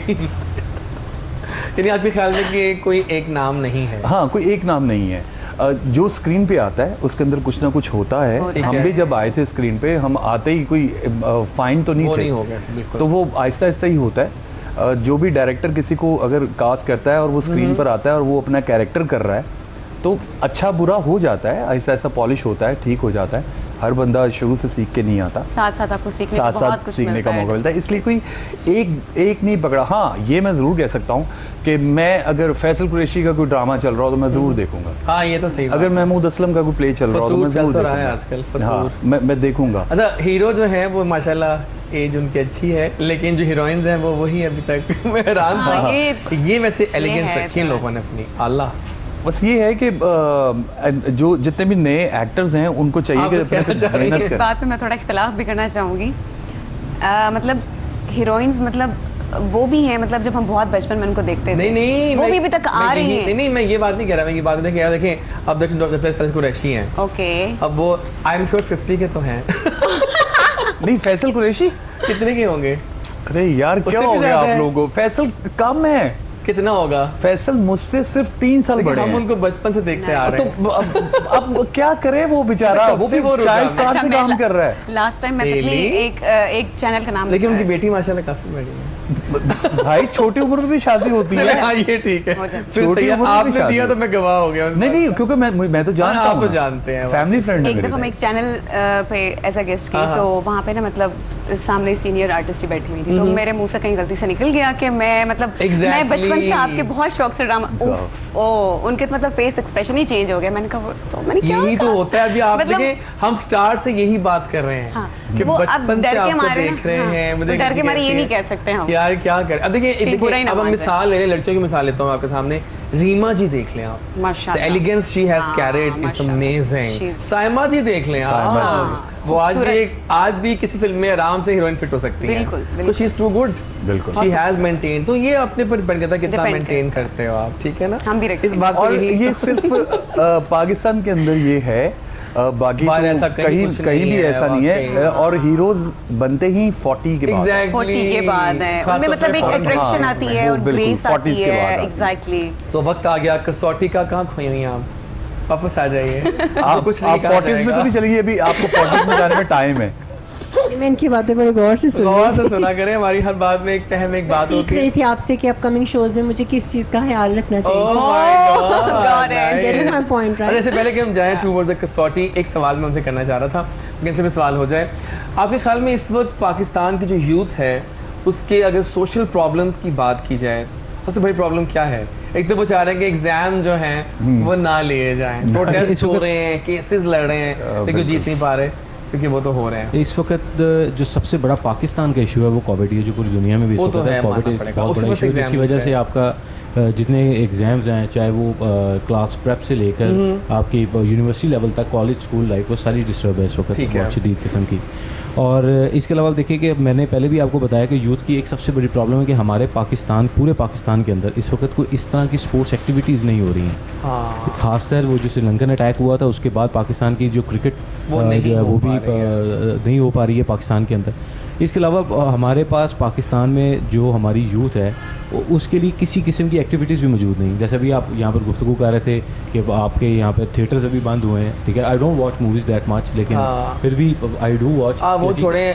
यानी आपके ख्याल में कि कोई एक नाम नहीं है? हाँ, कोई एक नाम नहीं है। जो स्क्रीन पे आता है उसके अंदर कुछ ना कुछ होता है। ठीक हम है। भी जब आए थे स्क्रीन पे, हम आते ही कोई फाइन तो नहीं वो थे, नहीं हो गया, बिल्कुल। तो वो आहिस्ता आहिस्ता ही होता है। जो भी डायरेक्टर किसी को अगर कास्ट करता है और वो स्क्रीन पर आता है और वो अपना कैरेक्टर कर रहा है, तो अच्छा बुरा हो जाता है, ऐसा ऐसा पॉलिश होता है, ठीक हो जाता है। हर बंदा शुरू से सीख के नहीं आता, साथ साथ आपको सीखने साथ को बहुत साथ कुछ सीखने मिलता का है। मौका मिलता है। इसलिए कोई एक नहीं पकड़ा। हाँ, ये मैं ज़रूर कह सकता हूँ कि मैं अगर फैसल कुरैशी का कोई ड्रामा चल रहा हो तो मैं ज़रूर देखूंगा। हाँ ये तो सही बात अगर है। महमूद असलम का कोई प्ले चल रहा हो तो फतूर मैं ज़रूर चल तो रहा है देखूंगा। आजकल, हाँ, फतूर। मैं देखूंगा। अच्छा, हीरो जो है वो माशाल्लाह एज उनकी अच्छी है, लेकिन जो हीरोइंस हैं वो वही अभी तक मैं हैरान हाँ, था। ये ये वैसे एलिगेंस है रखी है तो। लोगों ने अपनी, अल्लाह बस ये है कि जो जितने भी नए एक्टर्स हैं उनको चाहिए आप कि बस कहना अपने चाह रही हैं। मेहनत इस करें। बात पे मैं थोड़ा इख्तलाफ भी करना चाहूँगी। मतलब हीरोइंस मतलब वो भी हैं, मतलब जब हम बहुत बचपन में उनको देखते थे नहीं वो मैं- भी अभी तक आ मैं रही यही- हैं। नहीं मैं ये बात नहीं कह रहा, मैं ये बात नहीं कह रहा। देखें अब फैसल कुरैशी हैं, ओके, अब वो आई एम श्योर 50 के तो हैं। नहीं फैसल कुरैशी, कितने के होंगे? अरे यार उससे क्या भी हो गया ज्यादा आप है। लोगों को, फैसल कम है, कितना होगा? फैसल मुझसे सिर्फ 3 साल लेकिन बड़े हम हैं। उनको बचपन से देखते आ रहे हैं। तो अब क्या करे वो बेचारा, कब वो से भी वो रुझान चाइल्ड है? स्टार से काम कर रहा है। लास्ट टाइम मैं Really? तकली एक चैनल का नाम लेकिन उनकी बेटी माशाल्लाह काफी बड़ी है। भाई छोटी उम्र में भी शादी होती चले, है। हाँ ये ठीक है। हो जाता है। फिर छोटी सही है, उम्र में भी आपने शादी दिया तो मैं गवाह हो गया उस नहीं बात नहीं क्योंकि मैं तो जानता हाँ, आप हूँ, तो जानते हैं। फैमिली फ्रेंड है एक मेरे दफ़ा मैं लिए। एक चैनल पे एज अ गेस्ट हाँ, की, तो वहाँ पे ना मतलब सामने सीनियर आर्टिस्ट ही बैठी हुई थी, तो मेरे मुंह से कहीं गलती से निकल गया कि मैं मतलब Exactly. मैं बचपन से आपके बहुत शौक से ड्रामा उनके मतलब फेस एक्सप्रेशन ही चेंज हो गया। मैंने कहा तो मैंने क्या यही तो कहा? होता है। अभी आप मतलब- देखें हम स्टार से यही बात कर रहे हैं हाँ, कि वो अब बचपन डर से के आपको मारे ना, देख रहे हाँ, हैं, तो मुझे डर के मारे ये कहती नहीं है कह सकते हम। कि यार क्या करें। अब देखिए बुरा ही ना अब हम मान जाए। मिसाल ले लें, लड़कियों की मिसाल लेता हूँ आपके सामने। रीमा जी देख लें आप, माशाल्लाह। एलिगेंस शी हैज हाँ, कैरिड, इट्स माशाल्लाह। अमेजिंग। She's- साइमा जी देख लें साइमा जी। आप, वो आज भी किसी फिल्म में आराम से हीरोइन फिट हो सकती है। बिल्कुल, तो बिल्कुल। शी इज टू गुड, बिल्कुल। She has maintain. तो ये अपने पर डिपेंड करता है कितना Depend मेंटेन करते हो आप, ठीक है ना? हम भी रखते इस हैं। बात और को यही ये सिर्फ पाकिस्तान के अंदर ये है, बाकी बाहर तो ऐसा कहीं कुछ कहीं नहीं भी है, ऐसा नहीं है। वाकई। और हीरोज बनते ही 40 के बाद। Exactly. 40 के बाद है, खास उनमें तौर मतलब पे एक foreign अट्रैक्शन countries आती में। है और वो बिल्कुल, ग्रेस आती 40s के बाद है। आती है। एग्जैक्टली। तो वक्त आ गया कसौटी का। कहाँ खोई हुई हैं आप? वापस आ जाइए। आप कुछ नहीं कहा 40s में तो नहीं चलेगी, अभी आपको 40s में जाने में टाइम है। मैं इनकी बातें बड़े गौर से सुन गौर से सुना करें, हमारी हर बात में एक तहम एक बात सीख होती है। रही थी आपसे कि अपकमिंग शोज में मुझे किस चीज का ख्याल रखना Oh चाहिए। my God, got it. nice. Getting my point right. अच्छा, इससे पहले कि हम जाएं टूवर्ड्स द कसौटी, एक सवाल मैं उनसे करना चाह रहा था, लेकिन से भी सवाल हो जाए। आपके ख्याल में इस वक्त पाकिस्तान की जो यूथ है उसके अगर सोशल प्रॉब्लम्स की बात की जाए, सबसे बड़ी प्रॉब्लम क्या है? एक तो वो चाह रहे हैं कि एग्जाम जो हैं वो ना लिए जाएं, प्रोटेस्ट हो रहे हैं, केसेस लड़ रहे हैं, लेकिन जीत नहीं पा रहे क्योंकि वो तो हो रहे हैं। इस वक्त जो सबसे बड़ा पाकिस्तान का इशू है वो कोविड है, जो पूरी दुनिया में भी इस वो वक्त तो है, कोविड मानना एक पड़ेगा। बहुत उस बड़ा वक्त इशू है, जिसकी exam वजह है। से आपका जितने एग्ज़ाम्स हैं, चाहे वो क्लास प्रेप से लेकर आपकी यूनिवर्सिटी लेवल तक, कॉलेज स्कूल लाइफ, वो सारी डिस्टर्ब है इस वक्त ठीक है। बहुत शदीद किस्म की। और इसके अलावा देखिए कि मैंने पहले भी आपको बताया कि यूथ की एक सबसे बड़ी प्रॉब्लम है कि हमारे पाकिस्तान, पूरे पाकिस्तान के अंदर इस वक्त कोई इस तरह की स्पोर्ट्स एक्टिविटीज़ नहीं हो रही हैं। हाँ, खासकर वो जो श्रीलंकन अटैक हुआ था उसके बाद पाकिस्तान की जो क्रिकेट वो जो नहीं है हो वो भी पा रही है। नहीं हो पा रही है पाकिस्तान के अंदर। इसके अलावा हमारे पास पाकिस्तान में जो हमारी यूथ है उसके लिए किसी किस्म की एक्टिविटीज़ भी मौजूद नहीं। जैसे अभी आप यहाँ पर गुफ्तगू कर रहे थे कि आपके यहाँ पर थिएटर्स अभी बंद हुए हैं, ठीक है। I don't watch movies that much, लेकिन हाँ। फिर भी आई डू वॉच। वो छोड़े,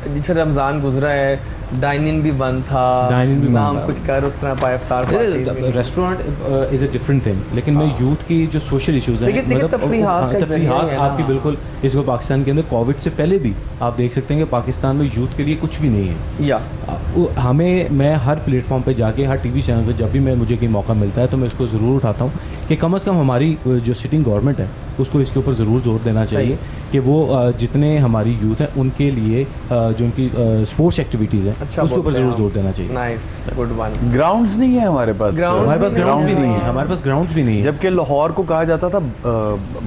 जैसे रमज़ान गुजरा है, डाइनिंग भी बंद था, डाइनिंग भी बंद नाम था। कुछ कर उस तरह पाए इफ्तार पार्टीज भी नहीं। Restaurant is a different thing, लेकिन मैं यूथ की जो सोशल इश्यूज़ हैं, लेकिन तफरीहात का एक जरिया तफरीहात है ना। आपकी बिल्कुल, इसको पाकिस्तान के अंदर कोविड से पहले भी आप देख सकते हैं कि पाकिस्तान में यूथ के लिए कुछ भी नहीं है। या मैं हर प्लेटफॉर्म पे जाके, हर टीवी चैनल पे जब भी मुझे कोई मौका मिलता है तो मैं इसको ज़रूर उठाता हूँ कि कम से कम हमारी जो सिटिंग गवर्नमेंट है उसको इसके ऊपर ज़रूर जोर देना चाहिए कि वो जितने हमारी यूथ हैं उनके लिए जो उनकी स्पोर्ट्स एक्टिविटीज़ हैं अच्छा उसके ऊपर बोलते हैं ज़रूर आप। जोर देना चाहिए। Nice, good one. ग्राउंड्स नहीं है हमारे पास, Ground हमारे पास नहीं ग्राउंड भी है। नहीं है, हमारे पास ग्राउंड भी नहीं है। जबकि लाहौर को कहा जाता था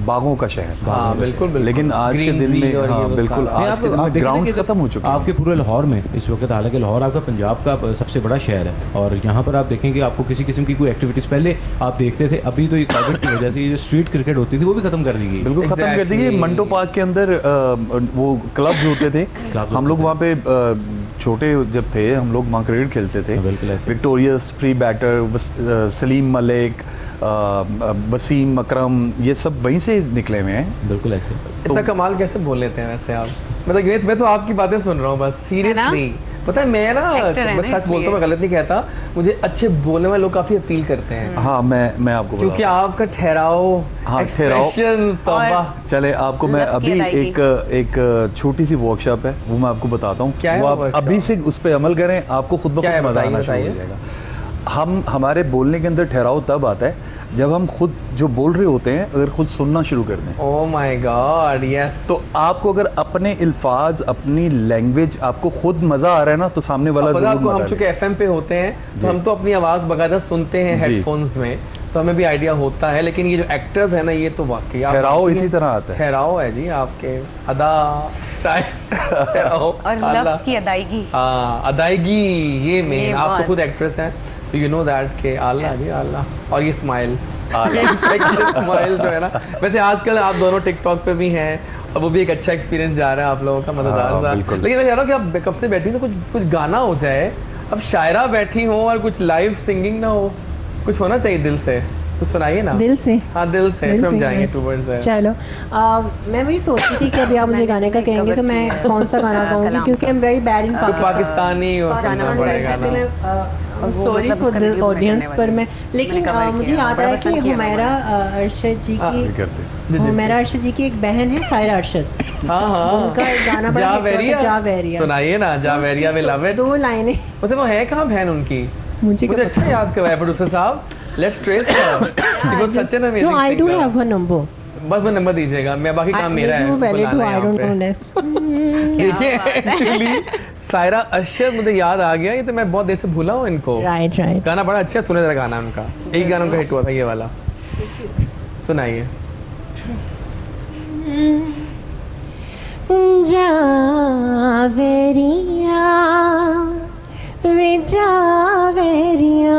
बागों का शहर। हाँ बिल्कुल बिल्कुल। लेकिन आज के दिन Greenery में और हाँ ये वो बिल्कुल सारा। नहीं, आज के दिन आप में देखेंगे ग्राउंड्स कि खत्म हो चुके हैं। आपके पूरे लाहौर में इस वक्त, हालांकि लाहौर आपका पंजाब का सबसे बड़ा शहर है और यहाँ पर आप देखेंगे आपको किसी किस्म की कोई एक्टिविटीज़ पहले आप देखते थे, अभी तो ये कोविड की वजह से ये जो स्ट्रीट क्रिकेट होती थी वो भी खत्म कर दी गई। बिल्कुल खत्म कर दी। Exactly. मंडो पार्क के अंदर वो क्लब्स होते थे, हम लोग वहाँ पे छोटे जब थे हम लोग वहाँ क्रिकेट खेलते थे। बिल्कुल ऐसे। Victorious, free batter, Saleem Malik, Wasim Akram, ये सब वहीं से निकले हुए हैं। बिल्कुल ऐसे। इतना कमाल कैसे बोल लेते हैं वैसे आप? मतलब मैं तो आपकी बातें सुन रहा हूँ बस, सीरियसली। पता है मैं ना Actor है बस ना, सच बोलता हूँ, इसलिए। मैं गलत नहीं कहता, मुझे अच्छे बोलने वाले लोग काफी अपील करते हैं हाँ मैं आपको क्योंकि बताता आपका ठहराव, हाँ, ठहराव। expressions, तौबा। हूँ। चले आपको मैं लफ्ज़ की अभी अदायगी। एक छोटी सी वर्कशॉप है, वो मैं आपको बताता हूँ। क्या है वो वो आप workshop? अभी से उस पर अमल करें, आपको खुद ब क्या खुद है, मजा बताइए, आना शुरू हो बताइए। जाएगा। हमारे बोलने के अंदर ठहराव तब आता है जब हम खुद जो बोल रहे होते हैं अगर खुद सुनना शुरू कर दें। ओह माय गॉड, यस। तो आपको अगर अपने अल्फाज, अपनी लैंग्वेज, आपको खुद मजा आ रहा है ना, तो सामने वाला पता जरूर आपको, हम मजा चूंकि लेगा। एफएम पे होते हैं तो जी। हम तो अपनी आवाज बकायदा सुनते हैं जी। हेडफोन्स में, तो हमें भी आइडिया होता है, लेकिन ये जो एक्टर्स है ना, ये तो वाकई आप ठहराव इसी तरह आता है। ठहराव है जी आपके, अदा स्टाइल ठहराव और लफ्ज़ की अदायगी। हाँ, अदायगी, ये मेन। आप तो बहुत। खुद एक्ट्रेस हैं, तो यू नो दैट के अल्लाह जी अल्लाह। और ये स्माइल, स्माइल जो है ना, वैसे आजकल आप दोनों टिकटॉक पे भी हैं, और वो भी एक अच्छा एक्सपीरियंस जा रहा है आप लोगों का, मजेदार सा। बिल्कुल। लेकिन मैं कह रहा हूँ कि आप कब से बैठी तो कुछ गाना हो जाए। अब शायरा बैठी हो और कुछ लाइव सिंगिंग ना हो, कुछ होना चाहिए दिल से, कुछ सुनाइए ना। दिल से? हाँ, दिल से, फिर हम जाएंगे टूवर्ड्स दैट। चलो, मैं वही सोच रही थी कि अभी आप मुझे गाने का कहेंगे तो मैं कौन सा गाना गाऊंगी, क्योंकि I am very bad in तो पाकिस्तानी और सुनना पड़ेगा ना। सॉरी फॉर द ऑडियंस, पर मैं, लेकिन मुझे याद आया कि हुमैरा अरशद जी की, हुमैरा अरशद जी की एक बहन है सायरा अरशद, हाँ हाँ, उनका एक गाना बड़ा जा हिट हुआ था, वेरिया। जा वेरिया। सुनाइए ना, जा वेरिया वी लव इट। 2 लाइनें मतलब वो है कहाँ बहन उनकी? मुझे मुझे अच्छा याद करवाया प्रोड्यूसर साहब। Let's trace because such an amazing no, I do singer. Have her number, बस वो नंबर दीजिएगा, मैं बाकी काम मेरा है। पहले बुलाना टू है आई यहाँ डोंट पे। No next. देखिए एक्चुअली सायरा अरशद मुझे याद आ गया, ये तो मैं बहुत देर से भूला हूँ इनको। Right right. गाना बड़ा अच्छा है, सुने जरा गाना उनका। एक गाना उनका हिट हुआ था ये वाला, सुनाइए। जावेरिया वे जावेरिया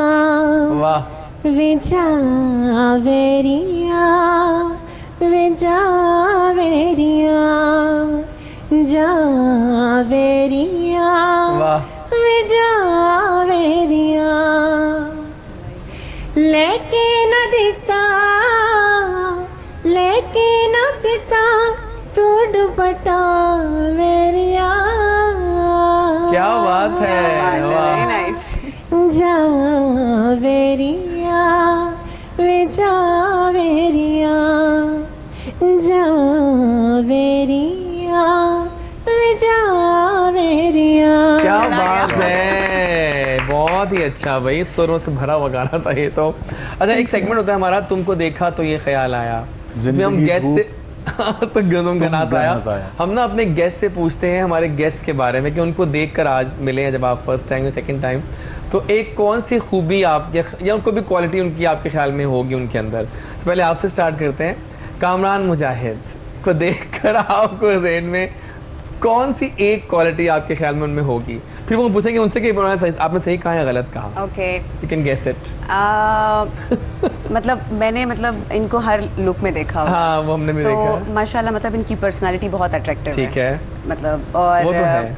वाह, वे जावेरिया वे जावेरिया जावेरिया वाह। वे जावेरिया लेके न दिता लेके न दिता तू दुपट्टा मेरिया। क्या बात है, वाह। जावेरिया वे जावेरिया जावेरिया वे जावेरिया। क्या बात है, बहुत ही अच्छा भाई, सुरों से भरा हुआ गाना था ये तो। अच्छा, एक सेगमेंट होता है हमारा, तुमको देखा तो ये ख्याल आया, जिसमें हम जिंदगी गेस्ट से तो गनम का नास गनास आया। आया। हम ना अपने गेस्ट से पूछते हैं हमारे गेस्ट के बारे में कि उनको देखकर आज मिले हैं जब आप फर्स्ट टाइम या सेकंड टाइम, तो एक कौन सी खूबी आप या उनको भी क्वालिटी उनकी आपके ख्याल में होगी उनके अंदर। तो पहले आपसे स्टार्ट करते हैं। कामरान मुजाहिद को देखकर आपको ज़हन में कौन सी एक क्वालिटी आपके ख्याल में उनमें होगी? फिर वो पूछेंगे उनसे कि आपने सही कहा या गलत कहा। Okay, you can guess it. मतलब मैंने इनको हर लुक में देखा हुआ। हाँ, वो हमने भी देखा तो है। माशाल्लाह मतलब इनकी पर्सनालिटी बहुत अट्रैक्टिव है। ठीक है, मतलब और वो तो है।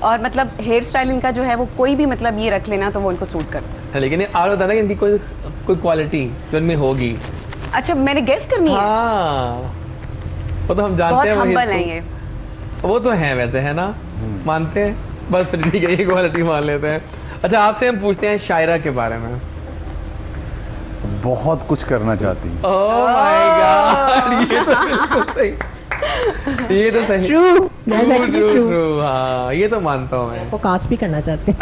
और मतलब हेयर स्टाइल इनका जो है वो कोई भी मतलब ये रख लेना तो वो इनको सूट करता है। लेकिन ये आप बताना कि इनकी कोई क्वालिटी जो इनमें होगी। अच्छा, मैंने गेस करनी है। हाँ, वो तो हम जानते बहुत हैं। वही हम्बल तो- हैं ये। वो तो है वैसे, है ना, मानते हैं। बस फिर ठीक है, ये क्वालिटी मान लेते हैं। अच्छा, आपसे हम पूछते हैं शायरा के बारे में। बहुत कुछ करना चाहती हूँ। ओह माय गॉड, ये तो बिल्कुल सही, ये तो सही। True, that's actually true. True, हाँ, ये तो मानता हूँ मैं। वो कास्ट भी करना चाहते हैं।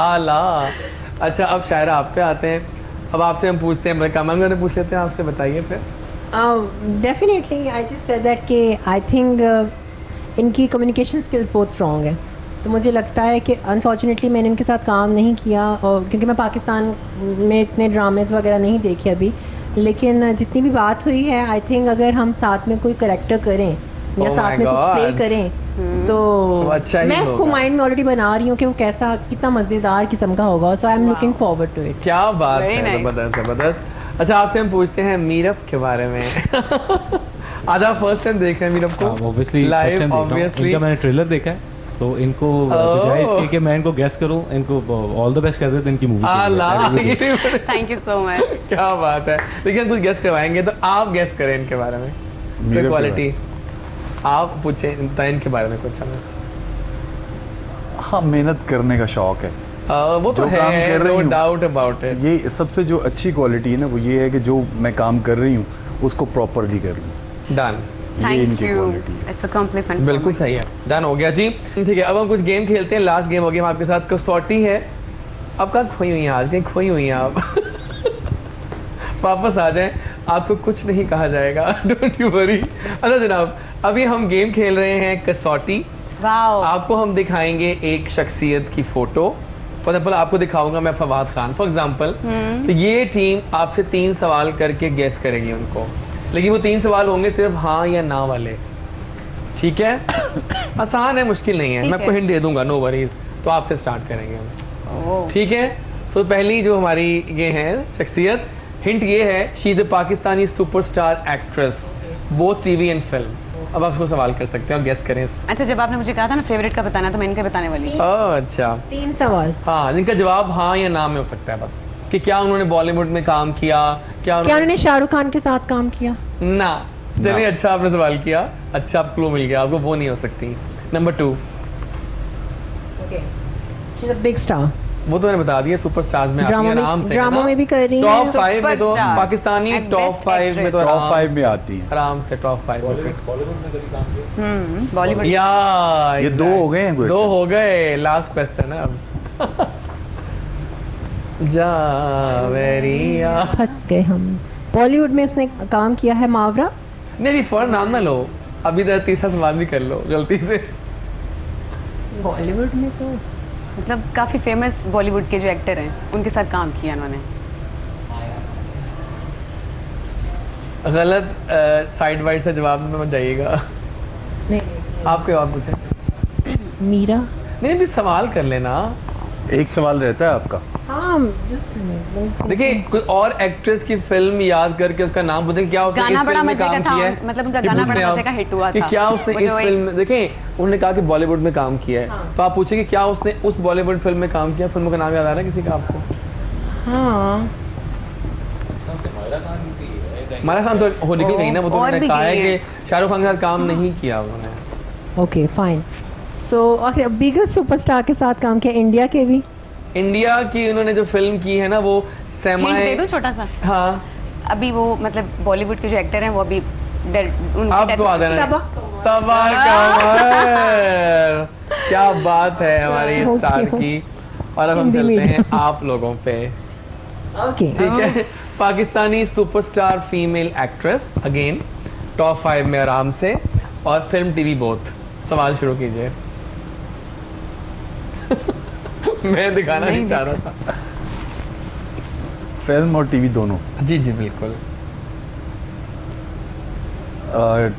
आला। अच्छा, अब शायरा आप पे आते हैं। अब आपसे हम पूछते हैं, कमल ने पूछ लेते हैं आपसे, बताइए फिर। Definitely I just said that कि आई थिंक इनकी कम्युनिकेशन स्किल्स बहुत स्ट्रॉन्ग है। तो मुझे लगता है कि अनफॉर्चुनेटली मैंने इनके साथ काम नहीं किया, और क्योंकि मैं पाकिस्तान में इतने ड्रामेज़ वगैरह नहीं देखे अभी, लेकिन जितनी भी बात हुई है आई थिंक अगर हम साथ में कोई करेक्टर करें या Oh साथ my में कुछ प्ले God. करें तो अच्छा ही मैं उसको होगा। माइंड में ऑलरेडी बना रही हूँ कि वो कैसा कितना मज़ेदार किस्म का होगा। So I am looking forward to it. क्या बात Very है, nice. जबरदस्त जबरदस्त। अच्छा, आपसे हम पूछते हैं मीरअप के बारे में। आज आप फर्स्ट टाइम देख रहे हैं मीरअप को ऑब्वियसली लाइव? ऑब्वियसली इनका मैंने ट्रेलर देखा है, तो इनको बजाय इसके कि मैं इनको गेस करूं, इनको ऑल द बेस्ट कर देते हैं इनकी movie. Thank you so much. क्या बात है। देखिए, हम कुछ गेस करवाएंगे तो आप गेस करें इनके बारे में, मीरअप के क्वालिटी आप पूछे इनके बारे में कुछ हमें। हाँ, मेहनत करने का शौक है। वो तो जो काम है, कर रही नो हूँ, डाउट अबाउट इट। ये सबसे जो अच्छी क्वालिटी है ना, वो ये है कि जो मैं काम कर रही हूँ उसको प्रॉपरली कर लूँ। डन, ये थैंक इनकी यू, क्वालिटी है। It's a compliment. बिल्कुल सही है। डन हो गया जी। ठीक है, अब हम कुछ गेम खेलते हैं। लास्ट गेम हो गया आपके साथ, कसौटी है। अब कहाँ खोई हुई हैं आज, कहीं खोई हुई हैं आप? वापस आ जाएं, आपको कुछ नहीं कहा जाएगा, डोंट यू वरी। अच्छा जनाब, अभी हम गेम खेल रहे हैं कसौटी। वाओ। आपको हम दिखाएंगे एक शख्सियत की फोटो। फॉर एग्जाम्पल आपको दिखाऊंगा मैं फवाद खान फॉर एग्जाम्पल, तो ये टीम आपसे 3 सवाल करके गेस करेगी उनको, लेकिन वो 3 सवाल होंगे सिर्फ हाँ या ना वाले, ठीक है? आसान है, मुश्किल नहीं है, मैं आपको हिंट दे दूंगा, नो वरीज। तो आपसे स्टार्ट करेंगे हम, ठीक है? सो पहली जो हमारी ये है शख्सियत, हिंट ये है, she is a Pakistani superstar actress, both TV and film. अब आप उसको सवाल कर सकते हैं और गेस करें। अच्छा, जब आपने मुझे कहा था ना फेवरेट का बताना, तो मैं इनका बताने वाली थी। अच्छा, 3 सवाल। हाँ, जिनका जवाब हाँ या ना में हो सकता है बस, कि क्या उन्होंने बॉलीवुड में काम किया, क्या उन्होंने शाहरुख खान के साथ काम किया? ना। चलिए, अच्छा आपने सवाल किया, अच्छा आप क्लू मिल गया आपको, वो नहीं हो सकती। Number 2, okay, she is a big star. वो तो मैंने बता दिया, सुपरस्टार्स में आती है आराम से, ड्रामा में भी कर रही है। टॉप 5 में तो Superstar Pakistani and top best 5 में तो टॉप 5 में आती है आराम से टॉप 5 में। बॉलीवुड। या ये 2 हो गए हैं question। 2 हो गए, लास्ट क्वेश्चन है अब। जावेरिया, फंस गए हम। बॉलीवुड में उसने काम किया है मावरा। नहीं भी फौरन नाम ना लो, अभी तो तीसरा सवाल भी कर लो गलती से। बॉलीवुड में तो मतलब काफ़ी फेमस बॉलीवुड के जो एक्टर हैं उनके साथ काम किया उन्होंने। गलत साइड वाइड से जवाब में मत जाइएगा। नहीं, आपके और पूछे। मीरा। नहीं भी सवाल कर लेना, एक सवाल रहता है आपका। हाँ, just देखिए कोई और एक्ट्रेस की फिल्म याद करके उसका नाम बोलते क्या उसने गाना इस बड़ा फिल्म में मजे का काम था, किया है, मतलब उनका ये गाना पूछ बड़ा रहे हैं मजे आप का हिट हुआ कि था। क्या उसने वो इस जो फिल्म में, देखें उन्होंने कहा कि बॉलीवुड में काम किया है, तो आप पूछे कि क्या उसने उस बॉलीवुड फिल्म में काम किया, फिल्म का नाम याद आ रहा है किसी का आपको? हाँ, मारा खान तो हो निकल गई ना, वो तो और उन्होंने भी कहा है गई कि शाहरुख खान के साथ काम नहीं किया उन्होंने। Okay fine. So biggest superstar के साथ काम किया इंडिया के भी। इंडिया की उन्होंने जो फिल्म की है ना वो हिंट दे सेमाई, दूं छोटा सा? हाँ अभी वो मतलब बॉलीवुड के जो एक्टर हैं वो अभी आप तो आ जाना। सबा कमर, क्या बात है हमारी स्टार की। और अब हम हिंदी चलते हैं मीडियम। आप लोगों पे, ओके, ठीक है? Pakistani superstar female actress, again top 5 में आराम से, और फिल्म टीवी बोथ। सवाल शुरू कीजिए। मैं दिखाना नहीं चाह रहा था। फिल्म और टीवी दोनों। जी जी बिल्कुल,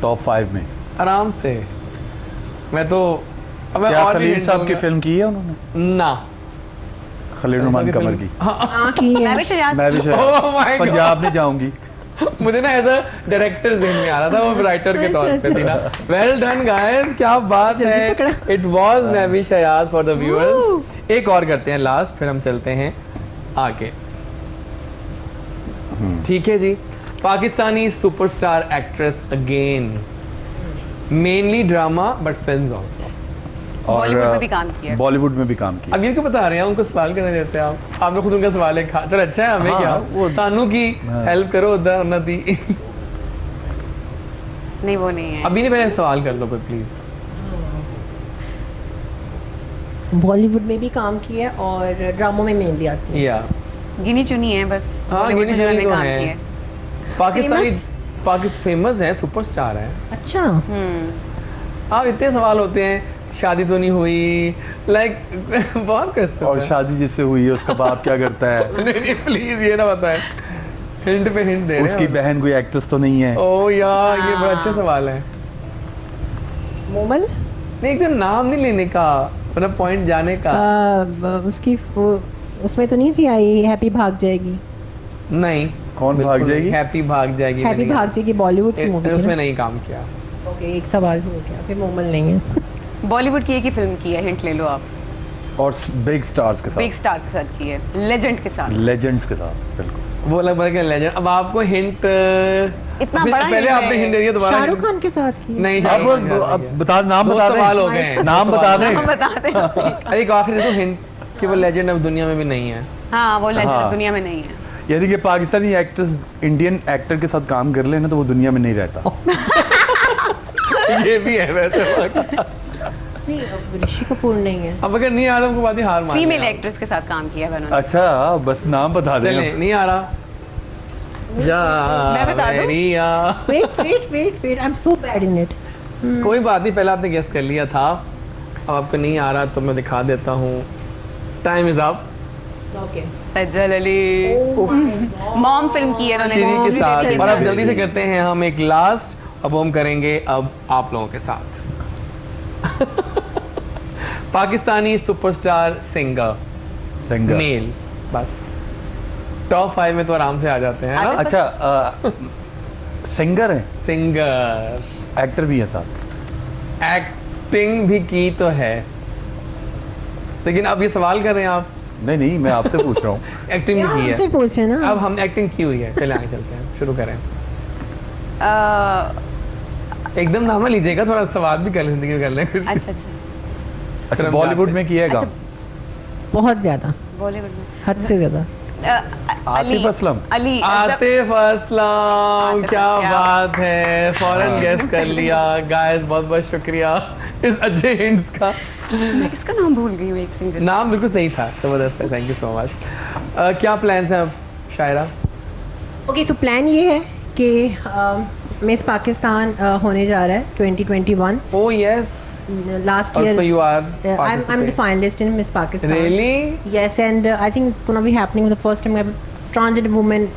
टॉप 5 में। आराम से। मैं तो अब मैं क्या और भी खलील hint साहब की दूंगा। फिल्म की है उन्होंने? ना, खलील नुमान कमर की। हाँ की है। मैं भी शायद मैं भी Oh my शायद God। पंजाब नहीं जाऊंगी। मुझे ना ऐसा डायरेक्टर ज़हन में आ रहा था, वो राइटर के तौर पे थी ना। वेल डन गाइस, क्या बात है। It was Nabi शयाद for the viewers. एक और करते हैं लास्ट, फिर हम चलते हैं आगे, ठीक है जी? Pakistani superstar actress again, mainly drama but films also. Bollywood में भी काम किया है। बॉलीवुड में भी काम किया। अब ये क्यों बता रहे हैं, उनको सवाल करने देते हैं आप? आपने खुद उनका सवाल है, चलो अच्छा है, हमें हाँ, क्या, वो- सानू की हेल्प करो उधर उन्नति। नहीं वो नहीं है। अभी नहीं, पहले सवाल कर लो कोई प्लीज। बॉलीवुड में भी काम किया और ड्रामों में मेनली आती है। या गिनी चुनी है बस। हाँ, बॉलीवुड गिनी में जिन्होंने चुनी तो काम है। किया है। पाकिस्तानी फेमस है, सुपरस्टार है। अच्छा, आप इतने सवाल होते हैं, शादी तो नहीं हुई, लाइक बहुत कष्ट और शादी जिससे हुई है उसका बाप क्या करता है? नहीं प्लीज ये ना बताएं, हिंट पे हिंट दे रहे उसकी हैं। बहन कोई एक्ट्रेस तो नहीं है? ओ यार ये बड़ा अच्छा सवाल है। मोमल। नहीं एकदम नाम नहीं लेने का, मतलब पॉइंट जाने का। उसकी उसमें तो नहीं थी आई हैप्पी भाग जाएगी? नहीं, कौन बिल्कुल भाग जाएगी? हैप्पी भाग जाएगी। हैप्पी मैंने भाग जाएगी बॉलीवुड की मूवी उसमें नहीं काम किया। ओके, एक सवाल हो गया, फिर मोमल नहीं है। बॉलीवुड की एक ही फिल्म की है, हिंट ले लो आप। और बिग स्टार्स के बिग साथ, स्टार के साथ की है, लेजेंड के साथ। लेजेंड्स के साथ, बिल्कुल। वो लगभग लेजेंड। अब आपको हिंट इतना बड़ा पहले hint आपने है। हिंट दे दिया, दोबारा शाहरुख hint- खान के साथ की। नहीं अब शाहरुख खान के साथ अब नहीं है। बता, नाम दो बता सवाल हो दें। गए हैं। नाम बता दें। हम बताते हैं। एक आखिरी तो हिंट कि वो लेजेंड अब दुनिया में भी नहीं है। हाँ वो लेजेंड हाँ। दुनिया में नहीं है। यानी कि पाकिस्तानी एक्टर्स इंडियन एक्टर के साथ काम कर लेना तो वो दुनिया में नहीं रहता। ये भी है वैसे। नहीं, अब ऋषि कपूर नहीं है। अब अगर नहीं आ रहा हमको बात ही हार मान फीमेल लेना। एक्ट्रेस के साथ काम किया है उन्होंने। अच्छा, बस नाम बता चले दें। नहीं आ रहा। जा मैं बता दूं? Meriya. Wait, I am so bad in it. कोई बात नहीं, पहले आपने गेस कर लिया था, अब आपको नहीं आ रहा तो मैं दिखा देता हूँ। Time is up. Okay Sajal Ali mom film की है श्री के उन्होंने। साथ। और अब जल्दी से करते हैं हम एक लास्ट, अब हम करेंगे अब आप लोगों के साथ। पाकिस्तानी सुपरस्टार सिंगर मेल, बस टॉप 5 में तो आराम से आ जाते हैं ना। अच्छा सिंगर है, सिंगर, एक्टर भी है साथ। एक्टिंग भी की तो है, लेकिन अब ये सवाल कर रहे हैं आप। नहीं मैं आपसे पूछ रहा हूँ। एक्टिंग भी की हमसे है, पूछे ना। अब हम एक्टिंग की हुई है। चले आगे चलते हैं, शुरू करें। एकदम नाम लीजिएगा, थोड़ा सवाल भी कर लें, जिंदगी में कर लें कुछ। अच्छा अच्छा चलो, बॉलीवुड में किया है काम? बहुत ज़्यादा, बॉलीवुड में हद से ज़्यादा। आतिफ असलम। अली आतिफ असलम, क्या बात है, फौरन गेस कर लिया गाइस, बहुत बहुत शुक्रिया इस अच्छे हिंट्स का। मैं किसका नाम भूल गई हूँ, एक सिंगर। नाम बिल्कुल सही था, जबरदस्त है, थैंक यू सो मच। क्या प्लान्स हैं अब शायरा? ओके, तो प्लान ये है कि मिस पाकिस्तान होने जा रहा है 2021। Oh yes, last also year you are I'm the participating. finalist in Miss Pakistan. Really? Yes, and I think it's gonna be happening for the first time. I have a transgender woman,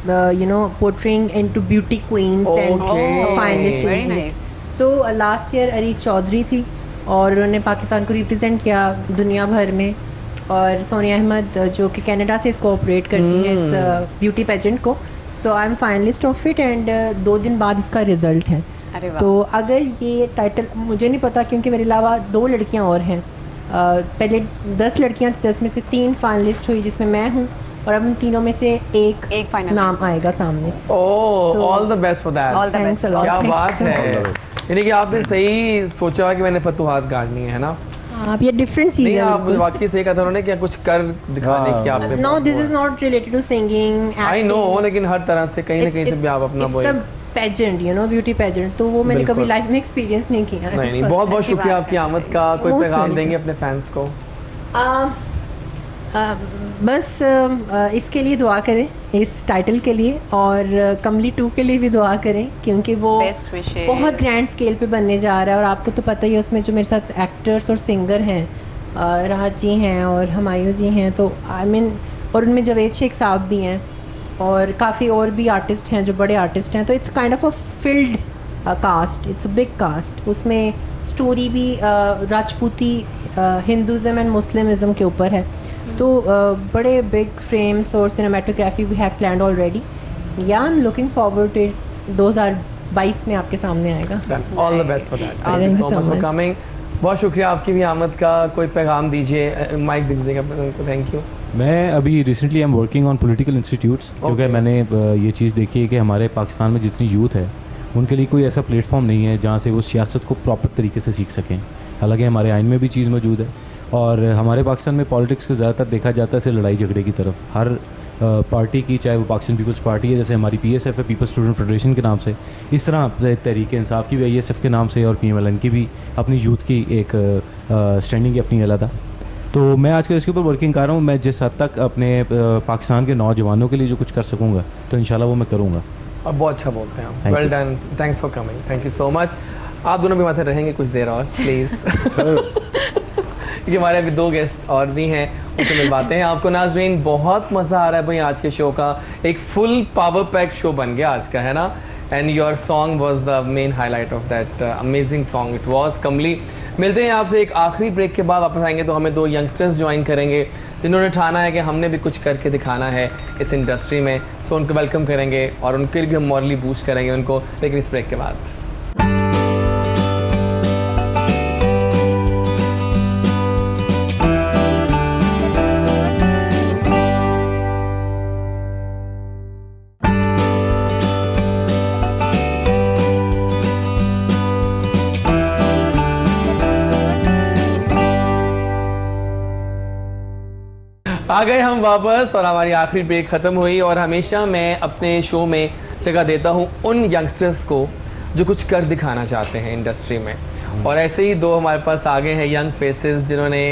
portraying into beauty queens and Okay. finalist. Very in it. nice. So last year Areeq Chaudhary थी और उन्होंने पाकिस्तान को represent किया दुनिया भर में, और सोनिया अहमद जो कि कनाडा से इसको ऑपरेट करती हैं इस ब्यूटी पेजेंट को। So I am finalist of it and 2 दिन बाद इसका रिजल्ट है। अरे वाह। तो अगर ये टाइटल, मुझे नहीं पता क्योंकि मेरे अलावा 2 लड़कियां और हैं। पहले 10 लड़कियां थी, 10 में से 3 फाइनलिस्ट हुई जिसमें मैं हूँ, और अब इन तीनों में से एक final नाम आएगा सामने। ओह, So- all the best for that. All the Thanks best. a lot. क्या Thanks. बात है, All the best. यानी कि आपने सही सोचा कि मैंने फतुहात गाड़नी है ना। आप ये डिफरेंट चीज़ नहीं, है। आप वाकई सही कहा था उन्होंने, क्या कुछ कर दिखाने की आपने। No, this is not related to singing. I know, लेकिन हर तरह से कहीं ना कहीं से भी आप अपना बोल। पेजेंट, ब्यूटी पेजेंट, तो वो मैंने बिल्कुल। कभी लाइफ में एक्सपीरियंस नहीं किया। नहीं, बहुत बहुत अच्छी शुक्रिया बात आपकी है, आमद का। कोई Most पैगाम welcome. देंगे अपने फैंस को? बस इसके लिए दुआ करें, इस टाइटल के लिए, और कमली 2 के लिए भी दुआ करें, क्योंकि वो Best wishes. बहुत ग्रैंड स्केल पे बनने जा रहा है। और आपको तो पता ही है उसमें जो मेरे साथ एक्टर्स और सिंगर हैं, राहत जी हैं और हुमायूं जी हैं, तो आई मीन, और उनमें जावेद शेख साहब भी हैं और काफ़ी और भी आर्टिस्ट हैं जो बड़े आर्टिस्ट हैं। तो it's kind of a field cast, it's a big cast. उसमें स्टोरी भी राजपूती, हिंदुज़म एंड मुस्लिमिज़म के ऊपर है। तो बड़े बिग फ्रेम्स और cinematography we have planned already. या I am looking forward to it. 2022 में आपके सामने आएगा। All the best for that, thank you Thank so you so much for much. Coming. बहुत शुक्रिया आपकी भी आमद का। कोई पैगाम दीजिए, माइक दीजिएगा उनको। Thank you. मैं अभी recently I am working on political institutes, क्योंकि Okay. मैंने ये चीज़ देखी है कि हमारे पाकिस्तान में जितनी यूथ है उनके लिए कोई ऐसा प्लेटफॉर्म नहीं है जहाँ से वो सियासत को प्रॉपर तरीके से सीख सकें। हालांकि हमारे आइन में भी चीज़ मौजूद है, और हमारे पाकिस्तान में पॉलिटिक्स को ज़्यादातर देखा जाता है से लड़ाई झगड़े की तरफ। हर पार्टी की, चाहे वो पाकिस्तान पीपल्स पार्टी है, जैसे हमारी PSF है, पीपल्स स्टूडेंट फेडरेशन के नाम से, इस तरह तहरीक इंसाफ की भी ISF के नाम से, और PMLN की भी अपनी यूथ की एक स्टैंडिंग है अपनी अलग। तो मैं आजकल इसके ऊपर वर्किंग कर रहा हूँ। मैं जिस हद तक अपने पाकिस्तान के नौजवानों के लिए जो कुछ कर सकूँगा तो इंशाल्लाह वो मैं करूँगा। अब बहुत अच्छा बोलते हैं आप। Thank well you. Done, thanks for coming, thank you so much. आप दोनों भी माथे रहेंगे कुछ देर और प्लीज़, क्योंकि हमारे अभी 2 गेस्ट और भी हैं, उनसे मिलवाते हैं आपको। नाज़रीन, बहुत मज़ा आ रहा है भाई आज के शो का। एक फुल पावर पैक शो बन गया आज का, है ना। And your song was the main highlight of that amazing song it was कमली। मिलते हैं आपसे एक आखिरी ब्रेक के बाद। वापस आएंगे तो हमें 2 यंगस्टर्स ज्वाइन करेंगे जिन्होंने ठाना है कि हमने भी कुछ करके दिखाना है इस इंडस्ट्री में। सो उनको वेलकम करेंगे और उनके लिए भी हम मॉरली बूस्ट करेंगे उनको, लेकिन इस ब्रेक के बाद। आ गए हम वापस और हमारी आखिरी ब्रेक ख़त्म हुई। और हमेशा मैं अपने शो में जगह देता हूँ उन यंगस्टर्स को जो कुछ कर दिखाना चाहते हैं इंडस्ट्री में। और ऐसे ही 2 हमारे पास आ गए हैं यंग फेसेस जिन्होंने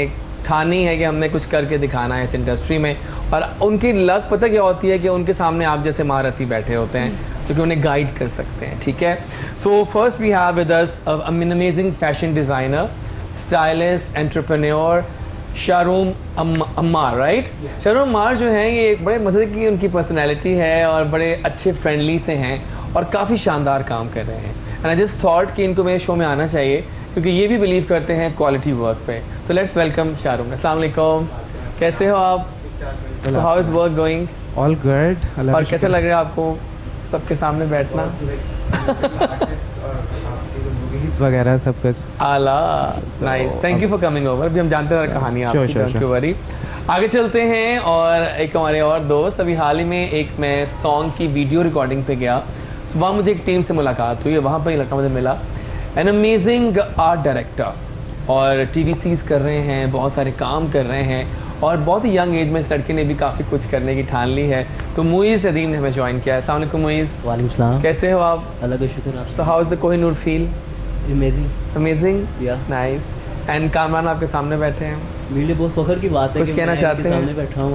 ठानी है कि हमने कुछ करके दिखाना है इस इंडस्ट्री में। और उनकी लक पता क्या होती है कि उनके सामने आप जैसे महारथी बैठे होते हैं जो कि उन्हें गाइड कर सकते हैं, ठीक है। So first we have with us an amazing fashion designer, stylist, entrepreneur, Shahrum Ammar, right? Shahrum Ammar जो हैं ये एक बड़े मज़े की उनकी पर्सनैलिटी है और बड़े अच्छे फ्रेंडली से हैं और काफ़ी शानदार काम कर रहे हैं। एंड आई जस्ट थॉट कि इनको मेरे शो में आना चाहिए क्योंकि ये भी बिलीव करते हैं क्वालिटी वर्क पे। So let's welcome Shahrum. अस्सलाम वालेकुम, कैसे हो आप? So how is work going? All good. और कैसा लग रहा है आपको सबके सामने बैठना? वगैरह सब कुछ आला, nice, thank you for coming over. अभी हम जानते हैं कहानी आपकी, डोंट यू वरी। आगे चलते हैं और एक हमारे और दोस्त, अभी हाल ही में एक मैं सॉन्ग की वीडियो रिकॉर्डिंग पे गया, तो वहाँ मुझे एक टीम से मुलाकात हुई, वहाँ पर लड़का मुझे मिला, एन अमेजिंग आर्ट डायरेक्टर, और TVCs कर रहे हैं, बहुत सारे काम कर रहे हैं और बहुत ही यंग एज में इस लड़के ने भी काफ़ी कुछ करने की ठान ली है। तो मुइज़ नदीम ने हमें ज्वाइन किया है। अस्सलाम वालेकुम मुइज़। वालेकुम सलाम। कैसे हो आप? अल्लाह का शुक्र। आप तो how is the Kohinoor feel? Amazing, या नाइस। एंड कामरान आपके सामने बैठे हैं, मेरे लिए बहुत फख्र की बात है कुछ कि कहना मैं चाहते इनके हैं? सामने बैठा हूँ।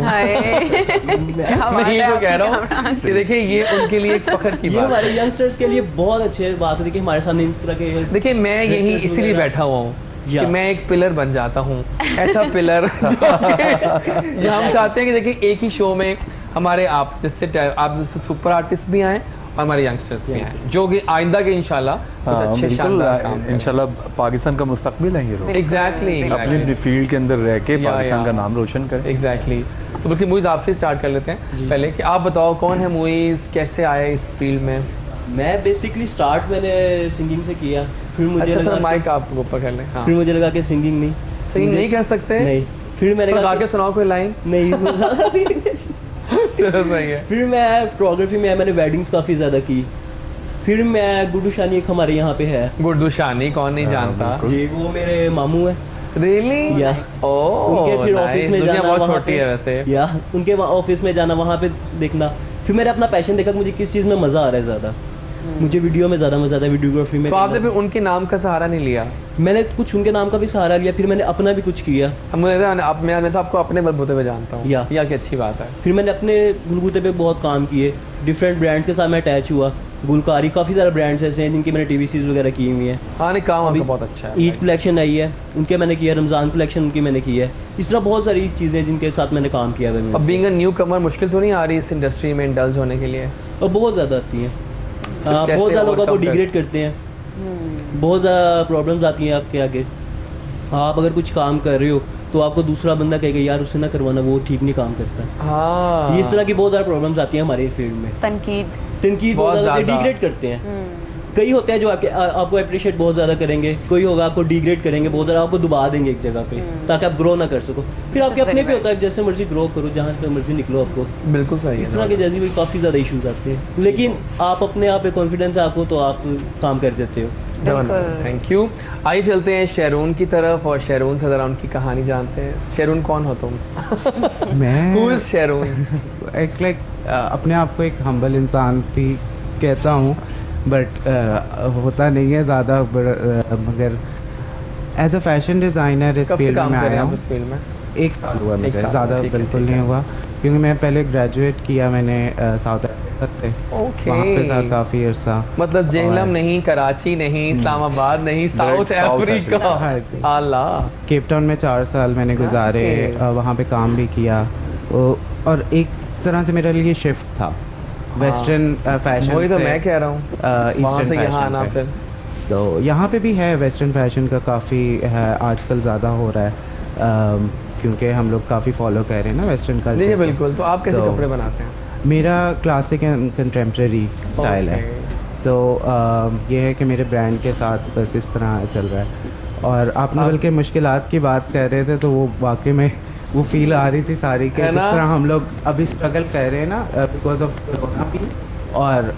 मैं ये तो कह रहा हूँ कि देखिए ये उनके लिए एक फख्र की ये बात हमारे है। यंगस्टर्स के लिए बहुत अच्छी बात होती है कि हमारे सामने इस तरह के देखिए मैं यही Directors इसीलिए वगैरह। बैठा हुआ हूँ कि या। मैं एक पिलर बन जाता हूँ, ऐसा पिलर जो हम चाहते हैं कि देखिए एक ही शो में हमारे आप जैसे सुपर आर्टिस्ट भी आए और हमारे यंगस्टर्स भी आए, जो कि आइंदा के इंशाल्लाह कुछ अच्छे शानदार काम करें। इंशाल्लाह पाकिस्तान का मुस्तकबिल है ये लोग, एग्जैक्टली अपनी अपनी फील्ड के अंदर रह के पाकिस्तान का नाम रोशन करें। एग्जैक्टली। तो बल्कि मुइज़ आपसे स्टार्ट कर लेते हैं पहले कि आप बताओ कौन है मुइज़, कैसे आए इस फील्ड में? मैं बेसिकली स्टार्ट मैंने सिंगिंग से किया, फिर मुझे अच्छा लगा सर माइक आप ऊपर कर लें। हाँ, फिर मुझे लगा कि सिंगिंग नहीं सिंगिंग नहीं कर सकते? नहीं, फिर मैंने तो कहा गा के सुनाओ कोई लाइन। नहीं चलो सही है। फिर मैं फोटोग्राफी में मैंने वेडिंग्स काफ़ी ज़्यादा की। फिर मैं गुड्डू शानी एक हमारे यहाँ पे है, गुड्डू शानी कौन नहीं जानता? जी वो मेरे मामू है। रियली? या ओह उनके फिर ऑफिस में दुनिया जाना, बहुत वहाँ छोटी पे- है वैसे। या उनके ऑफिस में जाना, वहाँ पे देखना, फिर मैंने अपना पैशन देखा कि मुझे किस चीज़ में मज़ा आ रहा है ज़्यादा। मुझे वीडियो में ज़्यादा मज़ा आता है, वीडियोग्राफी में। तो आपने फिर उनके नाम का सहारा नहीं लिया? मैंने कुछ उनके नाम का भी सहारा लिया, फिर मैंने अपना भी कुछ किया। अब मुझे मैं तो आपको अपने बलबूते पे जानता हूँ, या। की अच्छी बात है। फिर मैंने अपने बलबूते पे बहुत काम किए, डिफरेंट ब्रांड्स के साथ मैं अटैच हुआ। गुलकारी, काफ़ी सारे ब्रांड्स ऐसे हैं जिनकी मैंने TVCs वगैरह की हुई हैं। हाँ नहीं काम आपका बहुत अच्छा है। ईद कलेक्शन आई है, उनके मैंने किया, रमज़ान कलेक्शन उनकी मैंने की है। इस तरह बहुत सारी चीज़ें जिनके साथ मैंने काम किया है। अब बीइंग अ न्यू कमर मुश्किल तो नहीं आ रही इस इंडस्ट्री में इंडल्ज होने के लिए? और बहुत ज़्यादा आती हैं, कैसे बहुत ज़्यादा लोगों को overcome डिग्रेड करते हैं, बहुत ज़्यादा प्रॉब्लम्स आती हैं आपके आगे। आप अगर कुछ काम कर रहे हो तो आपको दूसरा बंदा कहेगा यार उससे ना करवाना, वो ठीक नहीं काम करता है। हाँ इस तरह की बहुत ज़्यादा प्रॉब्लम्स आती हैं हमारे फील्ड में। तनकीद तनकीद बहुत बहुत ज़्यादा ज़्यादा। डिग्रेड करते हैं। कई होते हैं जो आपको अप्रिशिएट बहुत ज़्यादा करेंगे, कोई होगा आपको डिग्रेड करेंगे बहुत ज़्यादा, आपको दबा देंगे एक जगह पे ताकि आप ग्रो ना कर सको। फिर आपके अपने पे होता है जैसे मर्जी ग्रो करो, जहाँ से मर्जी निकलो, आपको बिल्कुल सही इस है। तरह के जैसे भी काफ़ी ज़्यादा इश्यूज आते हैं। लेकिन आप अपने आप पे कॉन्फिडेंस है आपको, तो आप काम कर जाते हो। Thank you. आइए चलते हैं शेरून की तरफ और शेरून से ज़रा उनकी कहानी जानते हैं। शेरून कौन हो तुम? मैं Who is शेरून? एक लाइक अपने आप को एक हम्बल इंसान भी कहता हूँ, बट होता नहीं है ज़्यादा, मगर एज अ फैशन डिज़ाइनर इस कब से फील्ड काम में कर रहे आया हैं आप हूँ। इस फील्ड में? 1 साल हुआ मुझे, साल, ज़्यादा ठीक है, बिल्कुल ठीक नहीं है। हुआ, क्योंकि मैं पहले ग्रेजुएट किया मैंने साउथ अफ्रीका से। ओके। वहाँ पे था काफ़ी अरसा। मतलब जेहलम और- नहीं, कराची नहीं, इस्लामाबाद नहीं, साउथ साउथ अफ्रीका। हाँ जी। अल्लाह। केप टाउन में 4 साल मैंने गुजारे, Nice. वहाँ पे काम भी किया, और एक तरह से मेरे लिए शिफ्ट था वेस्टर्न फैशन वही तो से मैं कह रहा हूँ, वहाँ ईस्टर्न से यहाँ फैशन आना पे। फिर। तो यहाँ पे भी है वेस्टर्न फैशन का काफ़ी है, आजकल ज़्यादा हो रहा है, क्योंकि हम लोग काफ़ी फॉलो कर रहे हैं ना वेस्टर्न जी कल्चर। बिल्कुल। तो आप कैसे तो- कपड़े बनाते हैं? मेरा क्लासिक एंड कंटेम्प्रेरी स्टाइल है। Okay. तो ये है कि मेरे ब्रांड के साथ बस इस तरह चल रहा है। और आपने बल्कि मुश्किलात की बात कर रहे थे, तो वो वाकई में वो फील आ रही थी सारी कि है जिस ना? तरह हम लोग अभी स्ट्रगल कर रहे हैं ना बिकॉज ऑफ कोरोना भी, और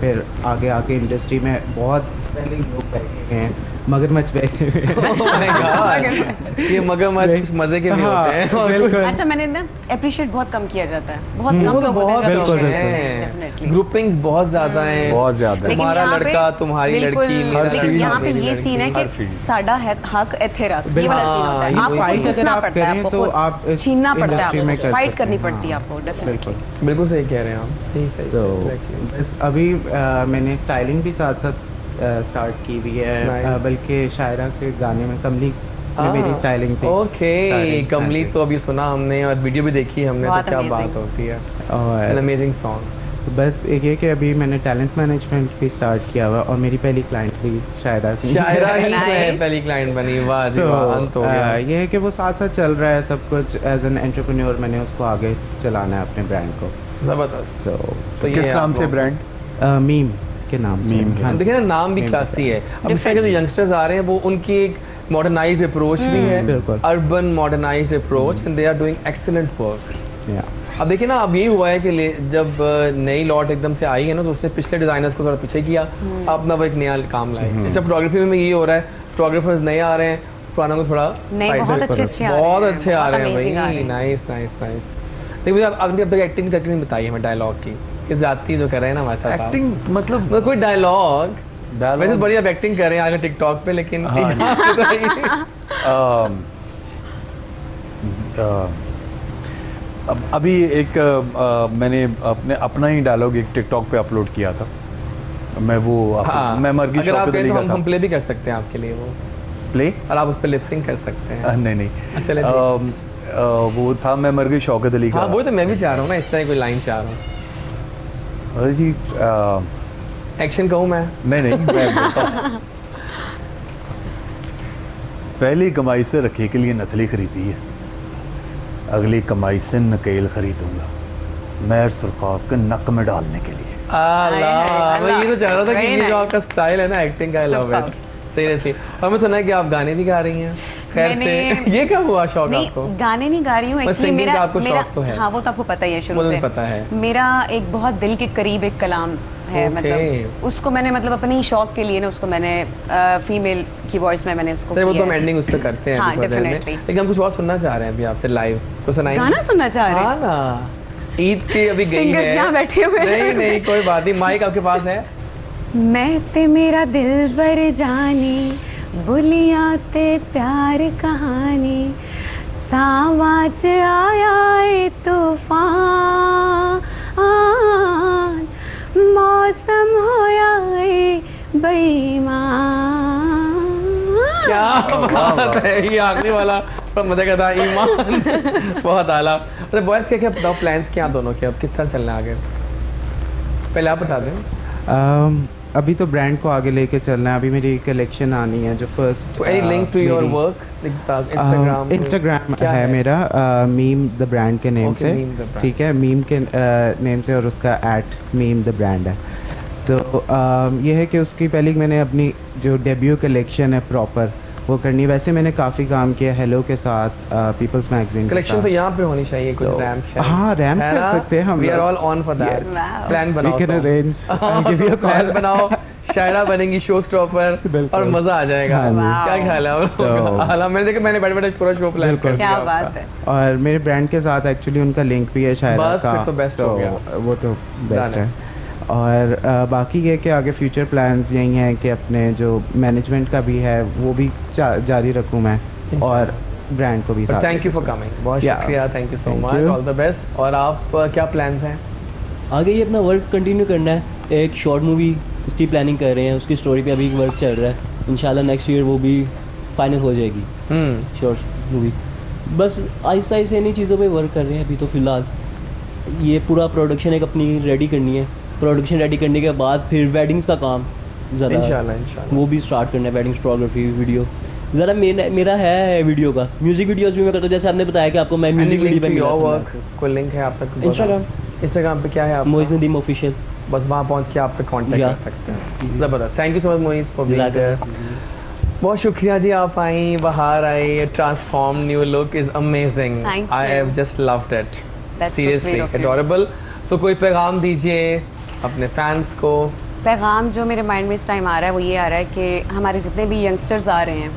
फिर आगे आके इंडस्ट्री में बहुत पहले लोग बैठे हुए हैं, मगरमच्छ बैठे हुए हैं। Oh my God. ये मगरमच्छ कुछ मज़े के भी हाँ, होते हैं और कुछ बिल्कुल। अच्छा मैंने ना अप्रिशिएट बहुत कम किया जाता है, बहुत कम वो तो लोग होते बहुत हैं जो बिल्कुल, appreciate बिल्कुल। करते हैं, हैं, definitely। ग्रुपिंग्स बहुत ज़्यादा हैं। बहुत ज़्यादा है। लेकिन तुम्हारा यहाँ पे लड़का, तुम्हारी बिल्कुल, लड़की, मेरा लेकिन लड़का, यहाँ पे मेरी ये लड़की, सीन है हर कि फील्ड। साडा है हक एथे रख, ये वाला सीन होता है। हाँ, आपको ये फाइट अगर घुसना आप पड़ता है, करें आपको तो खुद आप इस छीनना पड़ता है, इंडस्ट्री में आपको कर फाइट सकते करनी हैं। पड़ती है आपको डेफिनेटली। बिल्कुल सही कह रहे हैं आप। सही सही तो exactly. बस अभी मैंने स्टाइलिंग भी साथ साथ स्टार्ट की हुई है, Nice. बल्कि शायरा के गाने में कमली में मेरी स्टाइलिंग थी ओके सारी, कमली हाँ जी। तो अभी सुना हमने और वीडियो भी देखी हमने, तो बहुत क्या amazing। बात होती है, और अमेजिंग सॉन्ग। बस एक ये कि अभी मैंने टैलेंट मैनेजमेंट भी स्टार्ट किया हुआ और मेरी पहली क्लाइंट भी शायरा थी। शायरा ही Nice। पहली क्लाइंट बनी, वाह जी तो वाह, अंत हो गया। ये है कि वो साथ साथ चल रहा है सब कुछ, एज एन एंटरप्रेन्योर मैंने उसको आगे चलाना है अपने ब्रांड को। जबरदस्त। तो ये किस है नाम आप से लोग। ब्रांड? मीम के नाम से। मीम के हाँ जी। देखिए ना, नाम भी क्लासी है। अब इस तरह के जो यंगस्टर्स आ रहे हैं वो उनकी एक मॉडर्नाइज्ड अप्रोच भी है, बिल्कुल। Urban modernised approach, and they are doing excellent work. या अब देखिए ना, अब ये हुआ है कि जब नई लॉट एकदम से आई है ना, तो उसने पिछले डिजाइनर्स को थोड़ा पीछे किया, अब ना वो एक नया काम लाए। जैसे फोटोग्राफी में ये हो रहा है, फोटोग्राफर्स नए आ रहे हैं, पुराना को थोड़ा नहीं, side बहुत पे- अच्छे आ रहे बहुत हैं, अच्छे आ बहुत रहे हैं amazing आ रहे भाई, हैं। Nice nice nice. देखिए मुझे आपने अब तक एक्टिंग करके नहीं बताई हमें डायलॉग की, कि जाती जो कर रहे हैं ना हमारे साथ आप। एक्टिंग मतलब कोई डायलॉग Dialogue- वैसे बढ़िया एक्टिंग कर रहे हैं आगे टिकटॉक पे, लेकिन अब अभी एक मैंने अपना ही डायलॉग एक टिकटॉक पे अपलोड किया था। मैं वो मैं मरगी अगर आप शौकत कहें अली तो का हम था प्ले भी कर सकते हैं आपके लिए वो, प्ले। और आप उस पर लिपसिंग कर सकते हैं। नहीं नहीं चले वो था मैं मरगी शौकत अली का। हाँ वो तो मैं भी चाह रहा हूँ ना, इस तरह की कोई लाइन चाह रहा हूँ। अरे जी एक्शन कहूँ मैं? नहीं नहीं मैं बोलता हूँ। पहली कमाई से रखे के लिए नथली खरीदी है, अगली कमाई से नकेल खरीदूंगा मैं सुरखाब के नक में डालने के लिए। अल्लाह, मैं ये तो चाह रहा था कि Very ये जो nice। आपका स्टाइल है ना एक्टिंग का, आई लव इट सीरियसली। और मैं सुना है कि आप गाने भी गा रही हैं। खैर से ये कब हुआ शौक नहीं, आपको? गाने नहीं गा रही हूँ बस एक्चुअली। singing मेरा का आपको मेरा शौक तो है। हाँ, वो तो आपको पता ही है शुरू वो तो से। पता है। मेरा एक बहुत दिल के करीब एक कलाम है, Okay। मतलब उसको मैंने मतलब अपनी शौक के लिए ना उसको मैंने फीमेल की वॉइस में मैंने उसको वो तो किया हम है। एंडिंग उस पर करते हैं हाँ, अभी थोड़ी देर में। definitely। लेकिन हम कुछ और सुनना चाह रहे हैं अभी आपसे लाइव, तो सुनाएंगे? गाना सुनना चाह रहे हाँ हैं? ना, ईद के अभी गई Singers है। यहाँ बैठे हुए हैं। नहीं नहीं कोई बात नहीं, माइक आपके पास है। मैं ते मेरा दिल बर जानी, बुलियां ते प्यार कहानी, सावाच आया ए तूफान, मौसम होया ए बेईमान। क्या बात है, ये आखिरी वाला पर मजा का था, ईमान। बहुत आला। अच्छा बॉयज क्या क्या बताओ, प्लान्स क्या दोनों के, अब किस तरह चलना है आगे? पहले आप बता दें। अभी तो ब्रांड को आगे लेके चलना है। अभी मेरी कलेक्शन आनी है जो first. Any link to your work? Instagram Instagram क्या है मेरा, मीम द ब्रांड के नेम Okay, से, Meme the brand। ठीक है, मीम के नेम से, और उसका @मीम द ब्रांड है। तो ये है कि उसकी पहले मैंने अपनी जो डेब्यू कलेक्शन है प्रॉपर वो करनी है। वैसे मैंने काफ़ी काम किया हेलो के साथ, पीपल्स मैगजीन कलेक्शन तो यहाँ पे होनी चाहिए, कुछ तो- रैम्प हाँ, रैम्प कर सकते हैं हम वी आर लोग। All on for that. Yes। Plan we बनाओ कैन तो। Arrange, I give you a plan call. बनाओ, शायरा बनेंगी शो स्टॉपर बिल्कुल। और मजा आ जाएगा। हाँ जी। क्या ख्याल है आप लोगों का? हालांकि मैंने देखा, मैंने बैठे पूरा शो प्लान कर दिया क्या आपका। बात है। और मेरे ब्रांड के साथ एक्चुअली उनका लिंक भी है शायरा बस का, फिर तो best हो गया। वो तो बेस्ट Done है। और बाकी ये कि आगे फ्यूचर प्लान्स यही हैं कि अपने जो मैनेजमेंट का भी है वो भी जारी रखूँ मैं, और ब्रांड को भी साथ थैंक यू लेके फॉर चलूँ। कमिंग, बहुत Yeah। शुक्रिया, thank you so Thank much, you। All the best. और आप क्या प्लान्स हैं? आगे ये अपना वर्क कंटिन्यू करना है। एक शॉर्ट मूवी उसकी प्लानिंग कर रहे हैं, उसकी स्टोरी पे अभी वर्क चल रहा है। इंशाल्लाह नेक्स्ट ईयर वो भी फाइनल हो जाएगी शॉर्ट मूवी। बस आहिस्ता आहिस्ता इन्हीं चीज़ों पे वर्क कर रहे हैं अभी तो फ़िलहाल। ये पूरा प्रोडक्शन एक अपनी रेडी करनी है, प्रोडक्शन रेडी करने के बाद फिर वेडिंग्स का काम ज़्यादा इंशाल्लाह वो भी स्टार्ट करना है, वेडिंग फोटोग्राफी वीडियो ज़रा मेरा है वीडियो का। म्यूज़िक वीडियोज़ भी मैं करता हूँ, जैसे आपने बताया कि आपको मैं म्यूज़िक वीडियो पे योर मिला वर्क, कोई लिंक है आप तक? इंस्टाग्राम पे क्या है आपका? मोइज़ नदीम ऑफिशियल। बस वहाँ पहुँच के आपसे कांटेक्ट Yeah। कर सकते हैं। ज़बरदस्त, thank you so much Moiz for being जज़ाक देयर। बहुत शुक्रिया जी, आप आई, बाहर आई, transform new look is amazing. Thank आई you। Have just loved it, That's so seriously sweet of you। Adorable. So कोई पैगाम दीजिए अपने फैंस को। पैगाम जो मेरे माइंड में इस टाइम आ रहा है वो ये आ रहा है कि हमारे जितने भी यंगस्टर्स आ रहे हैं,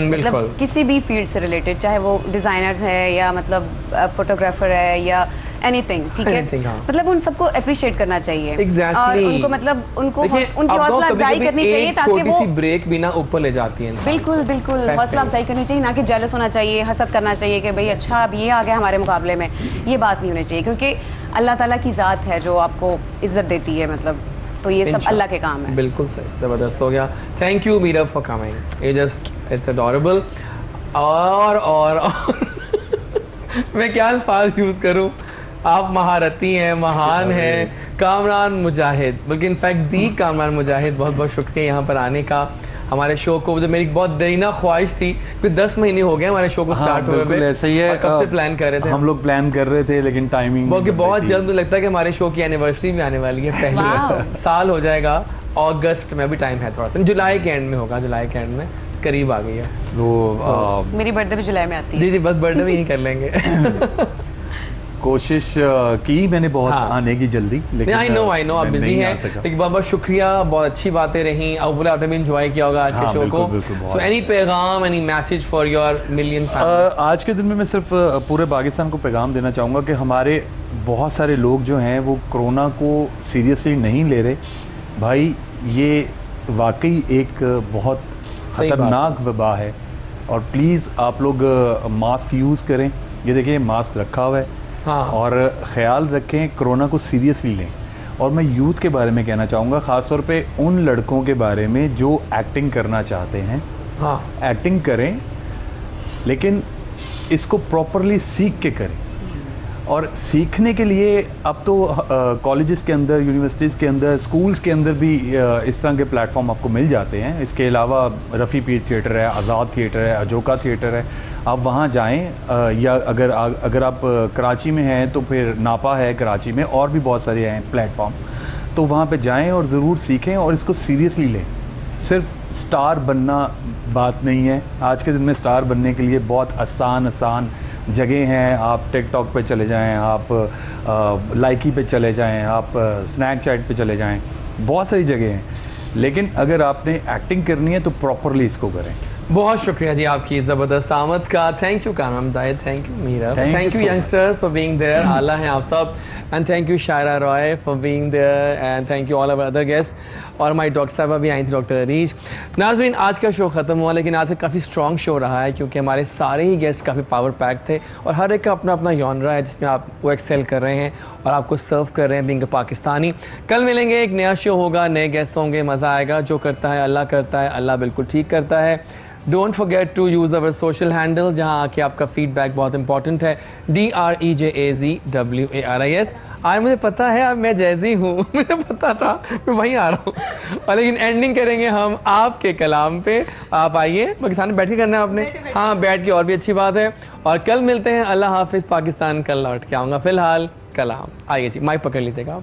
बिल्कुल। मतलब किसी भी फील्ड से रिलेटेड, चाहे वो डिज़ाइनर्स है या मतलब फोटोग्राफर है या एनीथिंग, ठीक है, Anything, हाँ। मतलब उन सबको अप्रिशिएट करना चाहिए। Exactly। और उनको मतलब उनको देखिए, उनकी अब तो हौसला अफजाई कभी-कभी करनी चाहिए एक ताकि छोटी वो सी ब्रेक भी ना ऊपर ले जाती है इंसान बिल्कुल को। बिल्कुल Fact हौसला है। अफजाई करनी चाहिए, ना कि जेलस होना चाहिए, हसद करना चाहिए कि भाई अच्छा अब ये आ गया हमारे मुकाबले में। ये बात नहीं होनी चाहिए, क्योंकि अल्लाह ताला की ज़ात है जो आपको इज्जत देती है, मतलब तो ये सब अल्लाह के काम है। बिल्कुल सही, ज़बरदस्त हो गया। Thank you Meera for coming, ये जस्ट इट्स अडोरेबल। और मैं क्या अल्फाज यूज़ करूं, आप महारती हैं, महान हैं, कामरान मुजाहिद, बल्कि इनफैक्ट दी कामरान मुजाहिद, बहुत बहुत शुक्रिया यहाँ पर आने का। हमारे शो को जो मेरी बहुत दरीना ख्वाहिश थी कि 10 महीने हो गए हमारे शो को स्टार्ट हुए, बिल्कुल ऐसा ही है। कब से प्लान कर रहे थे हम लोग प्लान कर रहे थे, लेकिन टाइमिंग बहुत जल्द मुझे लगता है कि हमारे शो की एनिवर्सरी भी आने वाली है, पहले साल हो जाएगा, अगस्त में भी टाइम है थोड़ा सा, जुलाई के एंड में होगा, जुलाई के एंड में करीब आ गई है। तो मेरी बर्थडे भी जुलाई में आती है। जी जी, बस बर्थडे भी यही कर लेंगे। कोशिश की मैंने बहुत आने की जल्दी, लेकिन आई नो आप बिजी हैं, लेकिन बहुत बहुत शुक्रिया, बहुत अच्छी बातें रही। अब बोले आपने भी एंजॉय किया होगा आज के शो को। सो एनी पैगाम, any message for your million fans? आज के दिन में मैं सिर्फ पूरे पाकिस्तान को पैगाम देना चाहूँगा कि हमारे बहुत सारे लोग जो हैं वो कोरोना को सीरियसली नहीं ले रहे। भाई ये वाकई एक बहुत ख़तरनाक वबा है, और प्लीज़ आप लोग मास्क यूज़ करें। ये देखिए मास्क रखा हुआ है, और ख़याल रखें, कोरोना को सीरियसली लें। और मैं यूथ के बारे में कहना चाहूँगा, ख़ास तौर पे उन लड़कों के बारे में जो एक्टिंग करना चाहते हैं, एक्टिंग करें, लेकिन इसको प्रॉपरली सीख के करें। और सीखने के लिए अब तो कॉलेजेस के अंदर, यूनिवर्सिटीज़ के अंदर, स्कूल्स के अंदर भी इस तरह के प्लेटफॉर्म आपको मिल जाते हैं। इसके अलावा रफ़ी पीर थिएटर है, आज़ाद थिएटर है, अजोका थिएटर है, आप वहाँ जाएं। या अगर आप कराची में हैं तो फिर नापा है कराची में, और भी बहुत सारे हैं प्लेटफॉर्म, तो वहाँ पे जाएं और ज़रूर सीखें और इसको सीरियसली लें। सिर्फ स्टार बनना बात नहीं है। आज के दिन में स्टार बनने के लिए बहुत आसान जगह हैं। आप टिकटॉक पे चले जाएं, आप लाइकी पे चले जाएं, आप स्नैपचैट पे चले जाएं, बहुत सारी जगह हैं। लेकिन अगर आपने एक्टिंग करनी है तो प्रॉपरली इसको करें। बहुत शुक्रिया जी आपकी ज़बरदस्त आमद का। थैंक यू कामरान दाई, thank you Meera, thank you youngsters for being there, आला हैं आप सब, and thank you Shaira Roy for being there, and thank you all our other guest. और हमारी डॉक्टर साहबा भी आई थी, डॉक्टर अरीज। नाज़रीन, आज का शो ख़त्म हुआ, लेकिन आज से काफ़ी स्ट्रॉन्ग शो रहा है, क्योंकि हमारे सारे ही गेस्ट काफ़ी पावर पैक थे, और हर एक का अपना अपना जॉनरा है जिसमें आप वो एक्सेल कर रहे हैं और आपको सर्व कर रहे हैं बीइंग अ पाकिस्तानी। कल मिलेंगे, एक नया शो होगा, नए गेस्ट होंगे, मज़ा आएगा। जो करता है अल्लाह करता है, अल्लाह बिल्कुल ठीक करता है। Don't forget to use our social handles, जहाँ आके आपका फीडबैक बहुत इंपॉर्टेंट है। DREJAZWARIS। आज मुझे पता है अब मैं जैज़ी हूँ, मुझे पता था, मैं वहीं आ रहा हूँ। और लेकिन एंडिंग करेंगे हम आपके कलाम पे। आप आइए, पाकिस्तान में बैठ के करना है आपने, हाँ बैठ के, और भी अच्छी बात है। और कल मिलते हैं, अल्लाह हाफिज़। पाकिस्तान कल लौट के आऊँगा। फ़िलहाल कलाम, आइए जी, माइक पकड़ लीजिएगा आप।